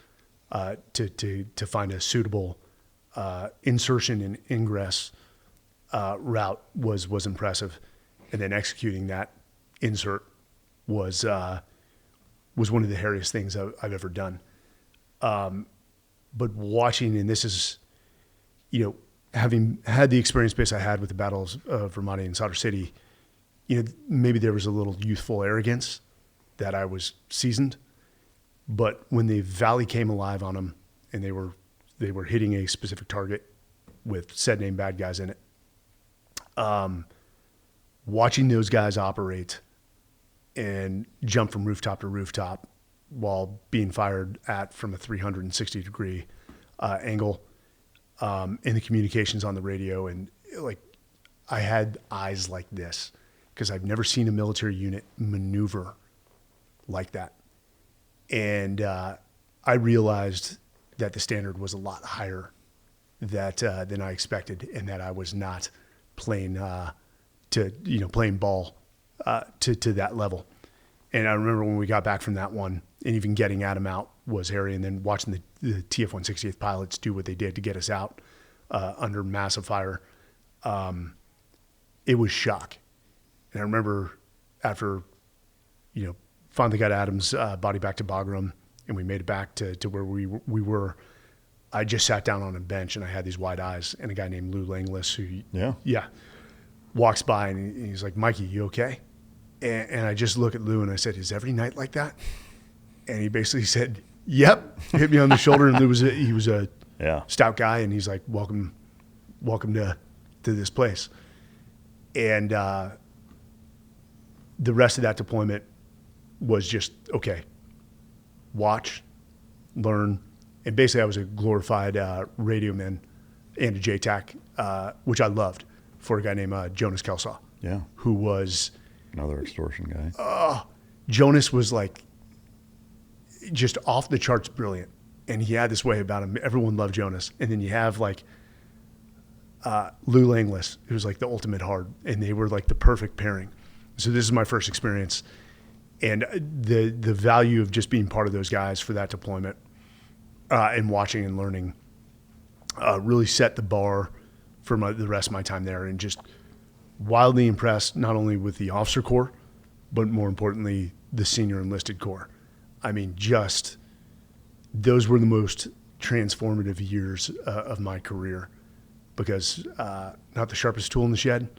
to find a suitable insertion and ingress route was impressive. And then executing that insert was one of the hairiest things I've ever done. But watching, and this is, having had the experience base I had with the battles of Ramadi and Sadr City, maybe there was a little youthful arrogance that I was seasoned. But when the valley came alive on them and they were hitting a specific target with said name bad guys in it, watching those guys operate and jump from rooftop to rooftop while being fired at from a 360-degree angle, and the communications on the radio, and like I had eyes like this because I've never seen a military unit maneuver like that. And I realized that the standard was a lot higher than I expected, and that I was not playing playing ball to that level. And I remember when we got back from that one, and even getting Adam out was hairy, and then watching the TF-168th pilots do what they did to get us out under massive fire. It was shock. And I remember after, finally got Adam's body back to Bagram, and we made it back to where we were, I just sat down on a bench, and I had these wide eyes, and a guy named Lou Langlis, who walks by, and he's like, "Mikey, you okay?" And I just look at Lou, and I said, "Is every night like that?" And he basically said, "Yep." Hit me on the shoulder, and Lou was a stout guy, and he's like, welcome to this place. And the rest of that deployment was just, okay, watch, learn. And basically I was a glorified radio man and a JTAC, which I loved, for a guy named Jonas Kelsaw. Yeah. Who was... another extortion guy. Jonas was like just off the charts brilliant. And he had this way about him. Everyone loved Jonas. And then you have like Lou Langlis, who was like the ultimate hard. And they were like the perfect pairing. So this is my first experience. And the value of just being part of those guys for that deployment and watching and learning really set the bar for the rest of my time there. And just wildly impressed, not only with the officer corps, but more importantly, the senior enlisted corps. I mean, just those were the most transformative years of my career, because not the sharpest tool in the shed,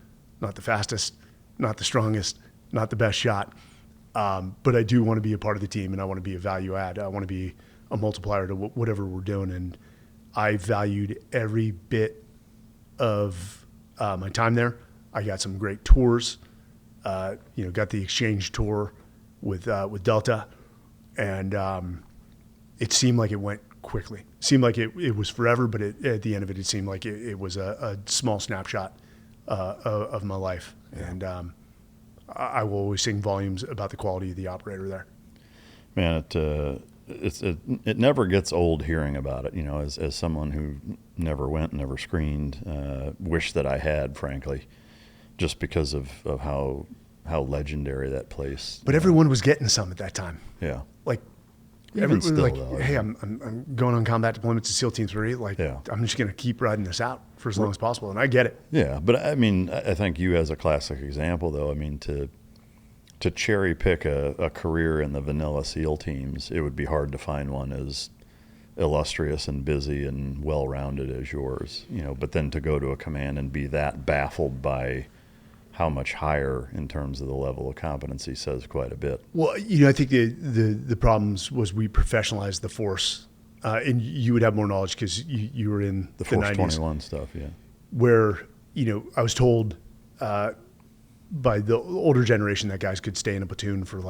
not the fastest, not the strongest, not the best shot, but I do want to be a part of the team, and I want to be a value add. I want to be a multiplier to whatever we're doing, and I valued every bit of my time there. I got some great tours, got the exchange tour with Delta, and it seemed like it went quickly. It seemed like it was forever, but at the end of it, it seemed like it was a small snapshot of my life. Yeah. And I will always sing volumes about the quality of the operator there. Man, it never gets old hearing about it. As someone who never went, never screened, wish that I had, frankly, just because of how legendary that place. But everyone was getting some at that time. Yeah. Like, even still, like, though, hey, I'm going on combat deployments to SEAL Team 3. Like, yeah. I'm just going to keep riding this out for as long as possible, and I get it. Yeah, but I mean, I think you as a classic example, though, I mean, to cherry pick a career in the vanilla SEAL teams, it would be hard to find one as illustrious and busy and well-rounded as yours. But then to go to a command and be that baffled by how much higher in terms of the level of competency says quite a bit. Well, I think the problems was we professionalized the force, and you would have more knowledge because you were in the Force 90s. 21 stuff, yeah. Where, I was told by the older generation that guys could stay in a platoon for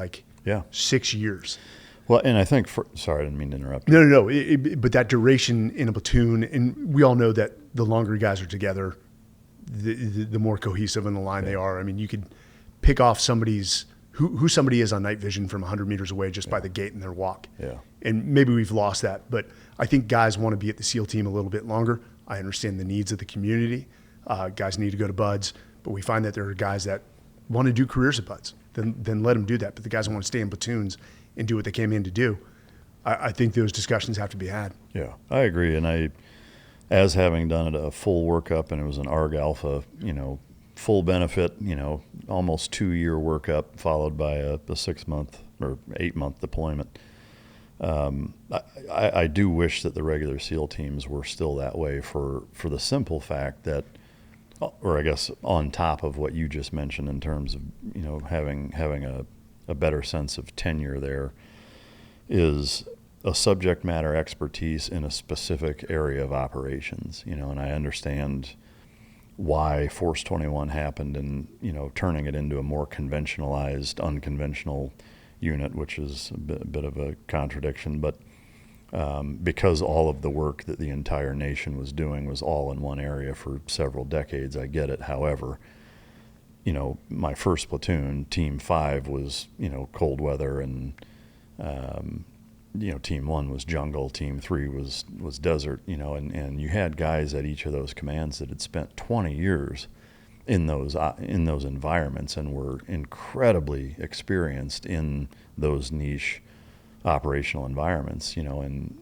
6 years. Well, and I think sorry, I didn't mean to interrupt. No. But that duration in a platoon, and we all know that the longer guys are together, the more cohesive and aligned they are. I mean, you could pick off somebody's who somebody is on night vision from 100 meters away just by the gait in their walk. Yeah. And maybe we've lost that, but I think guys want to be at the SEAL team a little bit longer. I understand the needs of the community. Guys need to go to BUDS, but we find that there are guys that want to do careers at BUDS. Then let them do that. But the guys that want to stay in platoons and do what they came in to do, I think those discussions have to be had. Yeah, I agree. And as having done it a full workup, and it was an ARG Alpha, full benefit, almost 2-year workup followed by a 6-month or 8-month deployment. I do wish that the regular SEAL teams were still that way for the simple fact that, or I guess on top of what you just mentioned in terms of, having a better sense of tenure there, is a subject matter expertise in a specific area of operations, and I understand why Force 21 happened and, turning it into a more conventionalized, unconventional unit, which is a bit of a contradiction, but because all of the work that the entire nation was doing was all in one area for several decades, I get it. However, my first platoon, Team 5, was, cold weather, and Team 1 was jungle, Team 3 was desert, and you had guys at each of those commands that had spent 20 years in those environments and were incredibly experienced in those niche operational environments, in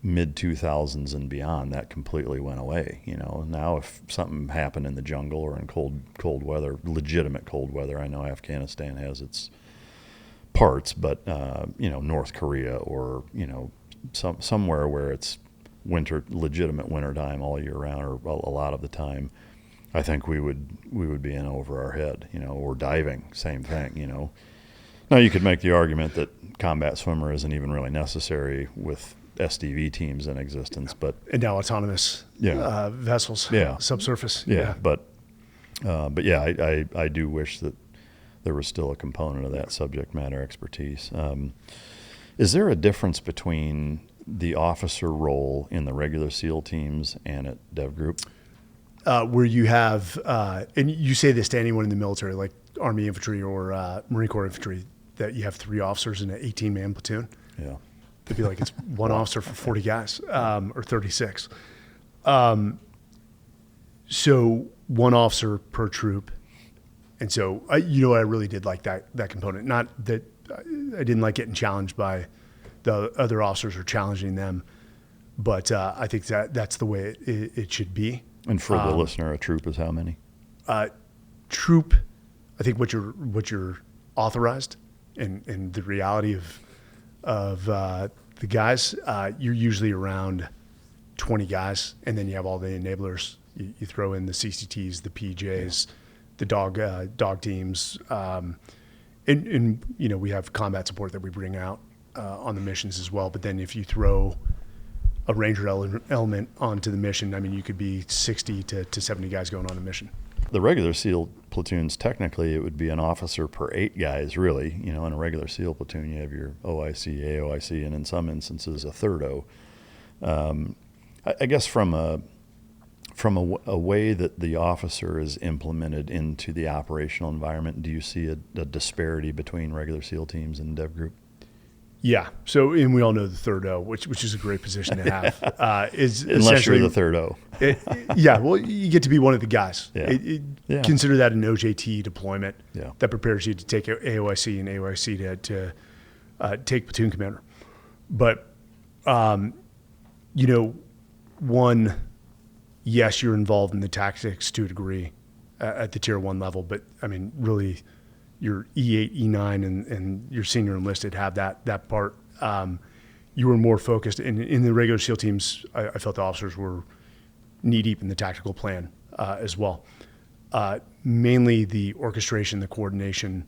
mid-2000s and beyond. That completely went away. Now if something happened in the jungle or in cold weather, legitimate cold weather, I know Afghanistan has its parts, but North Korea or somewhere where it's legitimate winter time all year round, or a lot of the time, I think we would be in over our head, or diving, same thing, Now you could make the argument that combat swimmer isn't even really necessary with SDV teams in existence, but and now autonomous vessels, subsurface, but yeah, I do wish that there was still a component of that subject matter expertise. Is there a difference between the officer role in the regular SEAL teams and at DEVGRU? Where you have, and you say this to anyone in the military, like Army infantry or Marine Corps infantry, that you have 3 officers in an 18-man platoon. Yeah. They'd be like, it's one officer for 40 guys, or 36. So one officer per troop. And so, I really did like that component. Not that I didn't like getting challenged by the other officers or challenging them, but I think that's the way it should be. And for the listener, a troop is how many? Troop, I think what you're authorized, and the reality of the guys, you're usually around 20 guys, and then you have all the enablers. You throw in the CCTs, the PJs, the dog teams, and we have combat support that we bring out on the missions as well. But then if you throw a ranger element onto the mission, I mean, you could be 60 to 70 guys going on a mission. The regular SEAL platoons, technically, it would be an officer per 8 guys, really. In a regular SEAL platoon, you have your OIC, AOIC, and in some instances, a third O. I guess from a way that the officer is implemented into the operational environment, do you see a disparity between regular SEAL teams and DEVGRU? Yeah. So, and we all know the third O, which is a great position to have. Unless you're the third O. Well, you get to be one of the guys. Yeah. Consider that an OJT deployment that prepares you to take AOIC and AOIC to take platoon commander. But, yes, you're involved in the tactics to a degree at the tier 1 level, but I mean, really, your E8, E9, and your senior enlisted have that part. You were more focused in the regular SEAL teams. I felt the officers were knee deep in the tactical plan as well. Mainly the orchestration, the coordination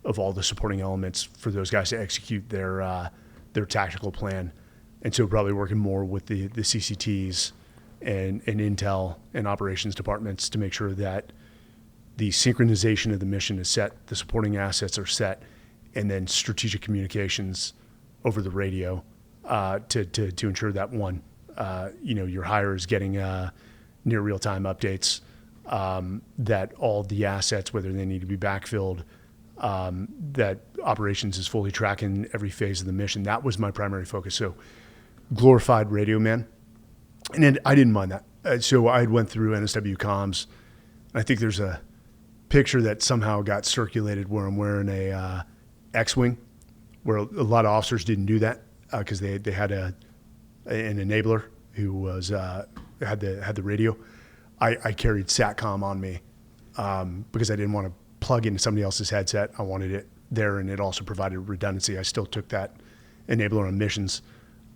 of all the supporting elements for those guys to execute their tactical plan, and so probably working more with the CCTs and intel and operations departments to make sure that the synchronization of the mission is set, the supporting assets are set, and then strategic communications over the radio to ensure that your hire is getting near real-time updates, that all the assets, whether they need to be backfilled, that operations is fully tracking every phase of the mission. That was my primary focus. So glorified radio man. And then I didn't mind that. So I went through NSW comms. I think there's a picture that somehow got circulated where I'm wearing a X-Wing, where a lot of officers didn't do that because they had an enabler who was had the radio. I carried SATCOM on me because I didn't want to plug into somebody else's headset. I wanted it there, and it also provided redundancy. I still took that enabler on missions.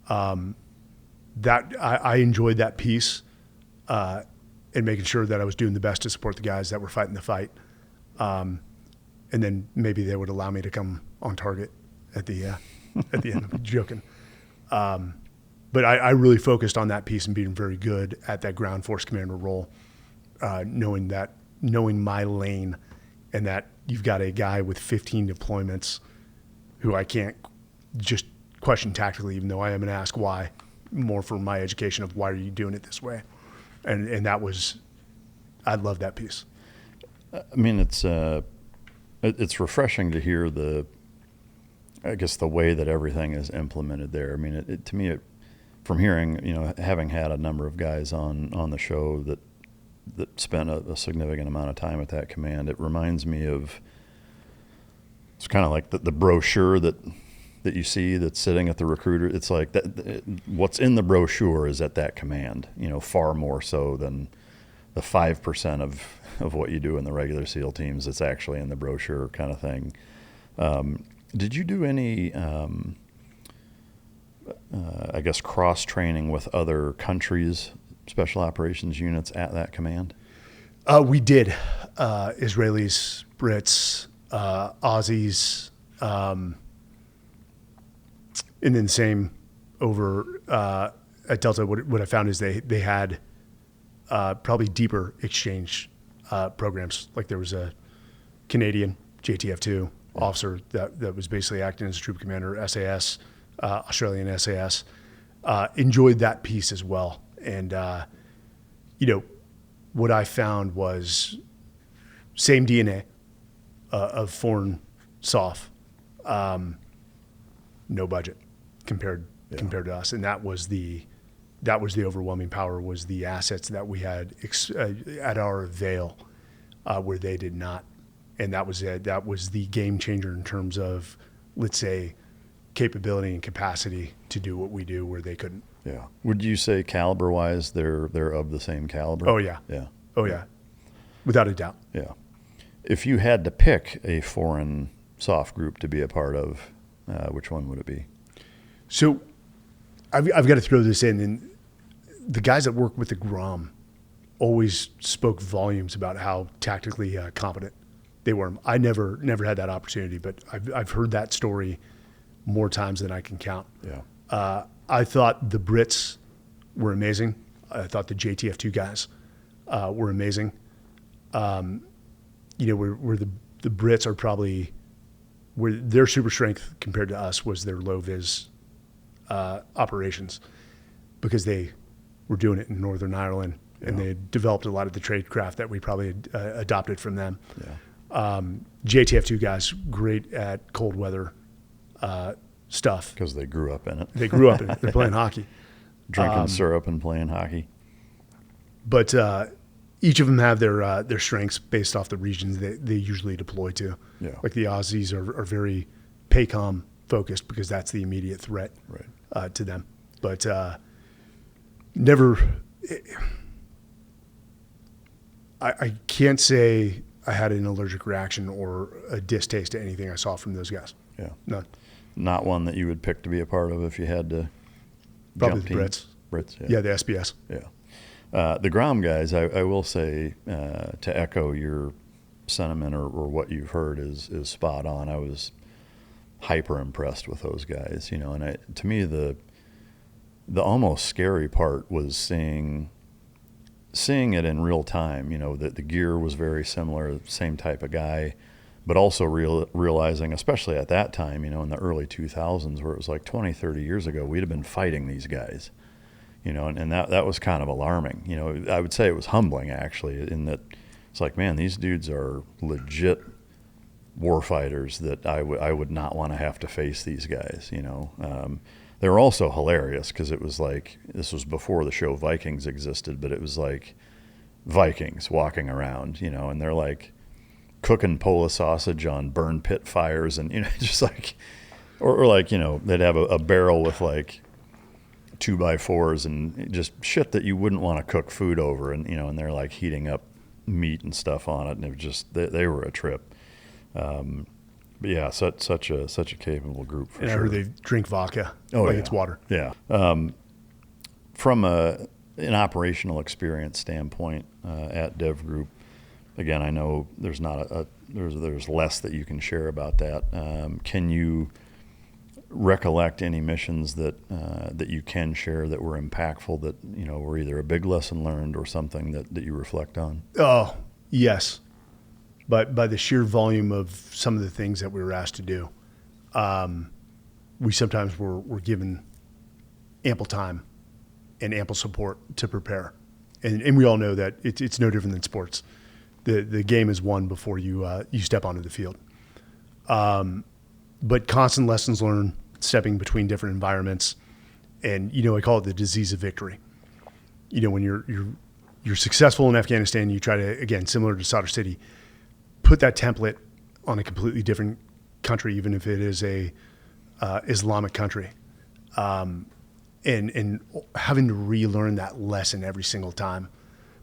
That I enjoyed that piece and making sure that I was doing the best to support the guys that were fighting the fight. And then maybe they would allow me to come on target at the end. I'm joking. But I really focused on that piece and being very good at that ground force commander role, knowing my lane, and that you've got a guy with 15 deployments who I can't just question tactically, even though I am going to ask why, more for my education of why are you doing it this way. And that was, I love that piece. I mean, it's refreshing to hear the way that everything is implemented there. I mean, to me, from hearing, having had a number of guys on the show that spent a significant amount of time at that command, it reminds me of, it's kind of like the brochure that you see that's sitting at the recruiter. It's like that. What's in the brochure is at that command, far more so than the 5% of what you do in the regular SEAL teams. It's actually in the brochure kind of thing. Did you do any, cross training with other countries' special operations units at that command? We did. Israelis, Brits, Aussies, and then same over at Delta. What I found is they had probably deeper exchange programs. Like there was a Canadian JTF2 officer that was basically acting as a troop commander, SAS, Australian SAS. Enjoyed that piece as well. And, what I found was same DNA of foreign SOF, no budget compared to us. And that was the overwhelming power, was the assets that we had at our avail where they did not. And that was it. That was the game changer in terms of, let's say, capability and capacity to do what we do where they couldn't. Yeah. Would you say caliber-wise they're of the same caliber? Oh, yeah. Yeah. Oh, yeah. Without a doubt. Yeah. If you had to pick a foreign SOF group to be a part of, which one would it be? So I've got to throw this in. And the guys that work with the GROM always spoke volumes about how tactically competent they were. I never had that opportunity, but I've heard that story more times than I can count. Yeah. I thought the Brits were amazing. I thought the JTF2 guys were amazing. Where the Brits are probably, where their super strength compared to us was their low vis operations, because they were doing it in Northern Ireland and they developed a lot of the trade craft that we probably had, adopted from them. Yeah. JTF2 guys, great at cold weather stuff. Because they grew up in it. They grew up in it. They're playing hockey. Drinking syrup and playing hockey. But each of them have their strengths based off the regions they usually deploy to. Yeah. Like the Aussies are very PACOM focused because that's the immediate threat to them. But I can't say I had an allergic reaction or a distaste to anything I saw from those guys. Yeah. None. Not one that you would pick to be a part of if you had to. Probably the Brits. Brits, yeah. Yeah, the SBS. Yeah. The GROM guys, I will say, to echo your sentiment or what you've heard is spot on. I was hyper impressed with those guys, and to me the almost scary part was seeing it in real time, that the gear was very similar, same type of guy, but also realizing, especially at that time, in the early 2000s, where it was like 20, 30 years ago, we'd have been fighting these guys, and that was kind of alarming. I would say it was humbling, actually, in that it's like, man, these dudes are legit warfighters that I would not want to have to face these guys, They were also hilarious because it was like, this was before the show Vikings existed, but it was like Vikings walking around, and they're like cooking Pola sausage on burn pit fires and, just like, or like, they'd have a barrel with like 2x4s and just shit that you wouldn't want to cook food over. And, and they're like heating up meat and stuff on it. And it was just, they were a trip. But yeah, such a capable group for and sure. I heard they drink vodka it's water. Yeah. From an operational experience standpoint at DEVGRU, again, I know there's there's less that you can share about that. Can you recollect any missions that you can share that were impactful, that were either a big lesson learned or something that you reflect on? Oh, yes. But by the sheer volume of some of the things that we were asked to do, we sometimes were given ample time and ample support to prepare. And we all know that it's no different than sports. The game is won before you step onto the field. But constant lessons learned, stepping between different environments, and I call it the disease of victory. When you're successful in Afghanistan, you try to, again, similar to Sadr City, put that template on a completely different country, even if it is a Islamic country, and having to relearn that lesson every single time,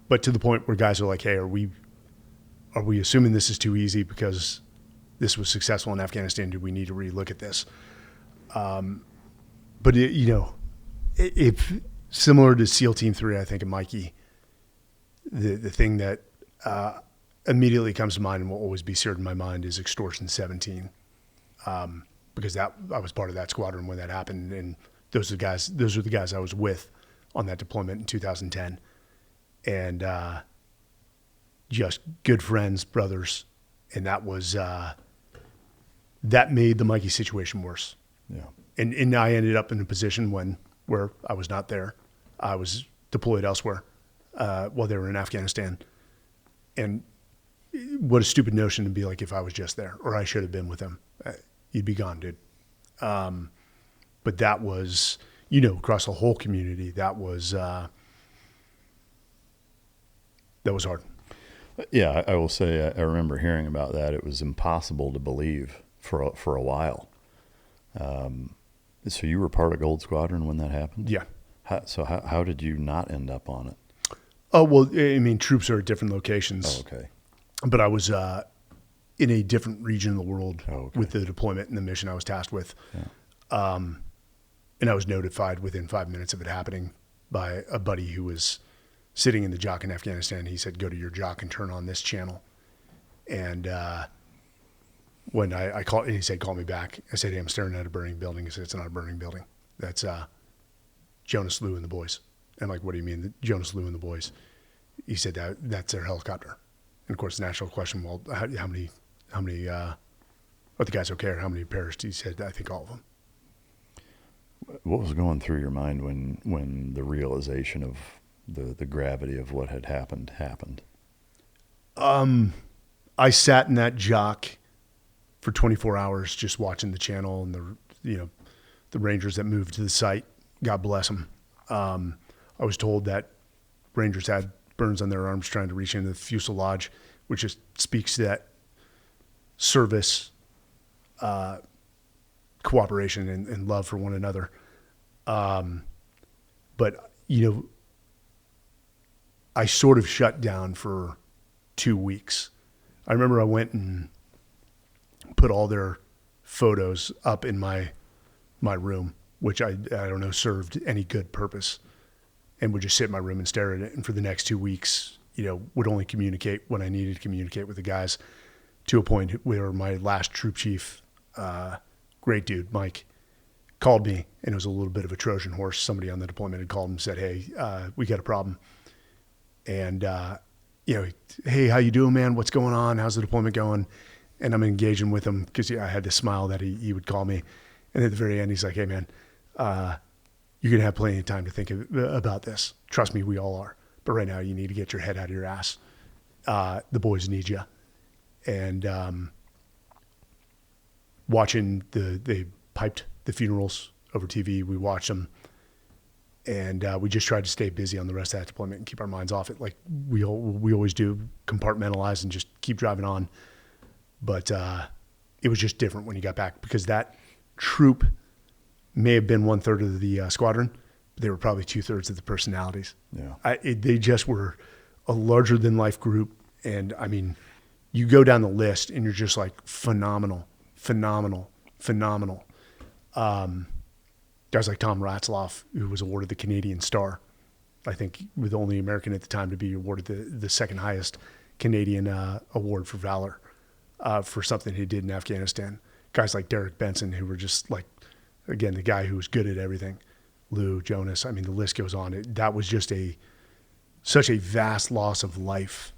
but to the point where guys are like, "Hey, are we assuming this is too easy because this was successful in Afghanistan? Do we need to relook at this?" But if similar to SEAL Team 3, I think, in Mikey, the thing that immediately comes to mind and will always be seared in my mind is Extortion 17, because I was part of that squadron when that happened, and those are the guys I was with on that deployment in 2010, and just good friends, brothers, and that was that made the Mikey situation worse. Yeah, and I ended up in a position where I was not there. I was deployed elsewhere while they were in Afghanistan, and what a stupid notion to be like, if I was just there, or I should have been with them, you'd be gone, dude. But that was, across the whole community, that was hard. Yeah, I will say I remember hearing about that. It was impossible to believe for a while. So you were part of Gold Squadron when that happened? Yeah. How did you not end up on it? Oh, well, I mean, troops are at different locations. Oh, okay. But I was in a different region of the world with the deployment and the mission I was tasked with. Yeah. And I was notified within 5 minutes of it happening by a buddy who was sitting in the JOC in Afghanistan. He said, "Go to your JOC and turn on this channel." And when I called, and he said, "Call me back." I said, "Hey, I'm staring at a burning building." He said, "It's not a burning building. That's Jonas Liu and the boys." And I'm like, "What do you mean, Jonas Liu and the boys?" He said, "That's their helicopter." And of course, the natural question, well, how many, are the guys okay, or how many perished? He said, "I think all of them." What was going through your mind when the realization of the gravity of what had happened? I sat in that JOC for 24 hours just watching the channel and the Rangers that moved to the site. God bless them. I was told that Rangers had burns on their arms trying to reach into the fuselage, which just speaks to that service, cooperation and love for one another. But, I sort of shut down for 2 weeks. I remember I went and put all their photos up in my room, which I don't know served any good purpose, and would just sit in my room and stare at it. And for the next 2 weeks, would only communicate when I needed to communicate with the guys, to a point where my last troop chief, great dude, Mike, called me, and it was a little bit of a Trojan horse. Somebody on the deployment had called him and said, "Hey, we got a problem." And, "Hey, how you doing, man? What's going on? How's the deployment going?" And I'm engaging with him because I had this smile that he would call me. And at the very end, he's like, "Hey, man, you're going to have plenty of time to think about this. Trust me, we all are. But right now, you need to get your head out of your ass. The boys need you." And watching they piped the funerals over TV. We watched them, and we just tried to stay busy on the rest of that deployment and keep our minds off it, like we always do, compartmentalize and just keep driving on. But it was just different when you got back, because that troop may have been 1/3 of the squadron, but they were probably 2/3 of the personalities. Yeah. They just were a larger than life group. And I mean, you go down the list and you're just like phenomenal. Guys like Tom Ratzlaff, who was awarded the Canadian Star, I think was the only American at the time to be awarded the second highest Canadian award for valor for something he did in Afghanistan. Guys like Derek Benson, who were just like, again, the guy who was good at everything. Lou, Jonas, I mean, the list goes on. That was just such a vast loss of life,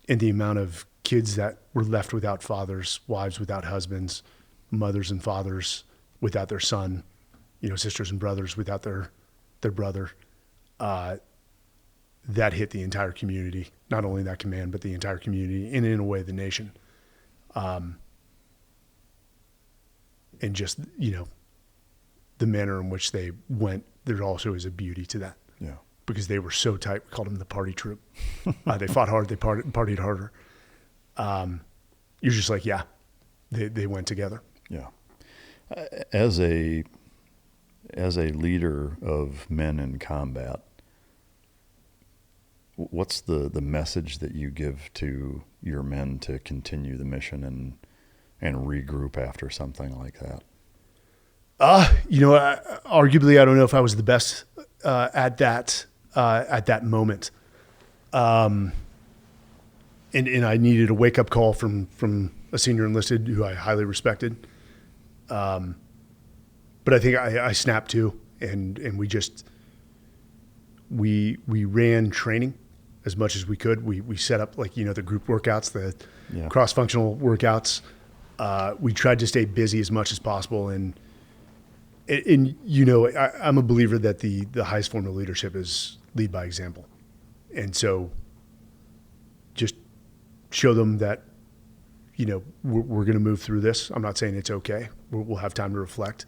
and the amount of kids that were left without fathers, wives without husbands, mothers and fathers without their son, sisters and brothers without their brother. That hit the entire community, not only that command, but the entire community, and in a way, the nation. And just, the manner in which they went, there also is a beauty to that. Yeah. Because they were so tight. We called them the party troop. They fought hard. They partied harder. You're just like, yeah, they went together. Yeah. As a leader of men in combat, what's the message that you give to your men to continue the mission and regroup after something like that? Arguably, I don't know if I was the best at that moment. And I needed a wake-up call from a senior enlisted who I highly respected. But I think I snapped too, and we ran training as much as we could. We set up the group workouts, the cross-functional workouts. We tried to stay busy as much as possible, and I'm a believer that the highest form of leadership is lead by example. And so just show them that, we're going to move through this. I'm not saying it's okay. We'll have time to reflect.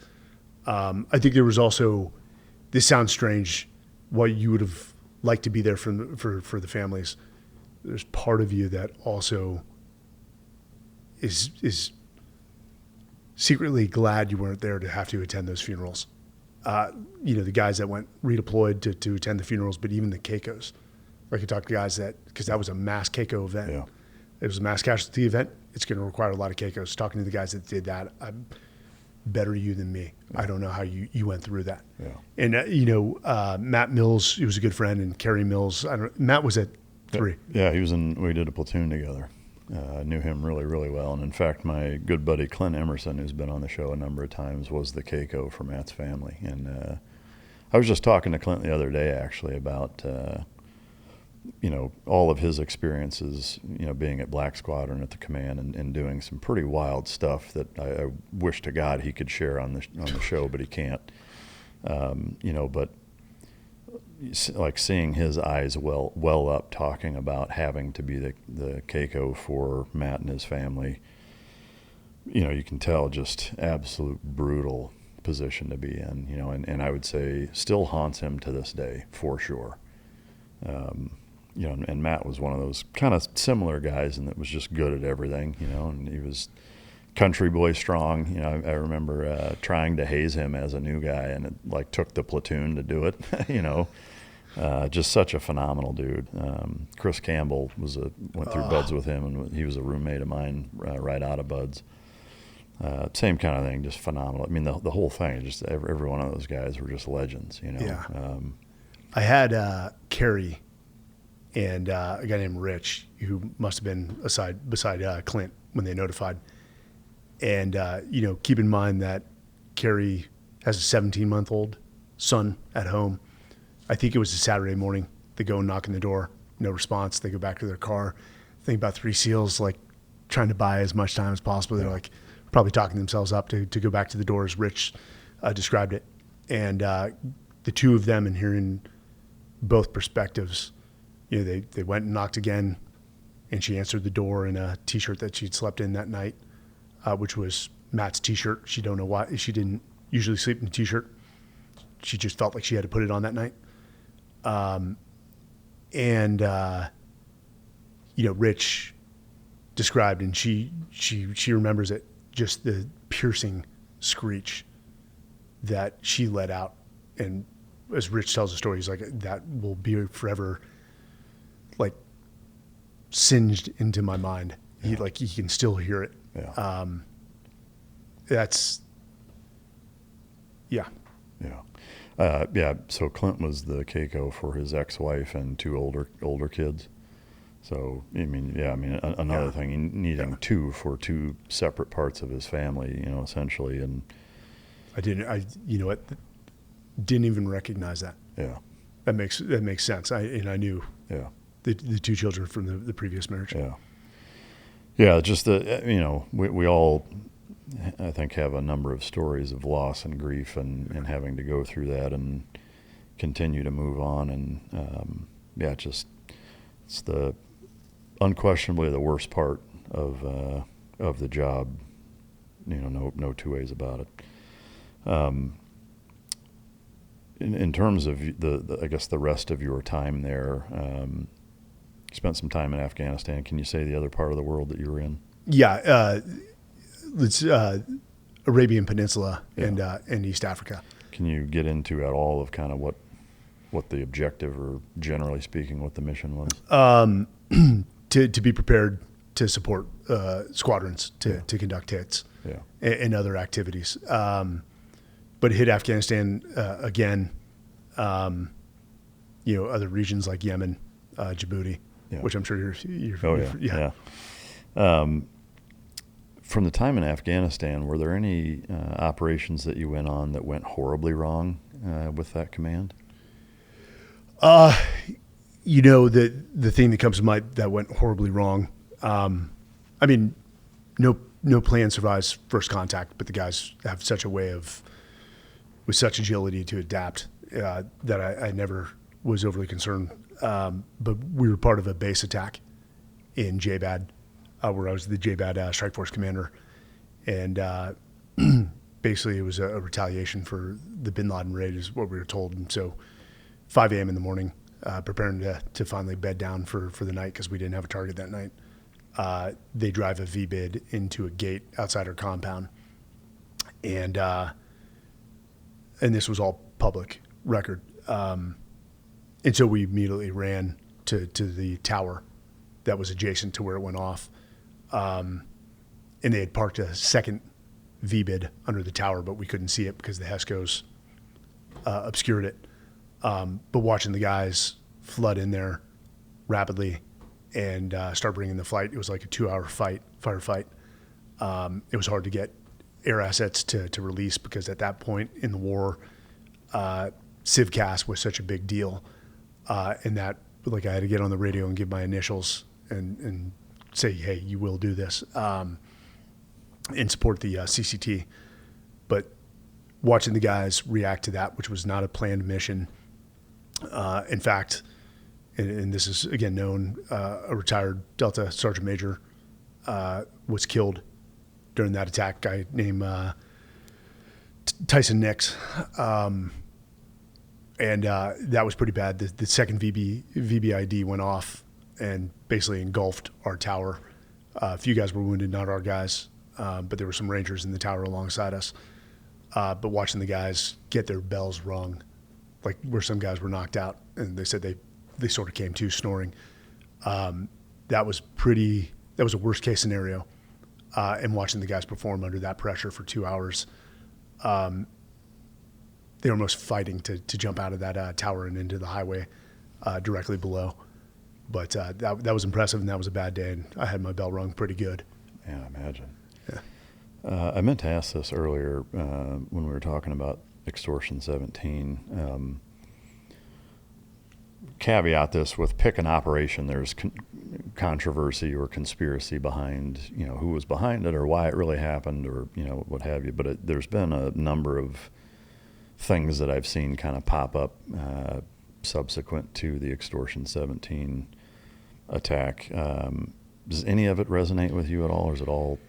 I think there was also, this sounds strange, while you would have liked to be there for the families, there's part of you that also is secretly glad you weren't there to have to attend those funerals. The guys that went redeployed to attend the funerals, but even the CACOs. I could talk to guys because that was a mass CACO event. Yeah. It was a mass casualty event. It's going to require a lot of CACOs. Talking to the guys that did that, I'm better you than me. Yeah. I don't know how you went through that. Yeah. And, Matt Mills, he was a good friend, and Kerry Mills, Matt was at 3. Yeah, we did a platoon together. I knew him really, really well. And in fact, my good buddy Clint Emerson, who's been on the show a number of times, was the CACO for Matt's family. And I was just talking to Clint the other day, actually, about, all of his experiences, being at Black Squadron at the command and doing some pretty wild stuff that I wish to God he could share on the show, but he can't. But like seeing his eyes well up, talking about having to be the CACO for Matt and his family, you can tell just absolute brutal position to be in, and I would say still haunts him to this day for sure. And Matt was one of those kind of similar guys, and that was just good at everything, and he was country boy strong. I remember trying to haze him as a new guy, and it took the platoon to do it. Just such a phenomenal dude. Chris Campbell went through Buds with him, and he was a roommate of mine right out of Buds. Same kind of thing, just phenomenal. I mean, the whole thing, just every one of those guys were just legends. Yeah. I had Kerry and a guy named Rich, who must have been beside Clint when they notified. And, keep in mind that Kerry has a 17-month-old son at home. I think it was a Saturday morning. They go and knock on the door, no response. They go back to their car. Think about 3 SEALs, trying to buy as much time as possible. They're probably talking themselves up to go back to the door, as Rich described it. And the two of them, and hearing both perspectives, they went and knocked again, and she answered the door in a T-shirt that she'd slept in that night, which was Matt's t-shirt. She don't know why. She didn't usually sleep in a t-shirt. She just felt like she had to put it on that night. Rich described, and she remembers it, just the piercing screech that she let out. And as Rich tells the story, he's like, that will be forever like singed into my mind. He can still hear it. Yeah. So Clint was the Keiko for his ex-wife and two older kids. So, another thing, needing two for two separate parts of his family, essentially. And didn't even recognize that. Yeah. That makes sense. I knew the two children from the previous marriage. Yeah. Yeah. Just we all, I think, have a number of stories of loss and grief and having to go through that and continue to move on. And it's unquestionably the worst part of the job. No two ways about it. In terms of the rest of your time there, you spent some time in Afghanistan. Can you say the other part of the world that you were in? Yeah. It's Arabian Peninsula and East Africa. Can you get into at all of kind of what the objective, or generally speaking, what the mission was? To be prepared to support squadrons to conduct hits and other activities. But hit Afghanistan again, other regions like Yemen, Djibouti, which I'm sure you're familiar. From the time in Afghanistan, were there any operations that you went on that went horribly wrong with that command? The thing that comes to mind that went horribly wrong. No plan survives first contact, but the guys have such a way with such agility to adapt that I never was overly concerned. But we were part of a base attack in JBAD, where I was the JBAD Strike Force commander. And basically it was a retaliation for the Bin Laden raid is what we were told. And so 5 a.m. in the morning, preparing to finally bed down for the night because we didn't have a target that night. They drive a V-bid into a gate outside our compound. And this was all public record. And so we immediately ran to the tower that was adjacent to where it went off. And they had parked a second V-bid under the tower, but we couldn't see it because the HESCOs obscured it. But watching the guys flood in there rapidly and start bringing the flight, it was like a 2-hour firefight. It was hard to get air assets to release because at that point in the war, CivCAS was such a big deal. And that, I had to get on the radio and give my initials and say, hey, you will do this, and support the CCT. But watching the guys react to that, which was not a planned mission. In fact, and this is again known, a retired Delta Sergeant Major was killed during that attack. A guy named Tyson Nix, and that was pretty bad. The second VBID went off and basically engulfed our tower. A few guys were wounded, not our guys, but there were some Rangers in the tower alongside us. But watching the guys get their bells rung, like where some guys were knocked out, and they said they sort of came to snoring. That was a worst case scenario. And watching the guys perform under that pressure for 2 hours, they were almost fighting to jump out of that tower and into the highway directly below. But that was impressive, and that was a bad day, and I had my bell rung pretty good. Yeah, I imagine. Yeah. I meant to ask this earlier when we were talking about Extortion 17. Caveat this with pick an operation. There's controversy or conspiracy behind, who was behind it or why it really happened or, what have you. But there's been a number of things that I've seen kind of pop up subsequent to the Extortion 17 attack. Does any of it resonate with you at all, or is it all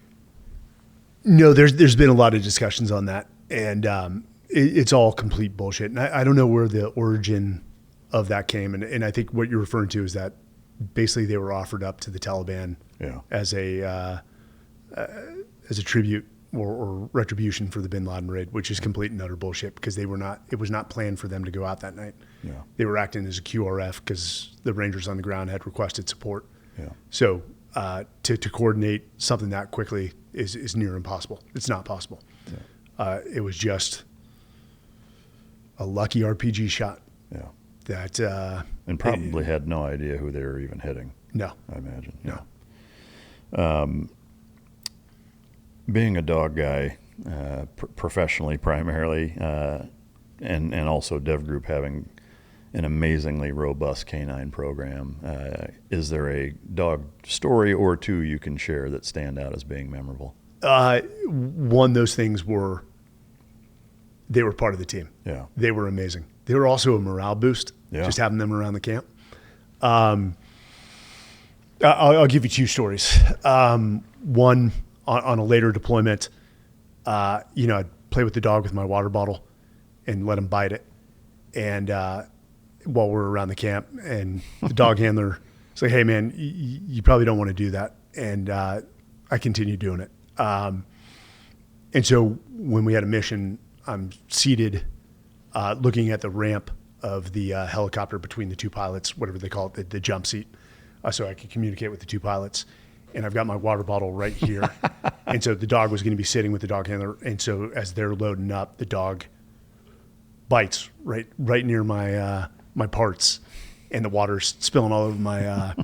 No, there's been a lot of discussions on that, and it's all complete bullshit. And I don't know where the origin of that came, and I think what you're referring to is that basically they were offered up to the Taliban as a tribute or retribution for the Bin Laden raid, which is complete and utter bullshit because it was not planned for them to go out that night. Yeah. They were acting as a QRF because the Rangers on the ground had requested support. Yeah. So to coordinate something that quickly is near impossible. It's not possible. Yeah. It was just a lucky RPG shot. Yeah. That and probably had no idea who they were even hitting. No, I imagine. No. Being a dog guy, professionally primarily, and also Dev Group having an amazingly robust canine program, is there a dog story or two you can share that stand out as being memorable? One, those things they were part of the team. Yeah. They were amazing. They were also a morale boost, just having them around the camp. I'll give you two stories. One, on a later deployment, I'd play with the dog with my water bottle and let him bite it. And while we're around the camp, and the dog handler was like, "Hey, man, you probably don't want to do that." And I continued doing it. And so when we had a mission, I'm seated looking at the ramp of the helicopter between the two pilots, whatever they call it, the jump seat, so I could communicate with the two pilots. And I've got my water bottle right here. And so the dog was going to be sitting with the dog handler. And so as they're loading up, the dog bites right near my my parts, and the water's spilling all over my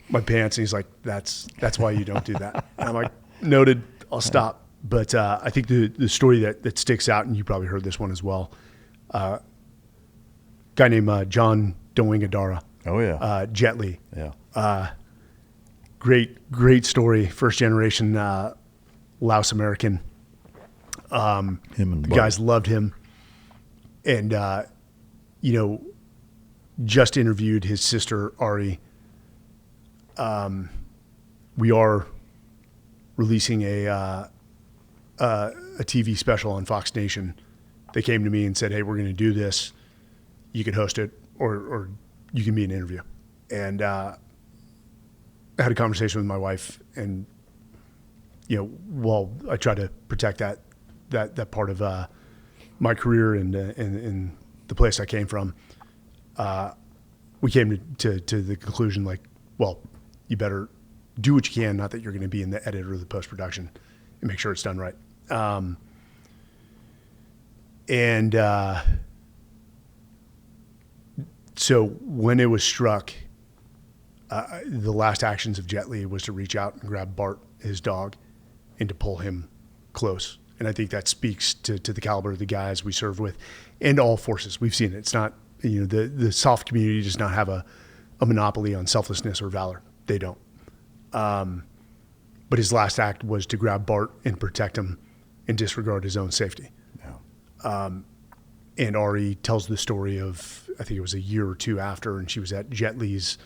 my pants. And he's like, "That's why you don't do that." And I'm like, "Noted. I'll stop." But I think the story that sticks out, and you probably heard this one as well, guy named John Doingadara. Oh yeah. Jet Li. Yeah. Great story. First generation Laos American. Him and the guys loved him, and just interviewed his sister Ari. We are releasing a TV special on Fox Nation. They came to me and said, "Hey, we're going to do this. You could host it, or you can be an interview." And I had a conversation with my wife, and while I try to protect that part of my career and the place I came from, we came to the conclusion, like, well, you better do what you can, not that you're going to be in the edit or the post-production, and make sure it's done right. So when it was struck, the last actions of Jet Li was to reach out and grab Bart, his dog, and to pull him close. And I think that speaks to the caliber of the guys we serve with, and all forces. We've seen it. It's not, the soft community does not have a monopoly on selflessness or valor. They don't. But his last act was to grab Bart and protect him and disregard his own safety. Yeah. And Ari tells the story of, I think it was a year or two after, and she was at Jet Li's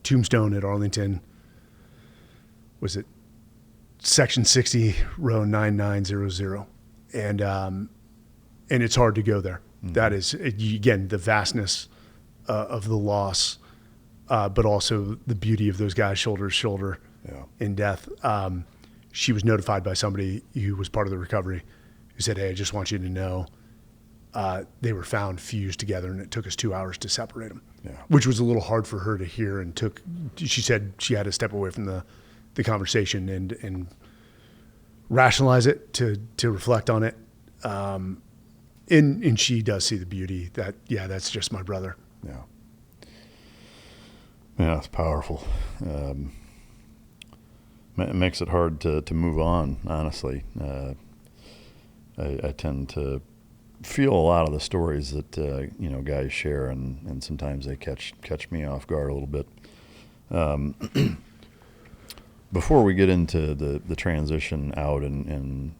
tombstone at Arlington. Was it Section 60, row 9900? And it's hard to go there. Mm-hmm. That is, again, the vastness of the loss, but also the beauty of those guys shoulder to shoulder in death. She was notified by somebody who was part of the recovery who said, "Hey, I just want you to know they were found fused together, and it took us 2 hours to separate them," which was a little hard for her to hear. And she said she had to step away from the conversation and rationalize it to reflect on it. And she does see the beauty that, that's just my brother. Yeah. Yeah, it's powerful. It makes it hard to move on, honestly. I tend to feel a lot of the stories that guys share, and sometimes they catch me off guard a little bit. Before we get into the transition out and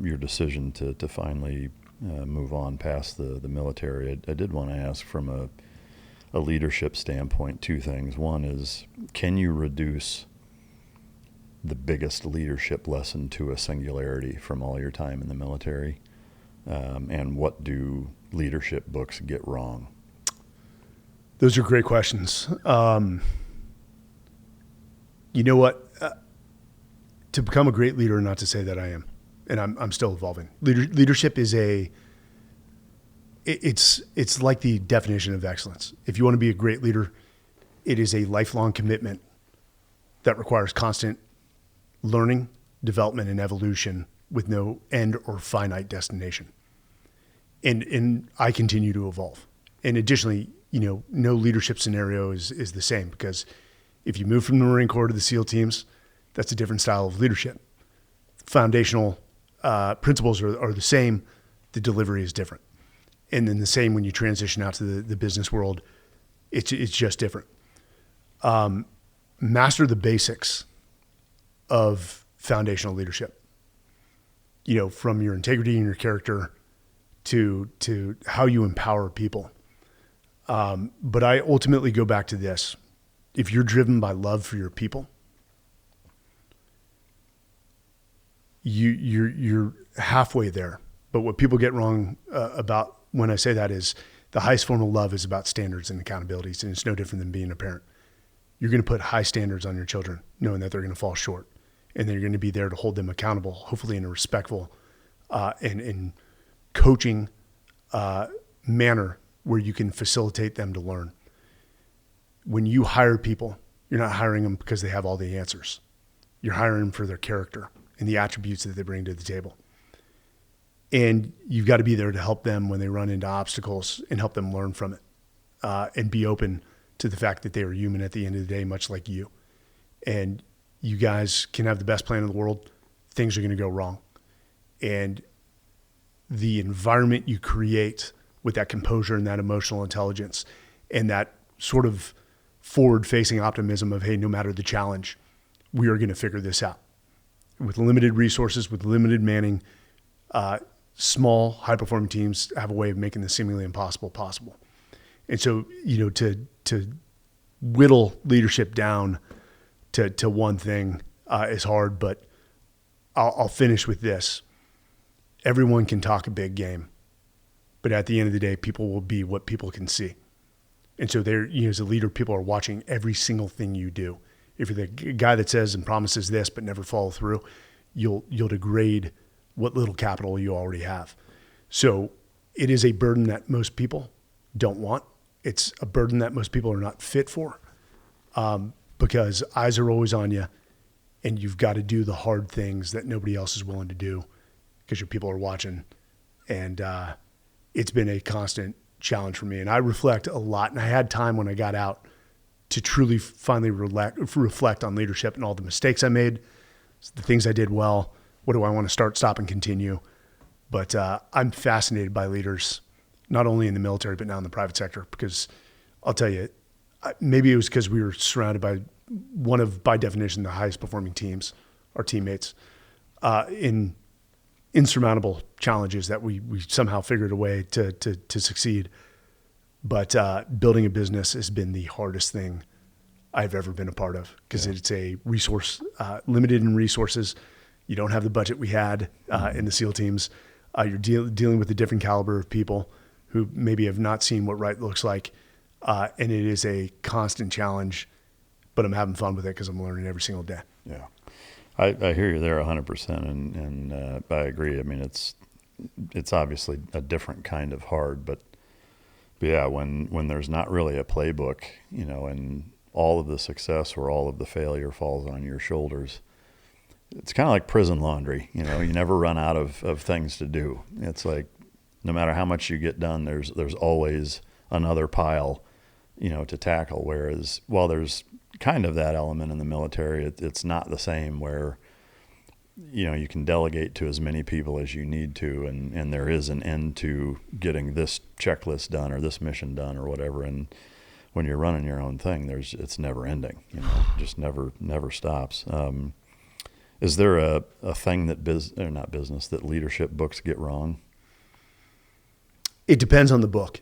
your decision to finally move on past the military, I did want to ask from a leadership standpoint two things. One is, can you reduce the biggest leadership lesson to a singularity from all your time in the military? And what do leadership books get wrong? Those are great questions. You know what? To become a great leader, not to say that I am, and I'm still evolving. Leadership is it's like the definition of excellence. If you want to be a great leader, it is a lifelong commitment that requires constant learning, development, and evolution with no end or finite destination. And I continue to evolve. And additionally, no leadership scenario is the same, because if you move from the Marine Corps to the SEAL teams, that's a different style of leadership. Foundational principles are the same. The delivery is different. And then the same when you transition out to the business world, it's just different. Master the basics of foundational leadership, from your integrity and your character to how you empower people. But I ultimately go back to this. If you're driven by love for your people, you're halfway there. But what people get wrong about when I say that is the highest form of love is about standards and accountabilities, and it's no different than being a parent. You're going to put high standards on your children, knowing that they're going to fall short, and then you're going to be there to hold them accountable, hopefully in a respectful and coaching manner where you can facilitate them to learn. When you hire people, you're not hiring them because they have all the answers. You're hiring them for their character and the attributes that they bring to the table. And you've got to be there to help them when they run into obstacles and help them learn from it, and be open to the fact that they are human at the end of the day, much like you. And you guys can have the best plan in the world. Things are going to go wrong. And the environment you create with that composure and that emotional intelligence and that sort of forward-facing optimism of, hey, no matter the challenge, we are going to figure this out. With limited resources, with limited manning, small, high-performing teams have a way of making the seemingly impossible possible. And so, to whittle leadership down to one thing is hard, but I'll finish with this. Everyone can talk a big game, but at the end of the day, people will be what people can see. And so as a leader, people are watching every single thing you do. If you're the guy that says and promises this but never follow through, you'll degrade what little capital you already have. So it is a burden that most people don't want. It's a burden that most people are not fit for, because eyes are always on you, and you've got to do the hard things that nobody else is willing to do because your people are watching. And it's been a constant challenge for me. And I reflect a lot. And I had time when I got out to truly finally reflect on leadership and all the mistakes I made, the things I did well. What do I want to start, stop, and continue? But I'm fascinated by leaders, not only in the military, but now in the private sector, because I'll tell you, maybe it was because we were surrounded by one of, by definition, the highest performing teams, our teammates, in insurmountable challenges that we somehow figured a way to succeed. But building a business has been the hardest thing I've ever been a part of, because it's a resource, limited in resources. You don't have the budget we had in the SEAL teams. You're dealing with a different caliber of people who maybe have not seen what right looks like. And it is a constant challenge, but I'm having fun with it because I'm learning every single day. Yeah. I hear you there 100%. And I agree. I mean, it's obviously a different kind of hard, but yeah, when there's not really a playbook, and all of the success or all of the failure falls on your shoulders, it's kind of like prison laundry. You never run out of things to do. It's like, no matter how much you get done, there's always another pile, to tackle. Whereas while there's kind of that element in the military, it's not the same, where, you can delegate to as many people as you need to, and there is an end to getting this checklist done or this mission done or whatever. And when you're running your own thing, it's never ending, just never stops. Is there a thing that that leadership books get wrong? It depends on the book.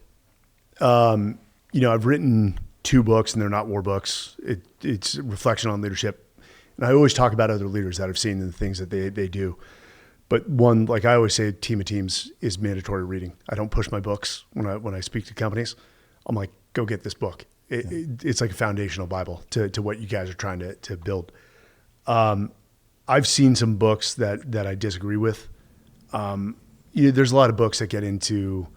I've written 2 books, and they're not war books. It's a reflection on leadership. And I always talk about other leaders that I've seen and the things that they do. But one, like I always say, team of teams is mandatory reading. I don't push my books when I speak to companies. I'm like, go get this book. It's like a foundational Bible to what you guys are trying to build. I've seen some books that I disagree with. There's a lot of books that get into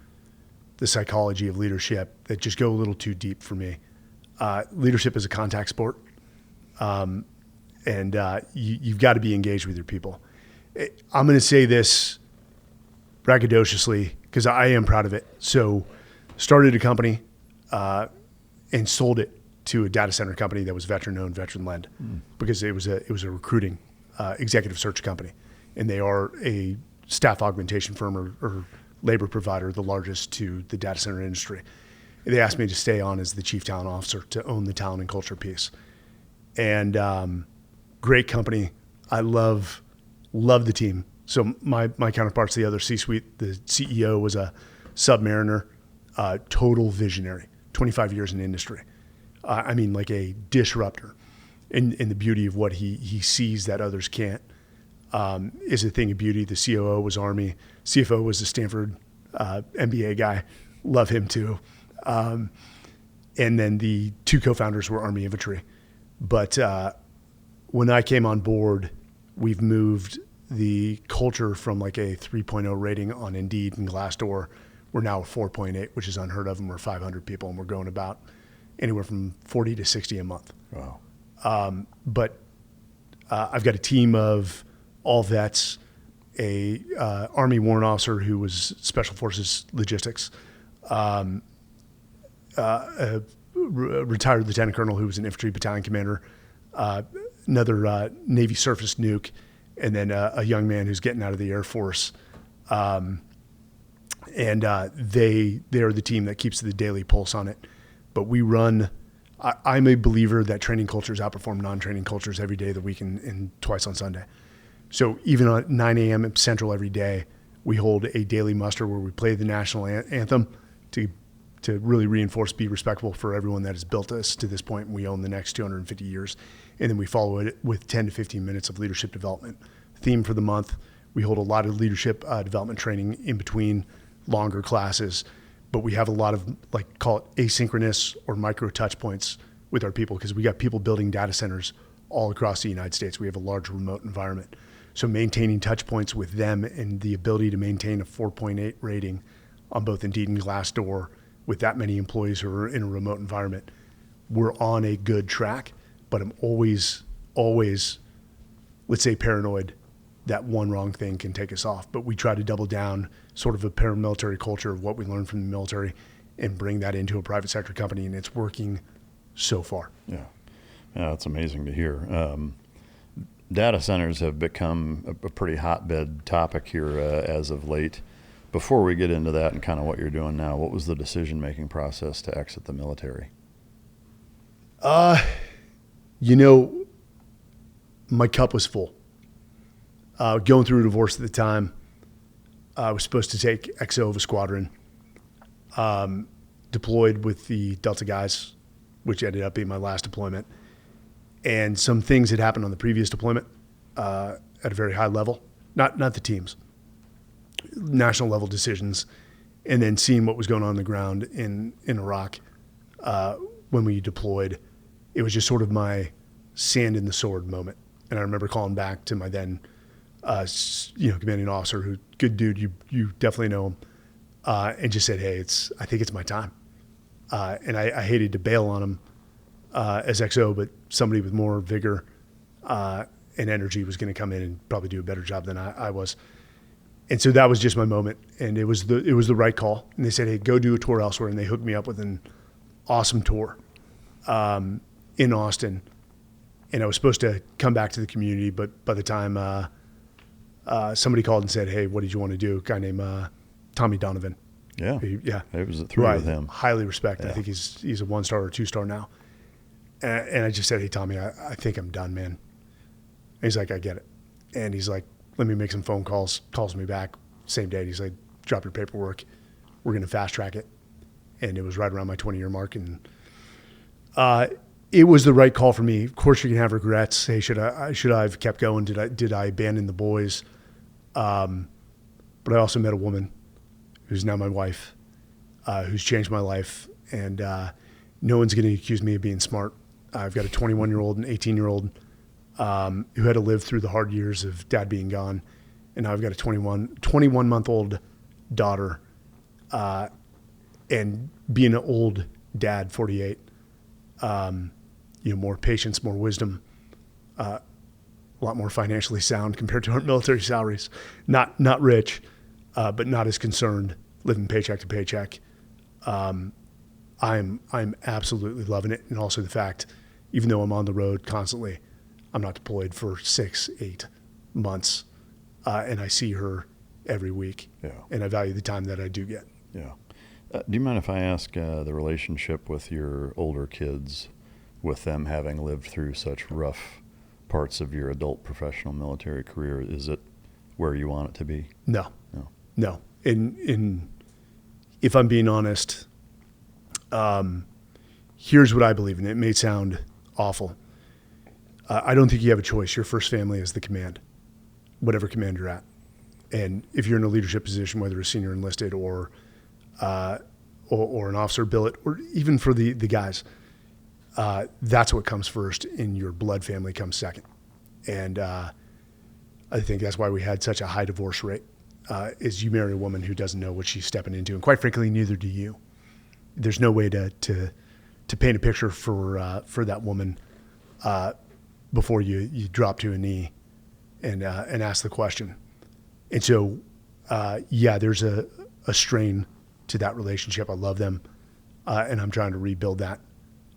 the psychology of leadership that just go a little too deep for me. Leadership is a contact sport. And you've got to be engaged with your people. I'm going to say this braggadociously because I am proud of it. So started a company and sold it to a data center company that was veteran-owned, veteran-led, because it was a recruiting executive search company. And they are a staff augmentation firm or labor provider, the largest to the data center industry. They asked me to stay on as the chief talent officer to own the talent and culture piece. And great company. I love the team. So my counterparts, the other C-suite, the CEO was a submariner, total visionary, 25 years in industry. Like a disruptor in the beauty of what he sees that others can't. Is a thing of beauty. The COO was Army. CFO was a Stanford MBA guy. Love him too. And then the two co-founders were Army Infantry. But when I came on board, we've moved the culture from like a 3.0 rating on Indeed and Glassdoor. We're now a 4.8, which is unheard of, and we're 500 people, and we're growing about anywhere from 40 to 60 a month. Wow. But I've got a team of all vets, a Army warrant officer who was Special Forces logistics, a retired lieutenant colonel who was an infantry battalion commander, another Navy surface nuke, and then a young man who's getting out of the Air Force. They are the team that keeps the daily pulse on it. But we run, I'm a believer that training cultures outperform non-training cultures every day of the week and twice on Sunday. So even at 9 a.m. Central every day, we hold a daily muster where we play the national anthem to really reinforce, be respectful for everyone that has built us to this point. And we own the next 250 years. And then we follow it with 10 to 15 minutes of leadership development. Theme for the month, we hold a lot of leadership development training in between longer classes, but we have a lot of, like, call it asynchronous or micro touch points with our people, because we got people building data centers all across the United States. We have a large remote environment. So maintaining touch points with them and the ability to maintain a 4.8 rating on both Indeed and Glassdoor with that many employees who are in a remote environment, we're on a good track. But I'm always, let's say, paranoid that one wrong thing can take us off. But we try to double down sort of a paramilitary culture of what we learned from the military and bring that into a private sector company, and it's working so far. Yeah, that's amazing to hear. Data centers have become a pretty hotbed topic here as of late. Before we get into that and kind of what you're doing now, what was the decision-making process to exit the military? My cup was full. Going through a divorce at the time, I was supposed to take XO of a squadron, deployed with the Delta guys, which ended up being my last deployment. And some things had happened on the previous deployment at a very high level, not the teams, national level decisions, and then seeing what was going on the ground in Iraq when we deployed. It was just sort of my sand in the sword moment. And I remember calling back to my then commanding officer, who, good dude, you definitely know him, and just said, hey, I think it's my time. And I hated to bail on him as XO, but somebody with more vigor and energy was going to come in and probably do a better job than I was. And so that was just my moment, and it was the right call. And they said, hey, go do a tour elsewhere, and they hooked me up with an awesome tour in Austin. And I was supposed to come back to the community, but by the time somebody called and said, hey, what did you want to do? A guy named Tommy Donovan. Yeah. It was through with him. Highly respect. Yeah. I think he's a 1-star or 2-star now. And I just said, hey, Tommy, I think I'm done, man. And he's like, I get it. And he's like, let me make some phone calls. Calls me back same day. He's like, drop your paperwork. We're going to fast track it. And it was right around my 20-year mark. And it was the right call for me. Of course, you can have regrets. Hey, should I have kept going? Did I abandon the boys? But I also met a woman who's now my wife, who's changed my life, and no one's going to accuse me of being smart. I've got a 21-year-old and 18-year-old who had to live through the hard years of dad being gone, and now I've got a 21-month-old daughter, and being an old dad, 48. More patience, more wisdom, a lot more financially sound compared to our military salaries. Not rich, but not as concerned, living paycheck to paycheck. I'm absolutely loving it. And also the fact, even though I'm on the road constantly, I'm not deployed for 6-8 months. And I see her every week. Yeah. And I value the time that I do get. Yeah. Do you mind if I ask the relationship with your older kids, with them having lived through such rough parts of your adult professional military career? Is it where you want it to be? No. If I'm being honest, here's what I believe, and it may sound awful. I don't think you have a choice. Your first family is the command, whatever command you're at. And if you're in a leadership position, whether a senior enlisted or an officer billet, or even for the guys, that's what comes first, and your blood family comes second. And I think that's why we had such a high divorce rate, is you marry a woman who doesn't know what she's stepping into. And quite frankly, neither do you. There's no way to paint a picture for that woman before you drop to a knee and ask the question. And so, there's a strain to that relationship. I love them, and I'm trying to rebuild that.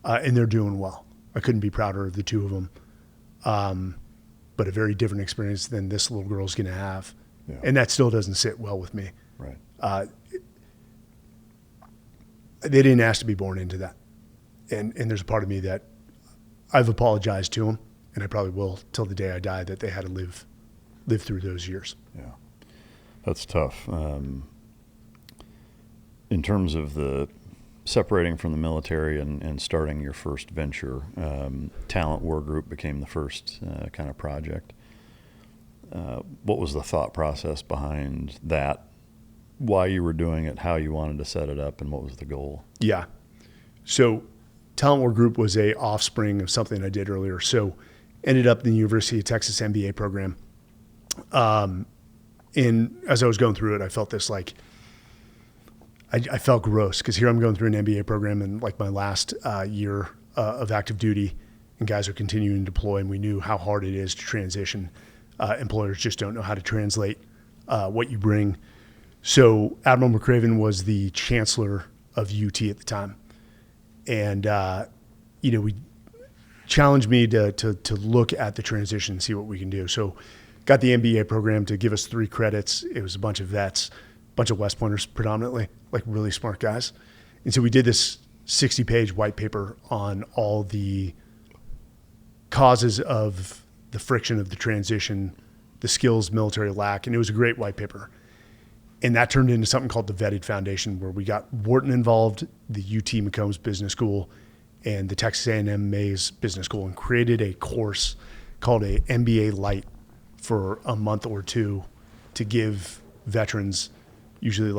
And they're doing well. I couldn't be prouder of the two of them. But a very different experience than this little girl's going to have. Yeah. And that still doesn't sit well with me. Right. They didn't ask to be born into that. And there's a part of me that I've apologized to them, and I probably will till the day I die, that they had to live through those years. Yeah. That's tough. In terms of the separating from the military and starting your first venture, Talent War Group became the first kind of project. What was the thought process behind that? Why you were doing it, how you wanted to set it up, and what was the goal? Yeah. So Talent War Group was a offspring of something I did earlier. So ended up in the University of Texas MBA program. And as I was going through it, I felt this I felt gross, because here I'm going through an MBA program in my last year of active duty, and guys are continuing to deploy, and we knew how hard it is to transition. Employers just don't know how to translate what you bring. So Admiral McRaven was the chancellor of UT at the time. And, we challenged me to look at the transition and see what we can do. So got the MBA program to give us 3 credits. It was a bunch of vets, bunch of West Pointers predominantly, really smart guys. And so we did this 60-page white paper on all the causes of the friction of the transition, the skills military lack, and it was a great white paper. And that turned into something called the Vetted Foundation, where we got Wharton involved, the UT McCombs Business School, and the Texas A&M Mays Business School, and created a course called a MBA Lite for a month or two to give veterans, usually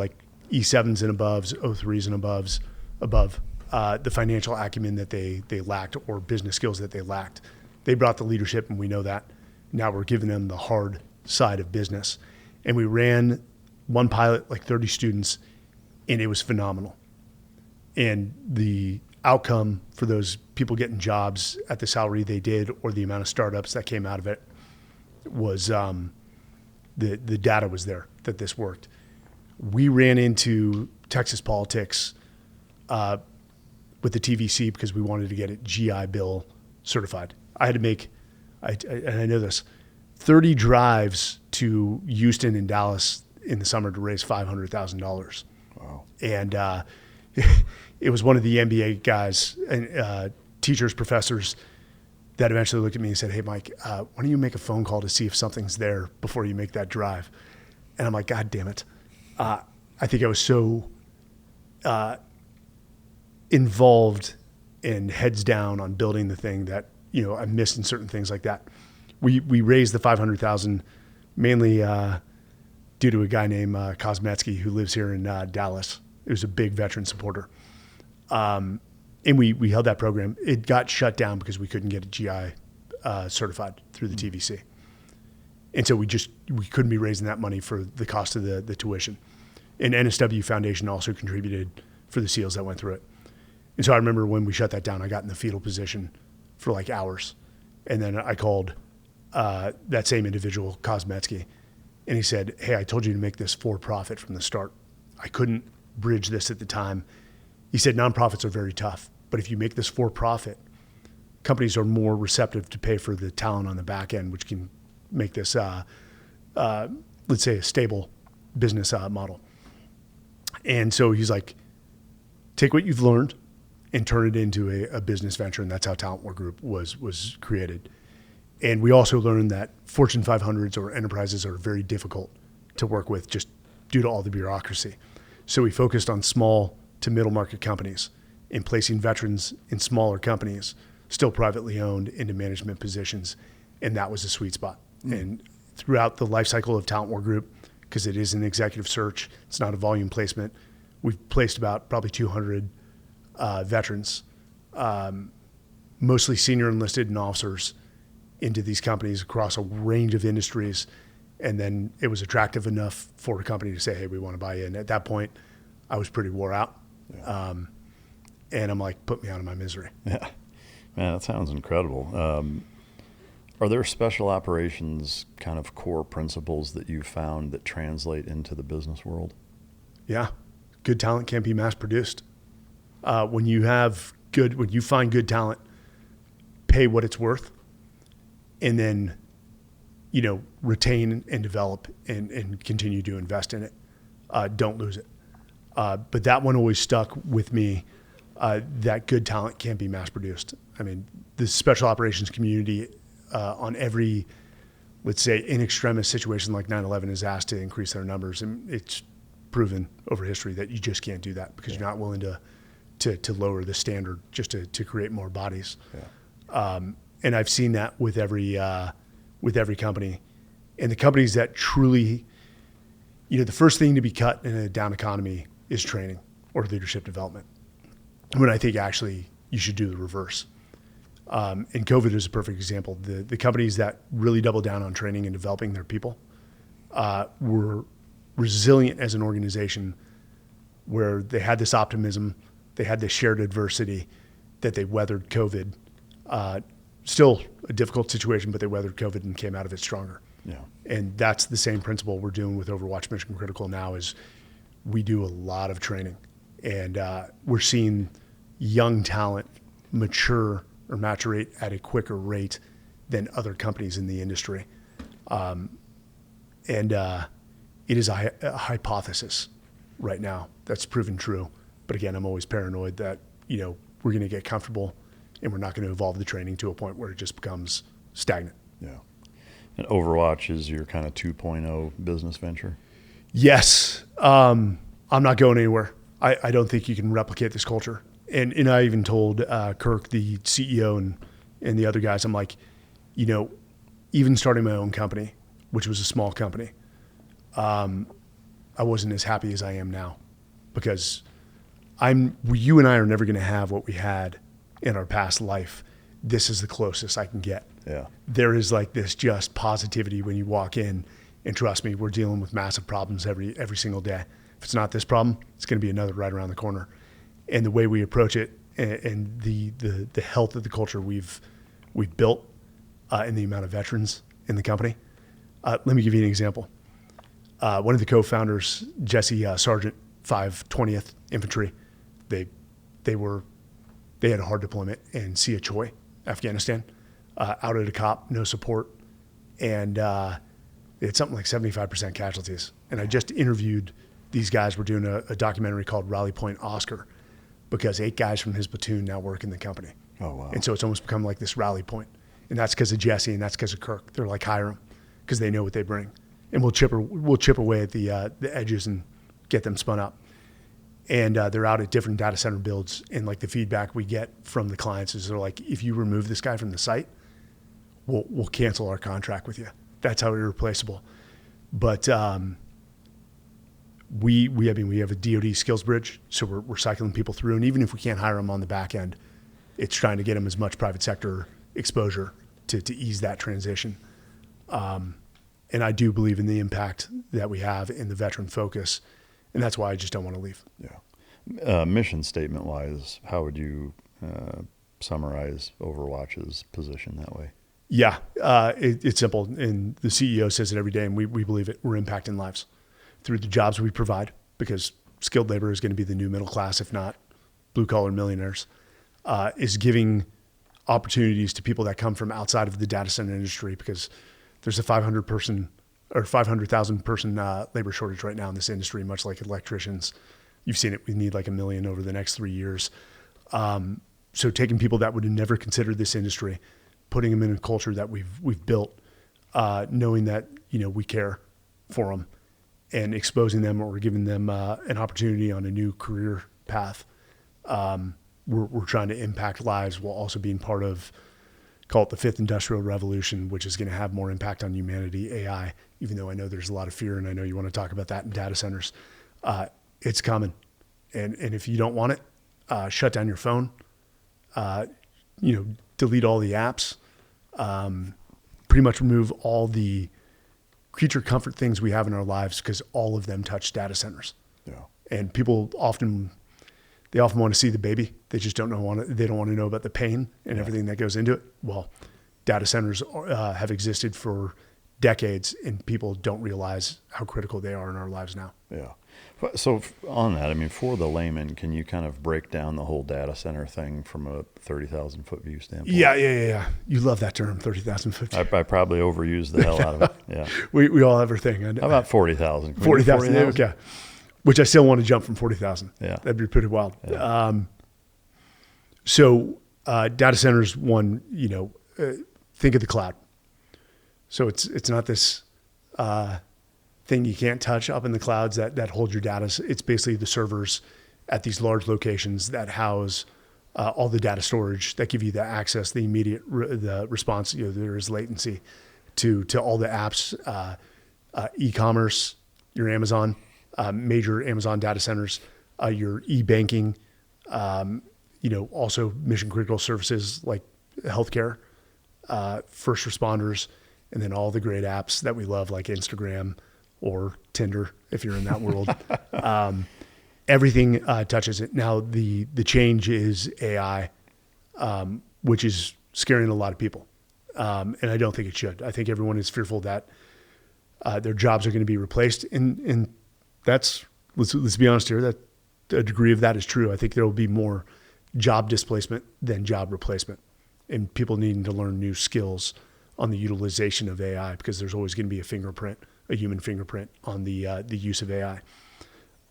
E7s and above, O3s and above, the financial acumen that they lacked, or business skills that they lacked. They brought the leadership, and we know that. Now we're giving them the hard side of business. And we ran one pilot, 30 students, and it was phenomenal. And the outcome for those people getting jobs at the salary they did, or the amount of startups that came out of it, was the data was there that this worked. We ran into Texas politics with the TVC because we wanted to get it GI Bill certified. I had to make, and I know this, 30 drives to Houston and Dallas in the summer to raise $500,000. Wow. And it was one of the MBA guys, and teachers, professors, that eventually looked at me and said, "Hey, Mike, why don't you make a phone call to see if something's there before you make that drive?" And I'm like, God damn it. I think I was so involved and heads down on building the thing that, I missed in certain things like that. We raised the $500,000 mainly due to a guy named Kosmetsky who lives here in Dallas. It was a big veteran supporter. And we held that program. It got shut down because we couldn't get it GI certified through the TVC. And so we couldn't be raising that money for the cost of the tuition. And NSW Foundation also contributed for the SEALs that went through it. And so I remember when we shut that down, I got in the fetal position for like hours. And then I called that same individual, Kosmetsky, and he said, hey, I told you to make this for profit from the start. I couldn't bridge this at the time. He said, nonprofits are very tough, but if you make this for profit, companies are more receptive to pay for the talent on the back end, which can make this, let's say, a stable business model. And so he's like, take what you've learned and turn it into a business venture. And that's how Talent War Group was created. And we also learned that Fortune 500s or enterprises are very difficult to work with just due to all the bureaucracy. So we focused on small to middle market companies and placing veterans in smaller companies, still privately owned, into management positions. And that was the sweet spot. And throughout the life cycle of Talent War Group, because it is an executive search, it's not a volume placement, we've placed about probably 200 veterans, mostly senior enlisted and officers, into these companies across a range of industries. And then it was attractive enough for a company to say, hey, we want to buy in. At that point, I was pretty wore out. Yeah. And I'm like, put me out of my misery. Yeah. Man, that sounds incredible. Are there special operations kind of core principles that you've found that translate into the business world? Yeah. Good talent can't be mass produced. When you find good talent, pay what it's worth, and then, retain and develop and continue to invest in it. Don't lose it. But that one always stuck with me, that good talent can't be mass produced. I mean, the special operations community on every, let's say, in extremis situation like 9/11 is asked to increase their numbers. And it's proven over history that you just can't do that because you're not willing to lower the standard just to create more bodies. Yeah. And I've seen that with every company. And the companies that truly, the first thing to be cut in a down economy is training or leadership development. When I think actually you should do the reverse. And COVID is a perfect example. The companies that really doubled down on training and developing their people were resilient as an organization, where they had this optimism, they had this shared adversity, that they weathered COVID. Still a difficult situation, but they weathered COVID and came out of it stronger. Yeah. And that's the same principle we're doing with Overwatch Mission Critical now. Is we do a lot of training, and we're seeing young talent mature or maturate at a quicker rate than other companies in the industry. And it is a hypothesis right now that's proven true. But again, I'm always paranoid that, we're going to get comfortable and we're not going to evolve the training to a point where it just becomes stagnant. Yeah. And Overwatch is your kind of 2.0 business venture? Yes. I'm not going anywhere. I don't think you can replicate this culture. And I even told Kirk, the CEO, and the other guys, I'm like, even starting my own company, which was a small company, I wasn't as happy as I am now, because you and I are never going to have what we had in our past life. This is the closest I can get. Yeah. There is like this just positivity when you walk in, and trust me, we're dealing with massive problems every single day. If it's not this problem, it's going to be another right around the corner. And the way we approach it, and the health of the culture we've built, and the amount of veterans in the company. Let me give you an example. One of the co-founders, Jesse Sargent, 520th Infantry, they had a hard deployment in Sia Choi, Afghanistan, out at a cop, no support, and they had something like 75% casualties. And I just interviewed these guys. We're doing a documentary called Rally Point Oscar, because 8 guys from his platoon now work in the company. Oh, wow. And so it's almost become like this rally point. And that's because of Jesse, and that's because of Kirk. They're like, hire them, because they know what they bring. And we'll chip away at the edges and get them spun up. And they're out at different data center builds. And like the feedback we get from the clients is they're like, if you remove this guy from the site, we'll cancel our contract with you. That's how irreplaceable. But we have a DoD skills bridge, so we're cycling people through. And even if we can't hire them on the back end, it's trying to get them as much private sector exposure to ease that transition. And I do believe in the impact that we have in the veteran focus. And that's why I just don't want to leave. Yeah. Mission statement wise, how would you summarize Overwatch's position that way? Yeah, it's simple. And the CEO says it every day, and we believe it. We're impacting lives through the jobs we provide, because skilled labor is going to be the new middle class, if not blue collar millionaires, is giving opportunities to people that come from outside of the data center industry, because there's a 500,000 person labor shortage right now in this industry, much like electricians. You've seen it. We need like 1 million over the next 3 years. So taking people that would have never considered this industry, putting them in a culture that we've built, knowing that, we care for them, and exposing them or giving them an opportunity on a new career path. We're trying to impact lives while also being part of, call it the fifth industrial revolution, which is going to have more impact on humanity, AI, even though I know there's a lot of fear, and I know you want to talk about that in data centers. It's coming. And if you don't want it, shut down your phone, delete all the apps, pretty much remove all the creature comfort things we have in our lives, because all of them touch data centers. Yeah. And people often want to see the baby. They just don't want to know about the pain and everything that goes into it. Well, data centers have existed for decades, and people don't realize how critical they are in our lives now. Yeah. So on that, for the layman, can you kind of break down the whole data center thing from a 30,000 foot view standpoint? Yeah. You love that term, 30,000 foot view. I probably overused the hell out of it. Yeah. We all have our thing. How about 40,000? 40,000, okay. Which I still want to jump from 40,000. Yeah. That'd be pretty wild. Yeah. Data centers, one, think of the cloud. So it's not this thing you can't touch up in the clouds that hold your data. It's basically the servers at these large locations that house all the data storage that give you the access, the immediate the response. There is latency to all the apps, e-commerce, your Amazon, major Amazon data centers, your e-banking, also mission critical services like healthcare, first responders, and then all the great apps that we love, like Instagram or Tinder, if you're in that world. Everything touches it. Now, the change is AI, which is scaring a lot of people. And I don't think it should. I think everyone is fearful that their jobs are going to be replaced. And that's, let's be honest here, that a degree of that is true. I think there will be more job displacement than job replacement, and people needing to learn new skills on the utilization of AI, because there's always going to be a human fingerprint on the use of AI.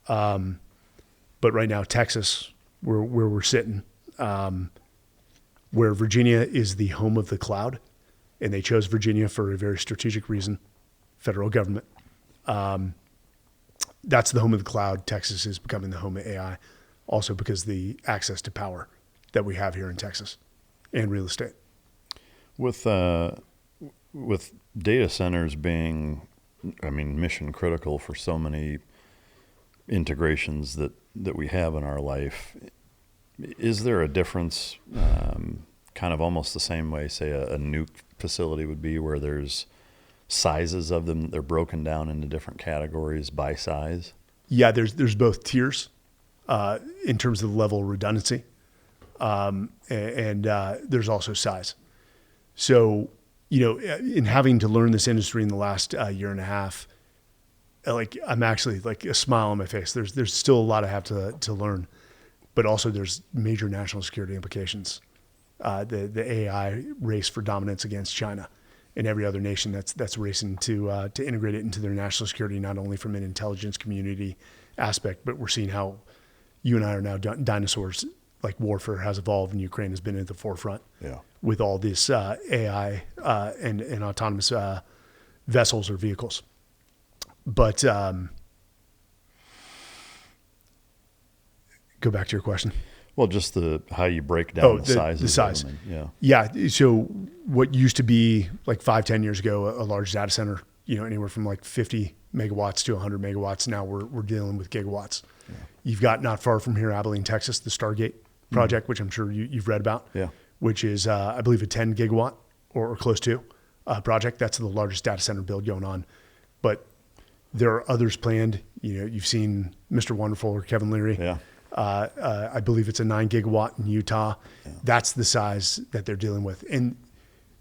But right now, Texas, where we're sitting, where Virginia is the home of the cloud, and they chose Virginia for a very strategic reason, federal government. That's the home of the cloud. Texas is becoming the home of AI, also because the access to power that we have here in Texas and real estate. With data centers being, mission critical for so many integrations that we have in our life, is there a difference, kind of almost the same way, say, a nuke facility would be, where there's sizes of them, they're broken down into different categories by size? Yeah, there's both tiers in terms of the level of redundancy, and there's also size. So, in having to learn this industry in the last year and a half, I'm actually a smile on my face. There's still a lot I have to learn, but also there's major national security implications. The AI race for dominance against China and every other nation that's racing to integrate it into their national security, not only from an intelligence community aspect, but we're seeing how you and I are now dinosaurs. Like warfare has evolved, and Ukraine has been at the forefront with all this AI and autonomous vessels or vehicles. But Go back to your question. Well, just how you break down the sizes. The size. Of them. Yeah. So what used to be like 5-10 years ago, a large data center, anywhere from like 50 megawatts to 100 megawatts. Now we're dealing with gigawatts. Yeah. You've got not far from here, Abilene, Texas, the Stargate project, which I'm sure you've read about, which is, I believe, a 10 gigawatt or close to project. That's the largest data center build going on. But there are others planned. You've seen Mr. Wonderful or Kevin Leary. Yeah. I believe it's a 9 gigawatt in Utah. Yeah. That's the size that they're dealing with. And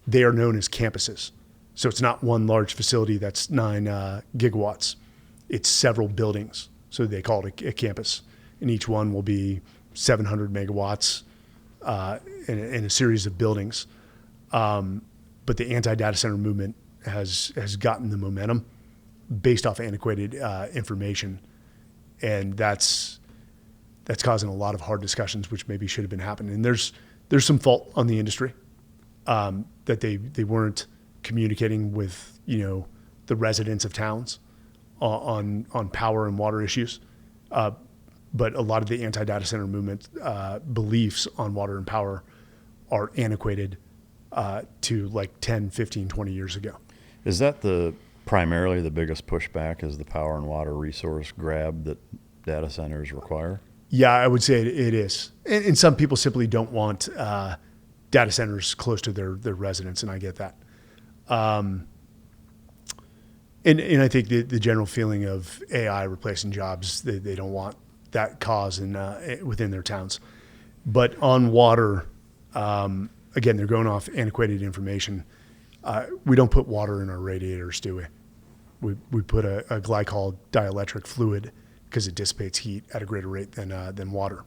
they are known as campuses. So it's not one large facility that's 9 gigawatts. It's several buildings. So they call it a campus. And each one will be 700 megawatts in a series of buildings. But the anti-data center movement has gotten the momentum based off antiquated information. And that's causing a lot of hard discussions, which maybe should have been happening. And there's some fault on the industry that they weren't communicating with the residents of towns on power and water issues. But a lot of the anti-data center movement beliefs on water and power are antiquated to like 10, 15, 20 years ago. Is that primarily the biggest pushback, is the power and water resource grab that data centers require? Yeah, I would say it is. And some people simply don't want data centers close to their residents, and I get that. And I think the general feeling of AI replacing jobs, they don't want that cause within their towns. But on water, again, they're going off antiquated information. We don't put water in our radiators, do we? We put a glycol dielectric fluid because it dissipates heat at a greater rate than water.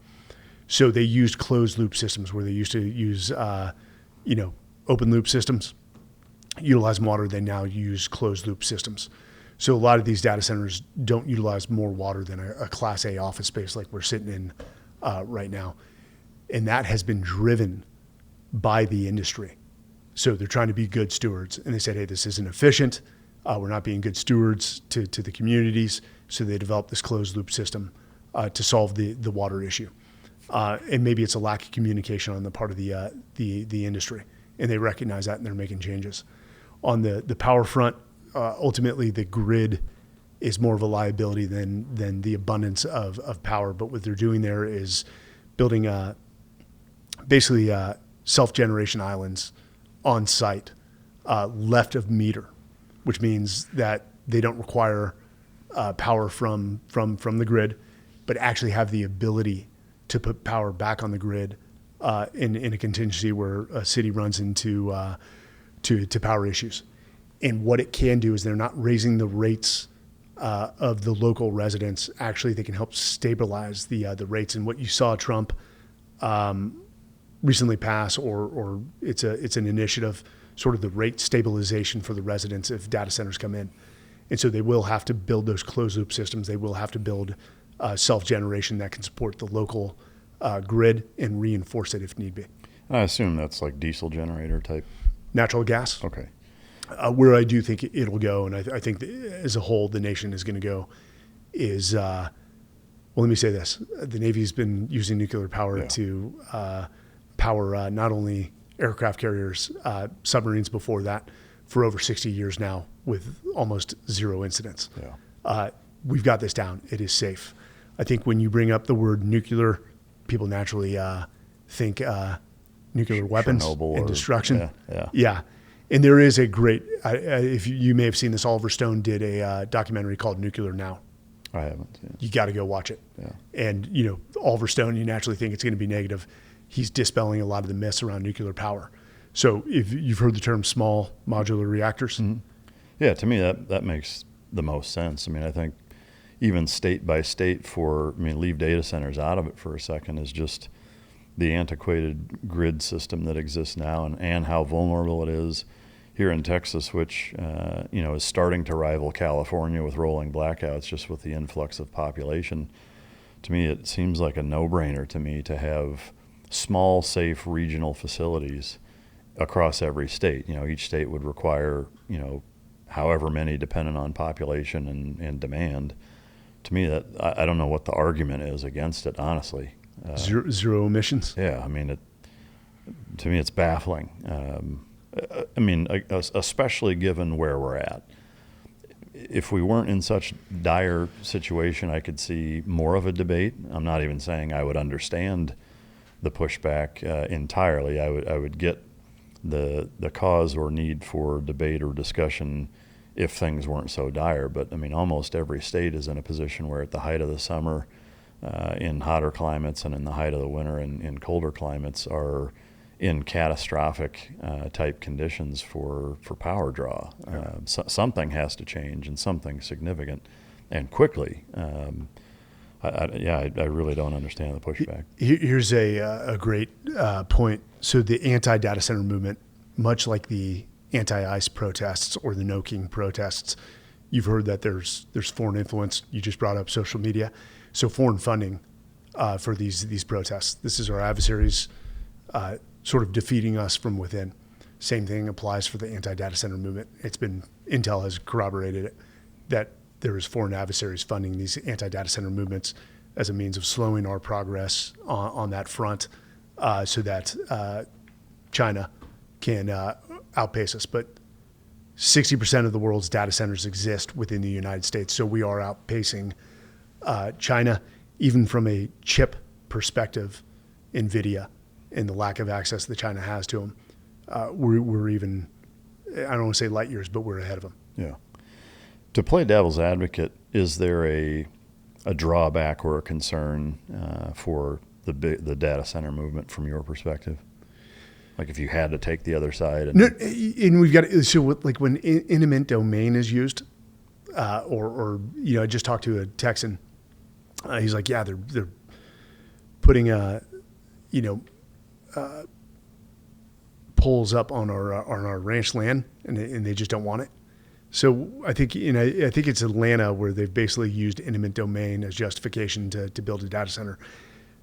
So they used closed loop systems where they used to use open loop systems, utilize water. They now use closed loop systems. So a lot of these data centers don't utilize more water than a Class A office space like we're sitting in right now. And that has been driven by the industry. So they're trying to be good stewards. And they said, hey, this isn't efficient. We're not being good stewards to the communities. So they developed this closed loop system to solve the water issue. And maybe it's a lack of communication on the part of the industry. And they recognize that and they're making changes. On the power front, ultimately the grid is more of a liability than the abundance of power. But what they're doing there is building basically self-generation islands on site left of meter, which means that they don't require power from the grid, but actually have the ability to put power back on the grid in a contingency where a city runs into to power issues. And what it can do is they're not raising the rates of the local residents. Actually, they can help stabilize the rates. And what you saw Trump recently pass, or it's an initiative, sort of the rate stabilization for the residents if data centers come in. And so they will have to build those closed loop systems. They will have to build self-generation that can support the local grid and reinforce it if need be. I assume that's like diesel generator type. Natural gas. Okay. Where I do think it'll go, and I think as a whole the nation is going to go, is, well, let me say this. The Navy's been using nuclear power to power not only aircraft carriers, submarines before that, for over 60 years now with almost zero incidents. Yeah. We've got this down. It is safe. I think when you bring up the word nuclear, people naturally think nuclear weapons and destruction. Yeah. And there is a great, if you may have seen this, Oliver Stone did a documentary called Nuclear Now. I haven't. Yeah. You got to go watch it. Yeah. And, Oliver Stone, you naturally think it's going to be negative. He's dispelling a lot of the myths around nuclear power. So if you've heard the term small modular reactors. Mm-hmm. Yeah, to me that makes the most sense. I mean, I think even state by state leave data centers out of it for a second, is just the antiquated grid system that exists now and how vulnerable it is here in Texas, which is starting to rival California with rolling blackouts just with the influx of population. To me, it seems like a no-brainer to me to have small, safe regional facilities across every state. Each state would require, however many depending on population and demand. To me, that I don't know what the argument is against it, honestly. Zero emissions. Yeah, I mean, to me, it's baffling. I mean, especially given where we're at. If we weren't in such dire situation, I could see more of a debate. I'm not even saying I would understand the pushback entirely. I would get the cause or need for debate or discussion if things weren't so dire. But I mean, almost every state is in a position where at the height of the summer, in hotter climates, and in the height of the winter in colder climates, are in catastrophic type conditions for power draw. Something has to change, and something significant, and quickly. I really don't understand the pushback. Here's a great point. So the anti-data center movement, much like the anti-ICE protests or the No King protests, you've heard that there's foreign influence. You just brought up social media. So foreign funding for these protests. This is our adversaries sort of defeating us from within. Same thing applies for the anti-data center movement. Intel has corroborated it, that there is foreign adversaries funding these anti-data center movements as a means of slowing our progress on that front, so that China can outpace us. But 60% of the world's data centers exist within the United States, so we are outpacing China, even from a chip perspective. NVIDIA and the lack of access that China has to them, we're even, I don't want to say light years, but we're ahead of them. Yeah. To play devil's advocate, is there a drawback or a concern for the data center movement from your perspective? Like if you had to take the other side? And we've got, so like when intimate domain is used, or I just talked to a Texan. He's like, yeah, they're putting poles up on our ranch land, and they just don't want it. So I think it's Atlanta where they've basically used intimate domain as justification to build a data center.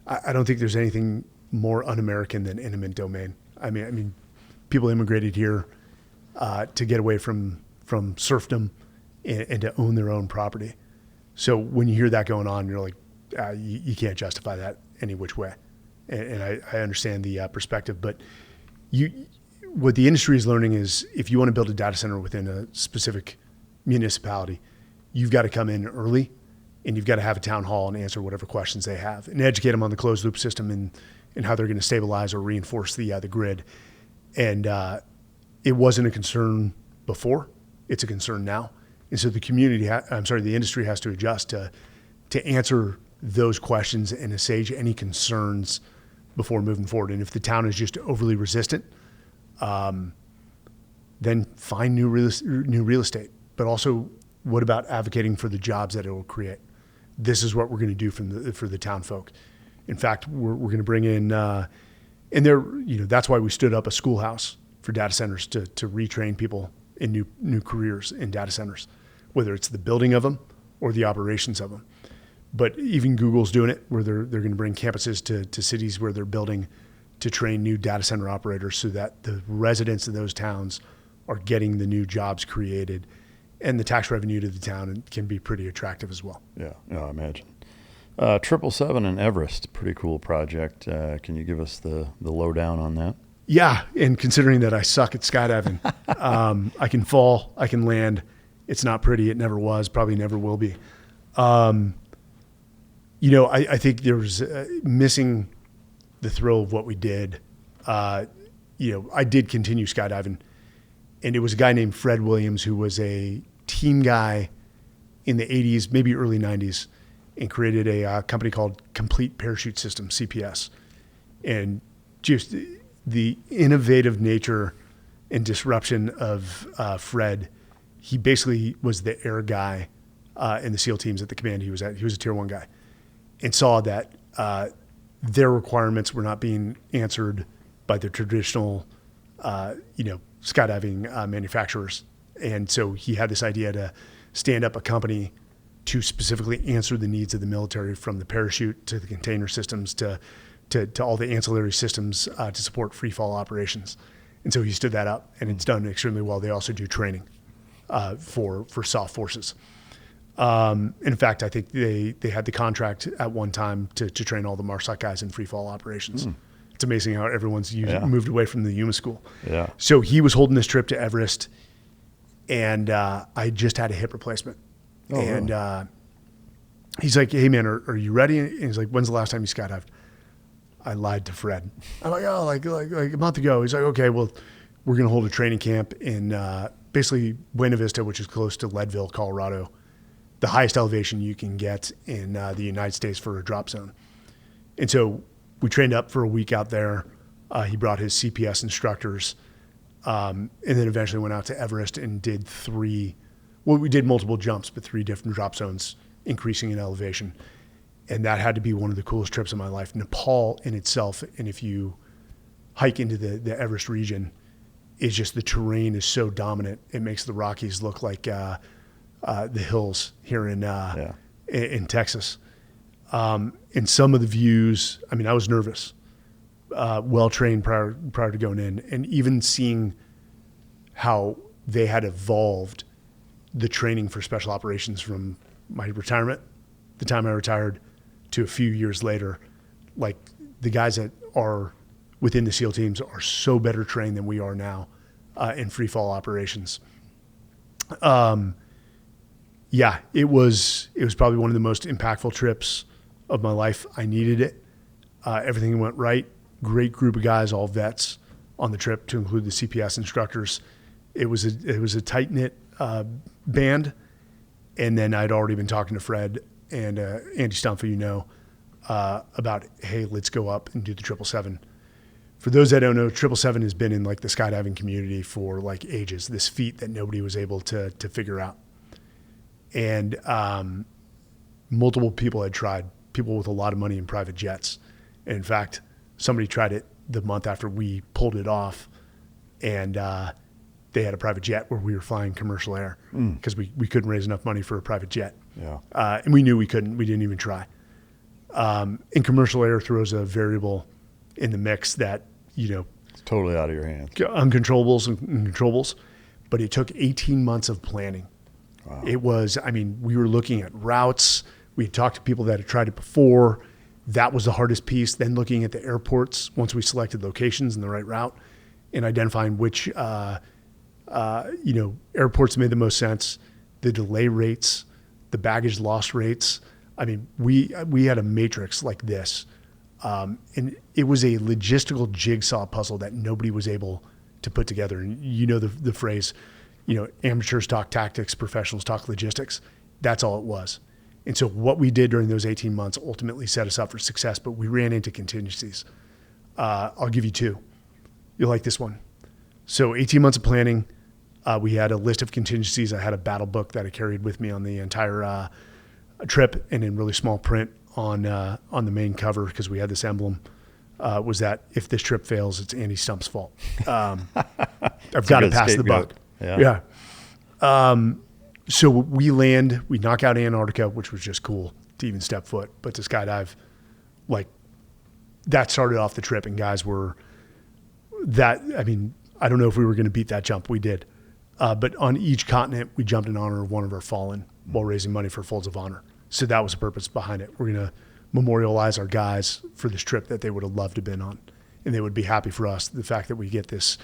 I don't think there's anything more un-American than intimate domain. I mean, people immigrated here to get away from serfdom and to own their own property. So when you hear that going on, you're like, you can't justify that any which way. And I understand the perspective, but what the industry is learning is if you want to build a data center within a specific municipality, you've got to come in early, and you've got to have a town hall and answer whatever questions they have, and educate them on the closed loop system and how they're going to stabilize or reinforce the grid. And it wasn't a concern before; it's a concern now. And so the industry has to adjust to answer those questions and assuage any concerns before moving forward. And if the town is just overly resistant, then find new real estate. But also, what about advocating for the jobs that it will create? This is what we're going to do for the town folk. In fact, we're going to bring in, and that's why we stood up a schoolhouse for data centers to retrain people in new careers in data centers, whether it's the building of them or the operations of them. But even Google's doing it, where they're going to bring campuses to cities where they're building to train new data center operators, so that the residents of those towns are getting the new jobs created, and the tax revenue to the town can be pretty attractive as well. Yeah, I imagine. 777 and Everest, pretty cool project. Can you give us the lowdown on that? Yeah, and considering that I suck at skydiving, I can fall, I can land. It's not pretty. It never was, probably never will be. I think there was missing the thrill of what we did. I did continue skydiving, and it was a guy named Fred Williams who was a team guy in the 80s, maybe early 90s, and created a company called Complete Parachute System, CPS. And just the innovative nature and disruption of Fred, he basically was the air guy in the SEAL teams at the command he was at. He was a tier 1 guy, and saw that their requirements were not being answered by the traditional, skydiving manufacturers. And so he had this idea to stand up a company to specifically answer the needs of the military, from the parachute to the container systems to all the ancillary systems to support free fall operations. And so he stood that up, and it's done extremely well. They also do training for soft forces. In fact, I think they had the contract at one time to train all the MARSOC guys in free fall operations. It's amazing how everyone's moved away from the Yuma school. Yeah. So he was holding this trip to Everest, and I just had a hip replacement. Oh, and really? He's like, "Hey man, are you ready?" And he's like, "When's the last time you skydived?" I lied to Fred. I'm like, "Oh, like a month ago." He's like, "Okay, well, we're gonna hold a training camp in basically Buena Vista, which is close to Leadville, Colorado, the highest elevation you can get in the United States for a drop zone." And so we trained up for a week out there. He brought his CPS instructors, and then eventually went out to Everest and did we did multiple jumps, but 3 different drop zones, increasing in elevation. And that had to be one of the coolest trips of my life. Nepal in itself, and if you hike into the Everest region, is just the terrain is so dominant. It makes the Rockies look like the hills here in Texas. And some of the views, I mean, I was nervous, well trained prior to going in, and even seeing how they had evolved the training for special operations from my retirement, the time I retired, to a few years later. Like, the guys that are within the SEAL teams are so better trained than we are now in free fall operations. Yeah, it was probably one of the most impactful trips of my life. I needed it. Everything went right. Great group of guys, all vets on the trip, to include the CPS instructors. It was a tight knit band. And then I'd already been talking to Fred and Andy Stumpf, about, hey, let's go up and do the 777. For those that don't know, 777 has been in like the skydiving community for like ages. This feat that nobody was able to figure out. And multiple people had tried, people with a lot of money in private jets. And in fact, somebody tried it the month after we pulled it off, and they had a private jet where we were flying commercial air because we couldn't raise enough money for a private jet. Yeah. And we knew we couldn't. We didn't even try. And commercial air throws a variable in the mix that, it's totally out of your hands. Uncontrollables and controllables. But it took 18 months of planning. Wow. It was, we were looking at routes. We had talked to people that had tried it before. That was the hardest piece. Then looking at the airports, once we selected locations and the right route, and identifying which airports made the most sense, the delay rates, the baggage loss rates. We had a matrix like this, and it was a logistical jigsaw puzzle that nobody was able to put together. And the phrase, amateurs talk tactics, professionals talk logistics. That's all it was. And so what we did during those 18 months ultimately set us up for success, but we ran into contingencies. I'll give you 2. You'll like this one. So 18 months of planning. We had a list of contingencies. I had a battle book that I carried with me on the entire trip, and in really small print on the main cover, because we had this emblem, was that if this trip fails, it's Andy Stumph's fault. I've got to pass the buck. Yeah. So we knock out Antarctica, which was just cool to even step foot, but to skydive, like, that started off the trip, and guys were I don't know if we were going to beat that jump. We did. But on each continent, we jumped in honor of one of our fallen while raising money for Folds of Honor. So that was the purpose behind it. We're going to memorialize our guys for this trip that they would have loved to have been on. And they would be happy for us, the fact that we get this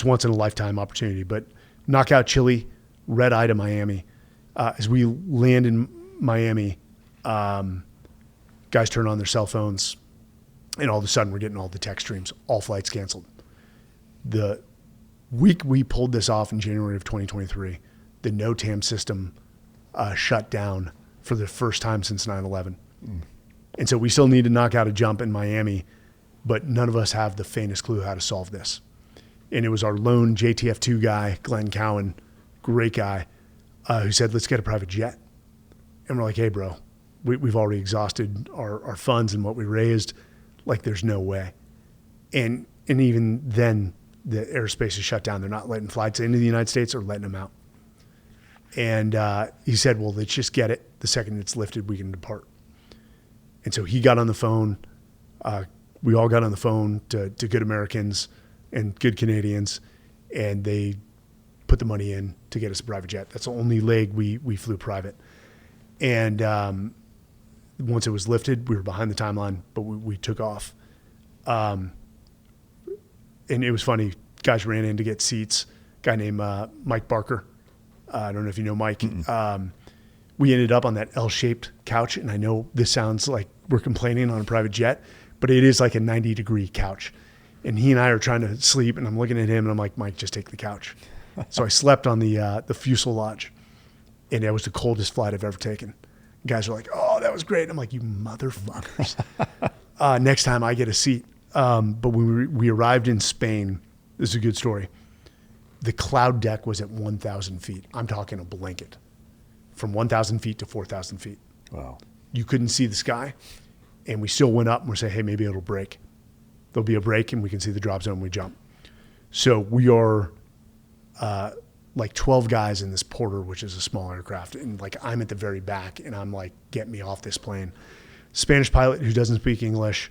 once in a lifetime opportunity. But knockout Chile, red eye to Miami. As we land in Miami, guys turn on their cell phones, and all of a sudden we're getting all the text streams, all flights canceled. The week we pulled this off in January of 2023, the NOTAM system shut down for the first time since 9/11. And so we still need to knock out a jump in Miami, but none of us have the faintest clue how to solve this. And it was our lone JTF2 guy, Glenn Cowan, great guy, who said, let's get a private jet. And we're like, hey, bro, we've already exhausted our funds and what we raised. Like, there's no way. And even then, the airspace is shut down. They're not letting flights into the United States or letting them out. And he said, well, let's just get it. The second it's lifted, we can depart. And so he got on the phone. We all got on the phone to good Americans and good Canadians, and they put the money in to get us a private jet. That's the only leg we flew private. And once it was lifted, we were behind the timeline, but we took off. And it was funny. Guys ran in to get seats. Guy named Mike Barker. I don't know if you know Mike. We ended up on that L-shaped couch, and I know this sounds like we're complaining on a private jet, but it is like a 90-degree couch. And he and I are trying to sleep, and I'm looking at him, and I'm like, Mike, just take the couch. So I slept on the fuselage, and it was the coldest flight I've ever taken. Guys are like, oh, that was great. I'm like, you motherfuckers. Next time I get a seat. But when we arrived in Spain, this is a good story. The cloud deck was at 1,000 feet. I'm talking a blanket. From 1,000 feet to 4,000 feet. Wow. You couldn't see the sky. And we still went up and we're saying, hey, maybe it'll break. There'll be a break and we can see the drop zone and we jump. So we are like 12 guys in this Porter, which is a small aircraft. And like I'm at the very back and I'm like, get me off this plane. Spanish pilot who doesn't speak English.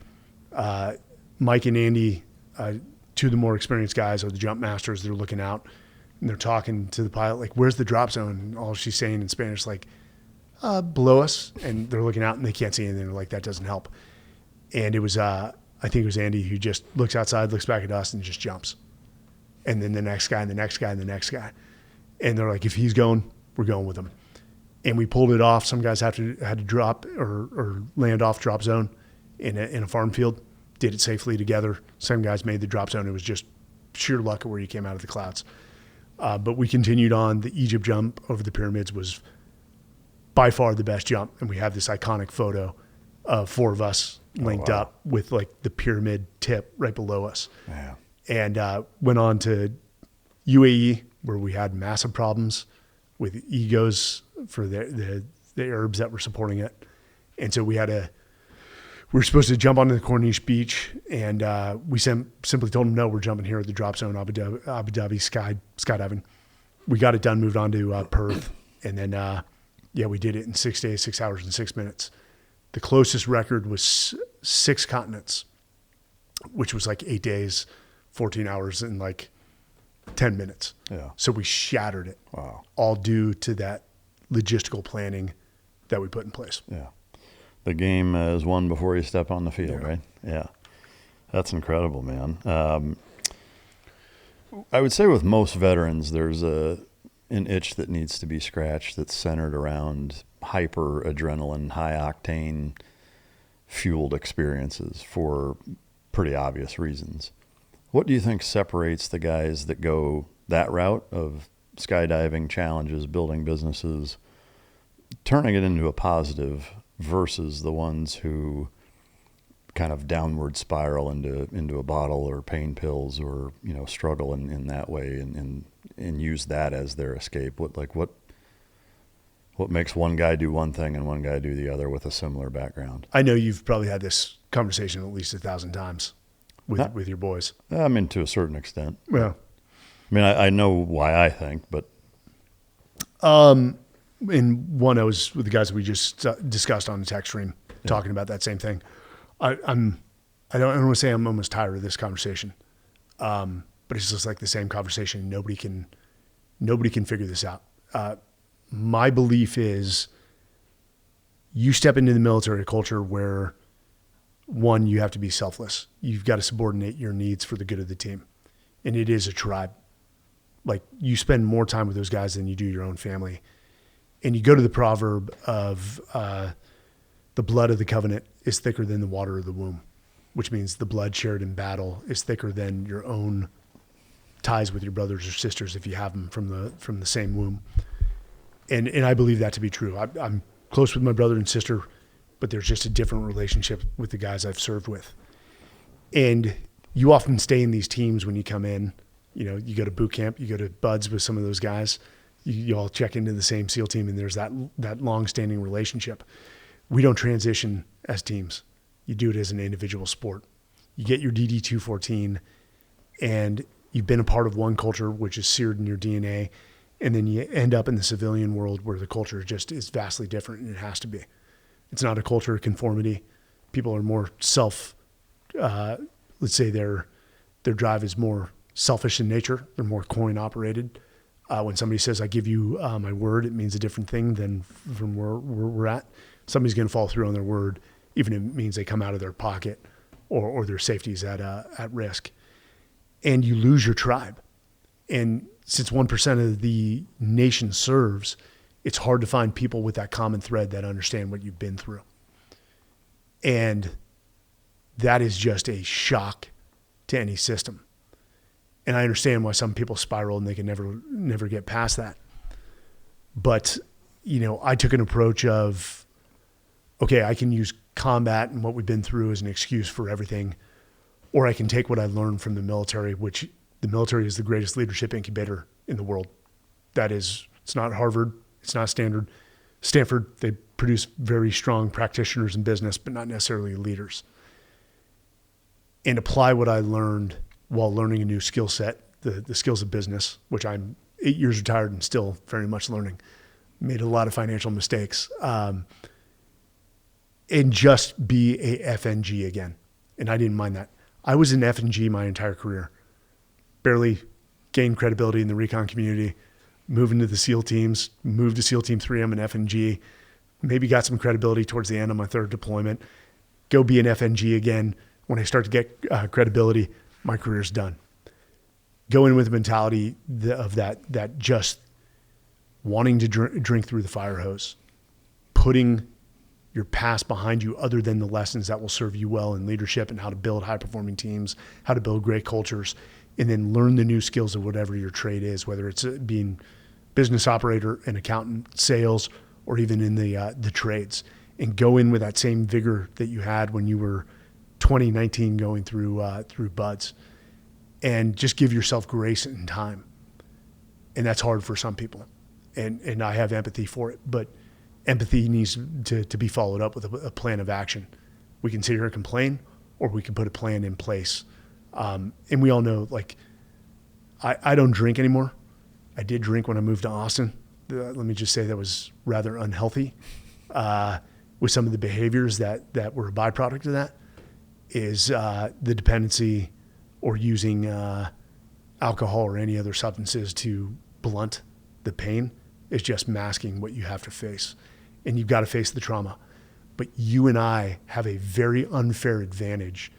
Mike and Andy, two of the more experienced guys, are the jump masters. They're looking out. And they're talking to the pilot, like, where's the drop zone? And all she's saying in Spanish, like, below us. And they're looking out and they can't see anything. They're like, that doesn't help. And it was, I think it was Andy who just looks outside, looks back at us and just jumps. And then the next guy and the next guy and the next guy. And they're like, if he's going, we're going with him. And we pulled it off. Some guys had to drop or land off drop zone in a farm field, did it safely together. Some guys made the drop zone. It was just sheer luck of where you came out of the clouds. But we continued on. The Egypt jump over the pyramids was by far the best jump. And we have this iconic photo of four of us linked up with like the pyramid tip right below us. Yeah. And went on to UAE where we had massive problems with egos for the Arabs that were supporting it. And so we were supposed to jump onto the Corniche beach, and we simply told them, no, we're jumping here at the drop zone, Abu Dhabi skydiving. We got it done, moved on to Perth, and then, we did it in 6 days, 6 hours, and 6 minutes. The closest record was 6 continents, which was like 8 days, 14 hours, and like 10 minutes. Yeah. So we shattered it. Wow. All due to that logistical planning that we put in place. Yeah. The game is won before you step on the field, right? Yeah. That's incredible, man. I would say with most veterans, there's an itch that needs to be scratched that's centered around hyper adrenaline, high octane fueled experiences for pretty obvious reasons. What do you think separates the guys that go that route of skydiving challenges, building businesses, turning it into a positive versus the ones who kind of downward spiral into a bottle or pain pills or, struggle in that way and use that as their escape? What makes one guy do one thing and one guy do the other with a similar background? I know you've probably had this conversation at least 1,000 times with your boys. I mean, to a certain extent. Yeah. I mean, I know why I think, but. In one, I was with the guys that we just discussed on the text stream, talking about that same thing. I don't want to say I'm almost tired of this conversation, but it's just like the same conversation. Nobody can figure this out. My belief is you step into the military culture where, one, you have to be selfless. You've got to subordinate your needs for the good of the team. And it is a tribe. Like, you spend more time with those guys than you do your own family. And you go to the proverb of the blood of the covenant is thicker than the water of the womb, which means the blood shared in battle is thicker than your own ties with your brothers or sisters if you have them from the same womb. And I believe that to be true. I'm close with my brother and sister, but there's just a different relationship with the guys I've served with. And you often stay in these teams when you come in. You go to boot camp, you go to buds with some of those guys. You all check into the same SEAL team, and there's that long-standing relationship. We don't transition as teams. You do it as an individual sport. You get your DD-214, and you've been a part of one culture, which is seared in your DNA, and then you end up in the civilian world where the culture just is vastly different, and it has to be. It's not a culture of conformity. People are more let's say their drive is more selfish in nature. They're more coin-operated. When somebody says, I give you my word, it means a different thing than from where we're at. Somebody's going to follow through on their word, even if it means they come out of their pocket or their safety's at risk. And you lose your tribe. And since 1% of the nation serves, it's hard to find people with that common thread that understand what you've been through. And that is just a shock to any system. And I understand why some people spiral and they can never get past that. But, I took an approach of, okay, I can use combat and what we've been through as an excuse for everything, or I can take what I learned from the military, which the military is the greatest leadership incubator in the world. It's not Harvard, it's not Stanford. They produce very strong practitioners in business, but not necessarily leaders. And apply what I learned while learning a new skill set, the skills of business, which I'm 8 years retired and still very much learning. Made a lot of financial mistakes. And just be a FNG again. And I didn't mind that. I was an FNG my entire career. Barely gained credibility in the recon community, moved into the SEAL teams, moved to SEAL Team 3, I'm an FNG, maybe got some credibility towards the end of my third deployment, go be an FNG again. When I start to get credibility, my career's done. Go in with the mentality of that just wanting to drink through the fire hose, putting your past behind you other than the lessons that will serve you well in leadership and how to build high-performing teams, how to build great cultures, and then learn the new skills of whatever your trade is, whether it's being business operator, an accountant, sales, or even in the trades, and go in with that same vigor that you had when you were 2019 going through BUDS, and just give yourself grace and time. And that's hard for some people. And I have empathy for it, but empathy needs to be followed up with a plan of action. We can sit here and complain, or we can put a plan in place. And we all know, I don't drink anymore. I did drink when I moved to Austin. Let me just say that was rather unhealthy with some of the behaviors that were a byproduct of that. Is the dependency or using alcohol or any other substances to blunt the pain is just masking what you have to face. And you've got to face the trauma. But you and I have a very unfair advantage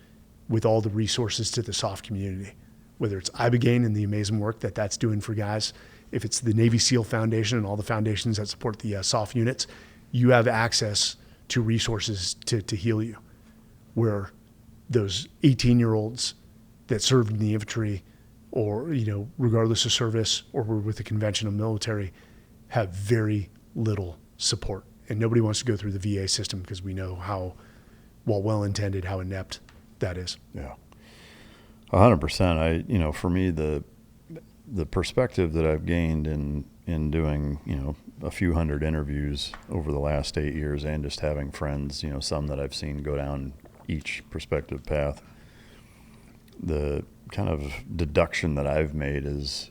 with all the resources to the SOF community, whether it's Ibogaine and the amazing work that's doing for guys, if it's the Navy SEAL Foundation and all the foundations that support the SOF units, you have access to resources to heal you, where those 18-year-olds that served in the infantry or, regardless of service or were with the conventional military have very little support. And nobody wants to go through the VA system because we know how, while well-intended, how inept that is. Yeah, 100%. For me, the perspective that I've gained in doing, a few hundred interviews over the last 8 years and just having friends, some that I've seen go down each perspective path, the kind of deduction that I've made is,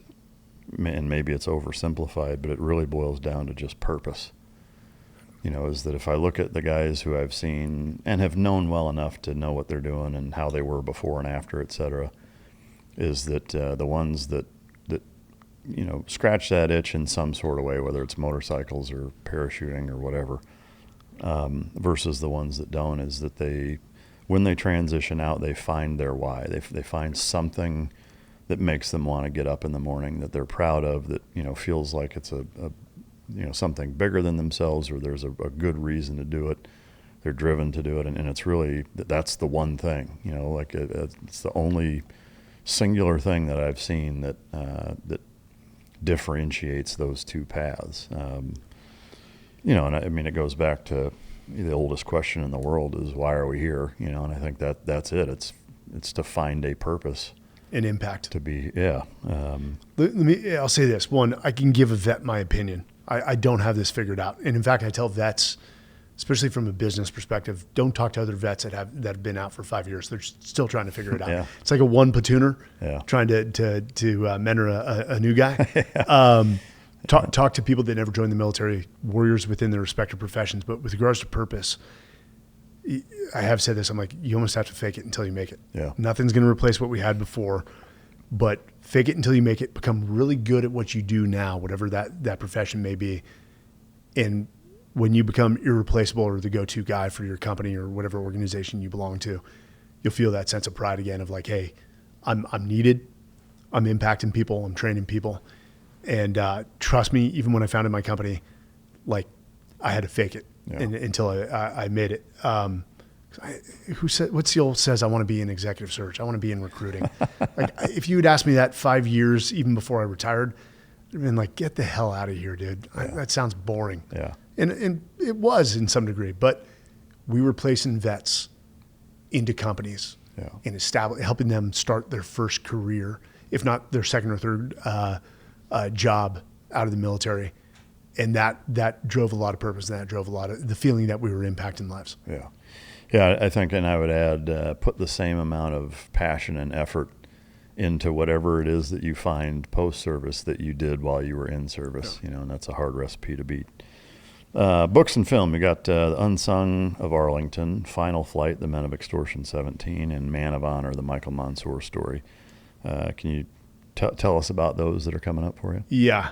and maybe it's oversimplified, but it really boils down to just purpose. Is that if I look at the guys who I've seen and have known well enough to know what they're doing and how they were before and after, et cetera, is that the ones that scratch that itch in some sort of way, whether it's motorcycles or parachuting or whatever, versus the ones that don't, is that when they transition out, they find their why. They find something that makes them want to get up in the morning, that they're proud of, that feels like it's a something bigger than themselves, or there's a good reason to do it. They're driven to do it, and it's really that's the one thing. It's the only singular thing that I've seen that differentiates those two paths. And it goes back to the oldest question in the world is, why are we here? And I think that's it. It's to find a purpose. An impact. To be, yeah. I'll say this. One, I can give a vet my opinion. I don't have this figured out. And in fact, I tell vets, especially from a business perspective, don't talk to other vets that have been out for 5 years. They're still trying to figure it out. Yeah. It's like a one platooner trying to mentor a new guy. Talk to people that never joined the military, warriors within their respective professions. But with regards to purpose, I have said this. I'm like, you almost have to fake it until you make it. Yeah. Nothing's going to replace what we had before. but fake it until you make it, become really good at what you do now, whatever that profession may be. And when you become irreplaceable or the go-to guy for your company or whatever organization you belong to, you'll feel that sense of pride again of like, hey, I'm needed, I'm impacting people, I'm training people. And trust me, even when I founded my company, like I had to fake it until I made it. What's the old says, I want to be in executive search. I want to be in recruiting. Like if you had asked me that 5 years, even before I retired, I'd been like, get the hell out of here, dude. That sounds boring. Yeah. And it was in some degree, but we were placing vets into companies and helping them start their first career, if not their second or third job out of the military. And that drove a lot of purpose, and that drove a lot of the feeling that we were impacting lives. Yeah. Yeah, I think, and I would add, put the same amount of passion and effort into whatever it is that you find post-service that you did while you were in service, and that's a hard recipe to beat. Books and film, you got The Unsung of Arlington, Final Flight, The Men of Extortion 17, and Man of Honor, the Michael Monsoor story. Can you tell us about those that are coming up for you? Yeah.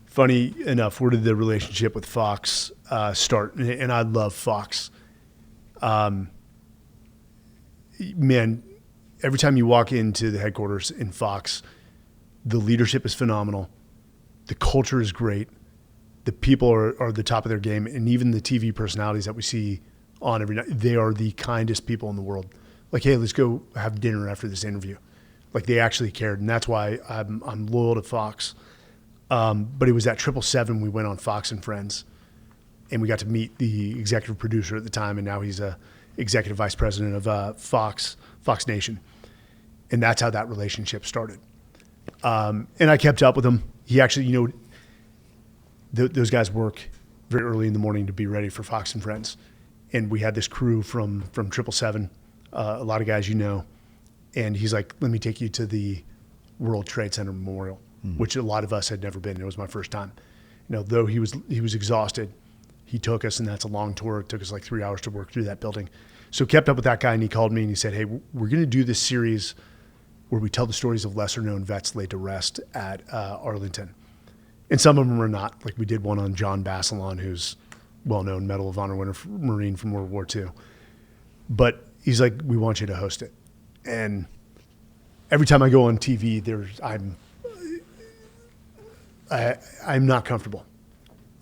Funny enough, where did the relationship with Fox start? And I love Fox. Man, every time you walk into the headquarters in Fox, the leadership is phenomenal. The culture is great. The people are the top of their game. And even the TV personalities that we see on every night, they are the kindest people in the world. Like, hey, let's go have dinner after this interview. Like, they actually cared. And that's why I'm loyal to Fox. But it was that 777 we went on Fox and Friends, and we got to meet the executive producer at the time, and now he's a executive vice president of Fox Nation. And that's how that relationship started. And I kept up with him. He actually, those guys work very early in the morning to be ready for Fox and Friends. And we had this crew from 777, a lot of guys and he's like, let me take you to the World Trade Center Memorial, which a lot of us had never been. It was my first time. Though he was exhausted, he took us, and that's a long tour. It took us like 3 hours to work through that building. So kept up with that guy, and he called me and he said, hey, we're going to do this series where we tell the stories of lesser known vets laid to rest at Arlington. And some of them are not. Like we did one on John Bassalon, who's well-known Medal of Honor winner Marine from World War II. But he's like, we want you to host it. And every time I go on TV, I'm not comfortable.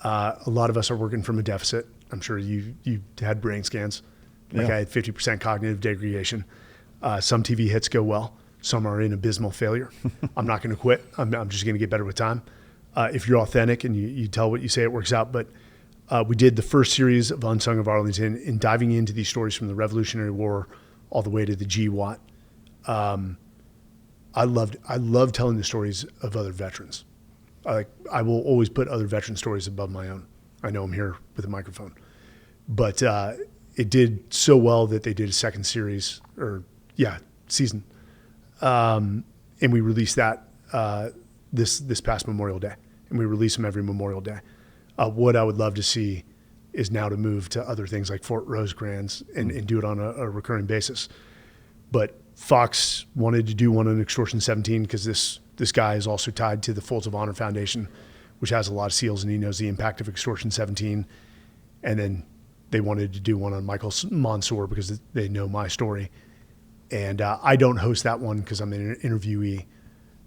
A lot of us are working from a deficit. I'm sure you had brain scans. Like I had 50% cognitive degradation. Some TV hits go well. Some are in abysmal failure. I'm not going to quit. I'm just going to get better with time. If you're authentic and you tell what you say, it works out. But we did the first series of Unsung of Arlington in diving into these stories from the Revolutionary War all the way to the GWAT. I love telling the stories of other veterans. I will always put other veteran stories above my own. I know I'm here with a microphone. But it did so well that they did a second series, season. And we released that this past Memorial Day. And we release them every Memorial Day. What I would love to see is now to move to other things like Fort Rosecrans and do it on a recurring basis. But Fox wanted to do one on Extortion 17 because this guy is also tied to the Folds of Honor Foundation, which has a lot of SEALs, and he knows the impact of Extortion 17. And then they wanted to do one on Michael Monsoor because they know my story. And I don't host that one because I'm an interviewee.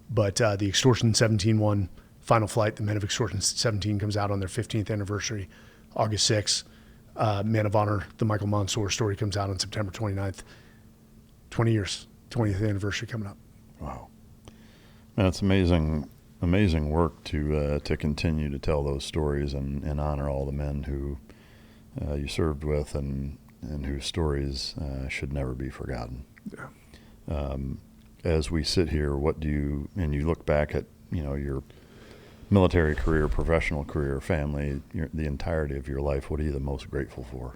But the Extortion 17 one, Final Flight, the Men of Extortion 17 comes out on their 15th anniversary, August 6th. Man of Honor, the Michael Monsoor story comes out on September 29th. 20 years, 20th anniversary coming up. Wow. Man, it's amazing work to continue to tell those stories and honor all the men who you served with and whose stories should never be forgotten. Yeah. As we sit here, you look back at, your military career, professional career, family, the entirety of your life, what are you the most grateful for?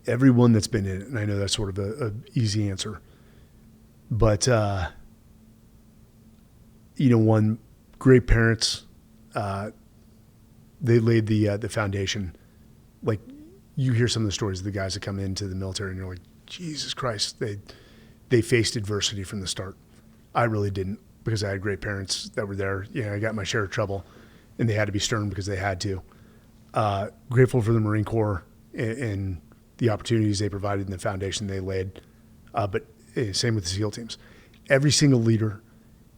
Everyone that's been in it, and I know that's sort of a easy answer, but one, great parents, they laid the foundation. Like you hear some of the stories of the guys that come into the military, and you're like, Jesus Christ, they faced adversity from the start. I really didn't, because I had great parents that were there. I got my share of trouble, and they had to be stern because they had to. Grateful for the Marine Corps and the opportunities they provided and the foundation they laid. But same with the SEAL teams. Every single leader,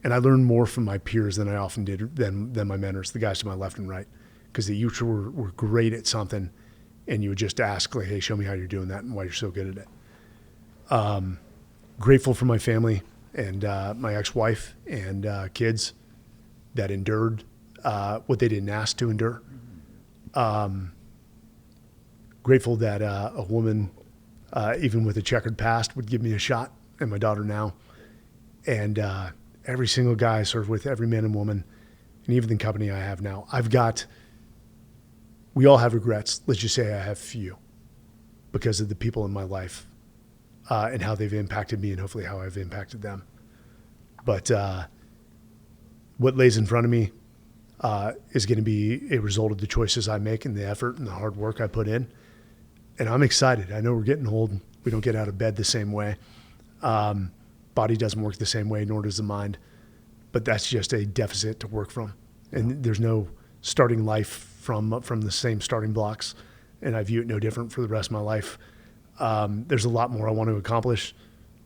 and I learned more from my peers than I often did than my mentors, the guys to my left and right, because they each were great at something, and you would just ask, like, hey, show me how you're doing that and why you're so good at it. Grateful for my family and my ex-wife and kids that endured what they didn't ask to endure. Grateful that a woman, even with a checkered past, would give me a shot, and my daughter now. And every single guy I served with, every man and woman, and even the company I have now, we all have regrets. Let's just say I have few because of the people in my life and how they've impacted me and hopefully how I've impacted them. But what lays in front of me is going to be a result of the choices I make and the effort and the hard work I put in. And I'm excited. I know we're getting old. We don't get out of bed the same way. Body doesn't work the same way, nor does the mind. But that's just a deficit to work from. And there's no starting life from the same starting blocks. And I view it no different for the rest of my life. There's a lot more I want to accomplish,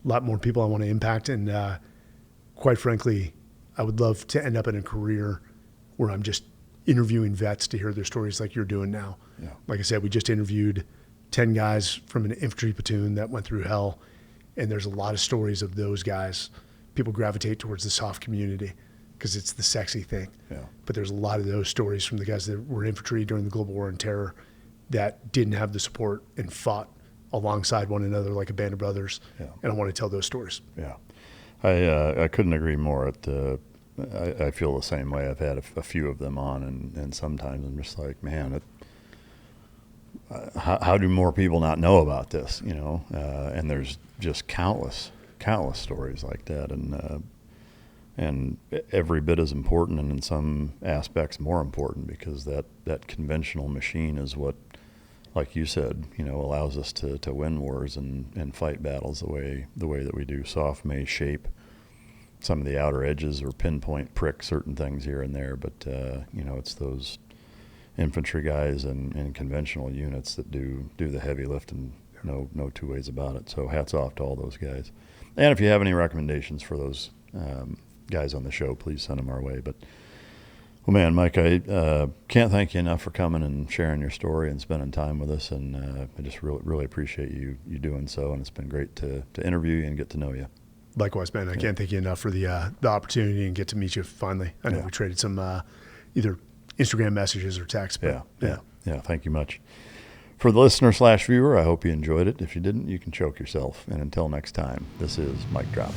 a lot more people I want to impact. And quite frankly, I would love to end up in a career where I'm just interviewing vets to hear their stories like you're doing now. Yeah. Like I said, we just interviewed 10 guys from an infantry platoon that went through hell. And there's a lot of stories of those guys. People gravitate towards the soft community because it's the sexy thing. Yeah. But there's a lot of those stories from the guys that were infantry during the global war on terror that didn't have the support and fought alongside one another like a band of brothers. Yeah. And I want to tell those stories. Yeah. I couldn't agree more. I feel the same way. I've had a few of them on, and sometimes I'm just like, man, how do more people not know about this? And there's just countless stories like that, and every bit as important, and in some aspects more important, because that conventional machine is what, like you said, allows us to win wars and fight battles the way that we do. Soft may shape some of the outer edges or pinpoint prick certain things here and there, but it's those infantry guys and conventional units that do the heavy lifting. No two ways about it. So hats off to all those guys. And if you have any recommendations for those guys on the show, please send them our way. But, well, man, Mike, I can't thank you enough for coming and sharing your story and spending time with us. And I just really appreciate you doing so. And it's been great to interview you and get to know you. Likewise, man. I can't thank you enough for the opportunity and get to meet you finally. I know we traded some either Instagram messages or text. But yeah. Thank you much. For the listener/viewer, I hope you enjoyed it. If you didn't, you can choke yourself. And until next time, this is Mic Drop.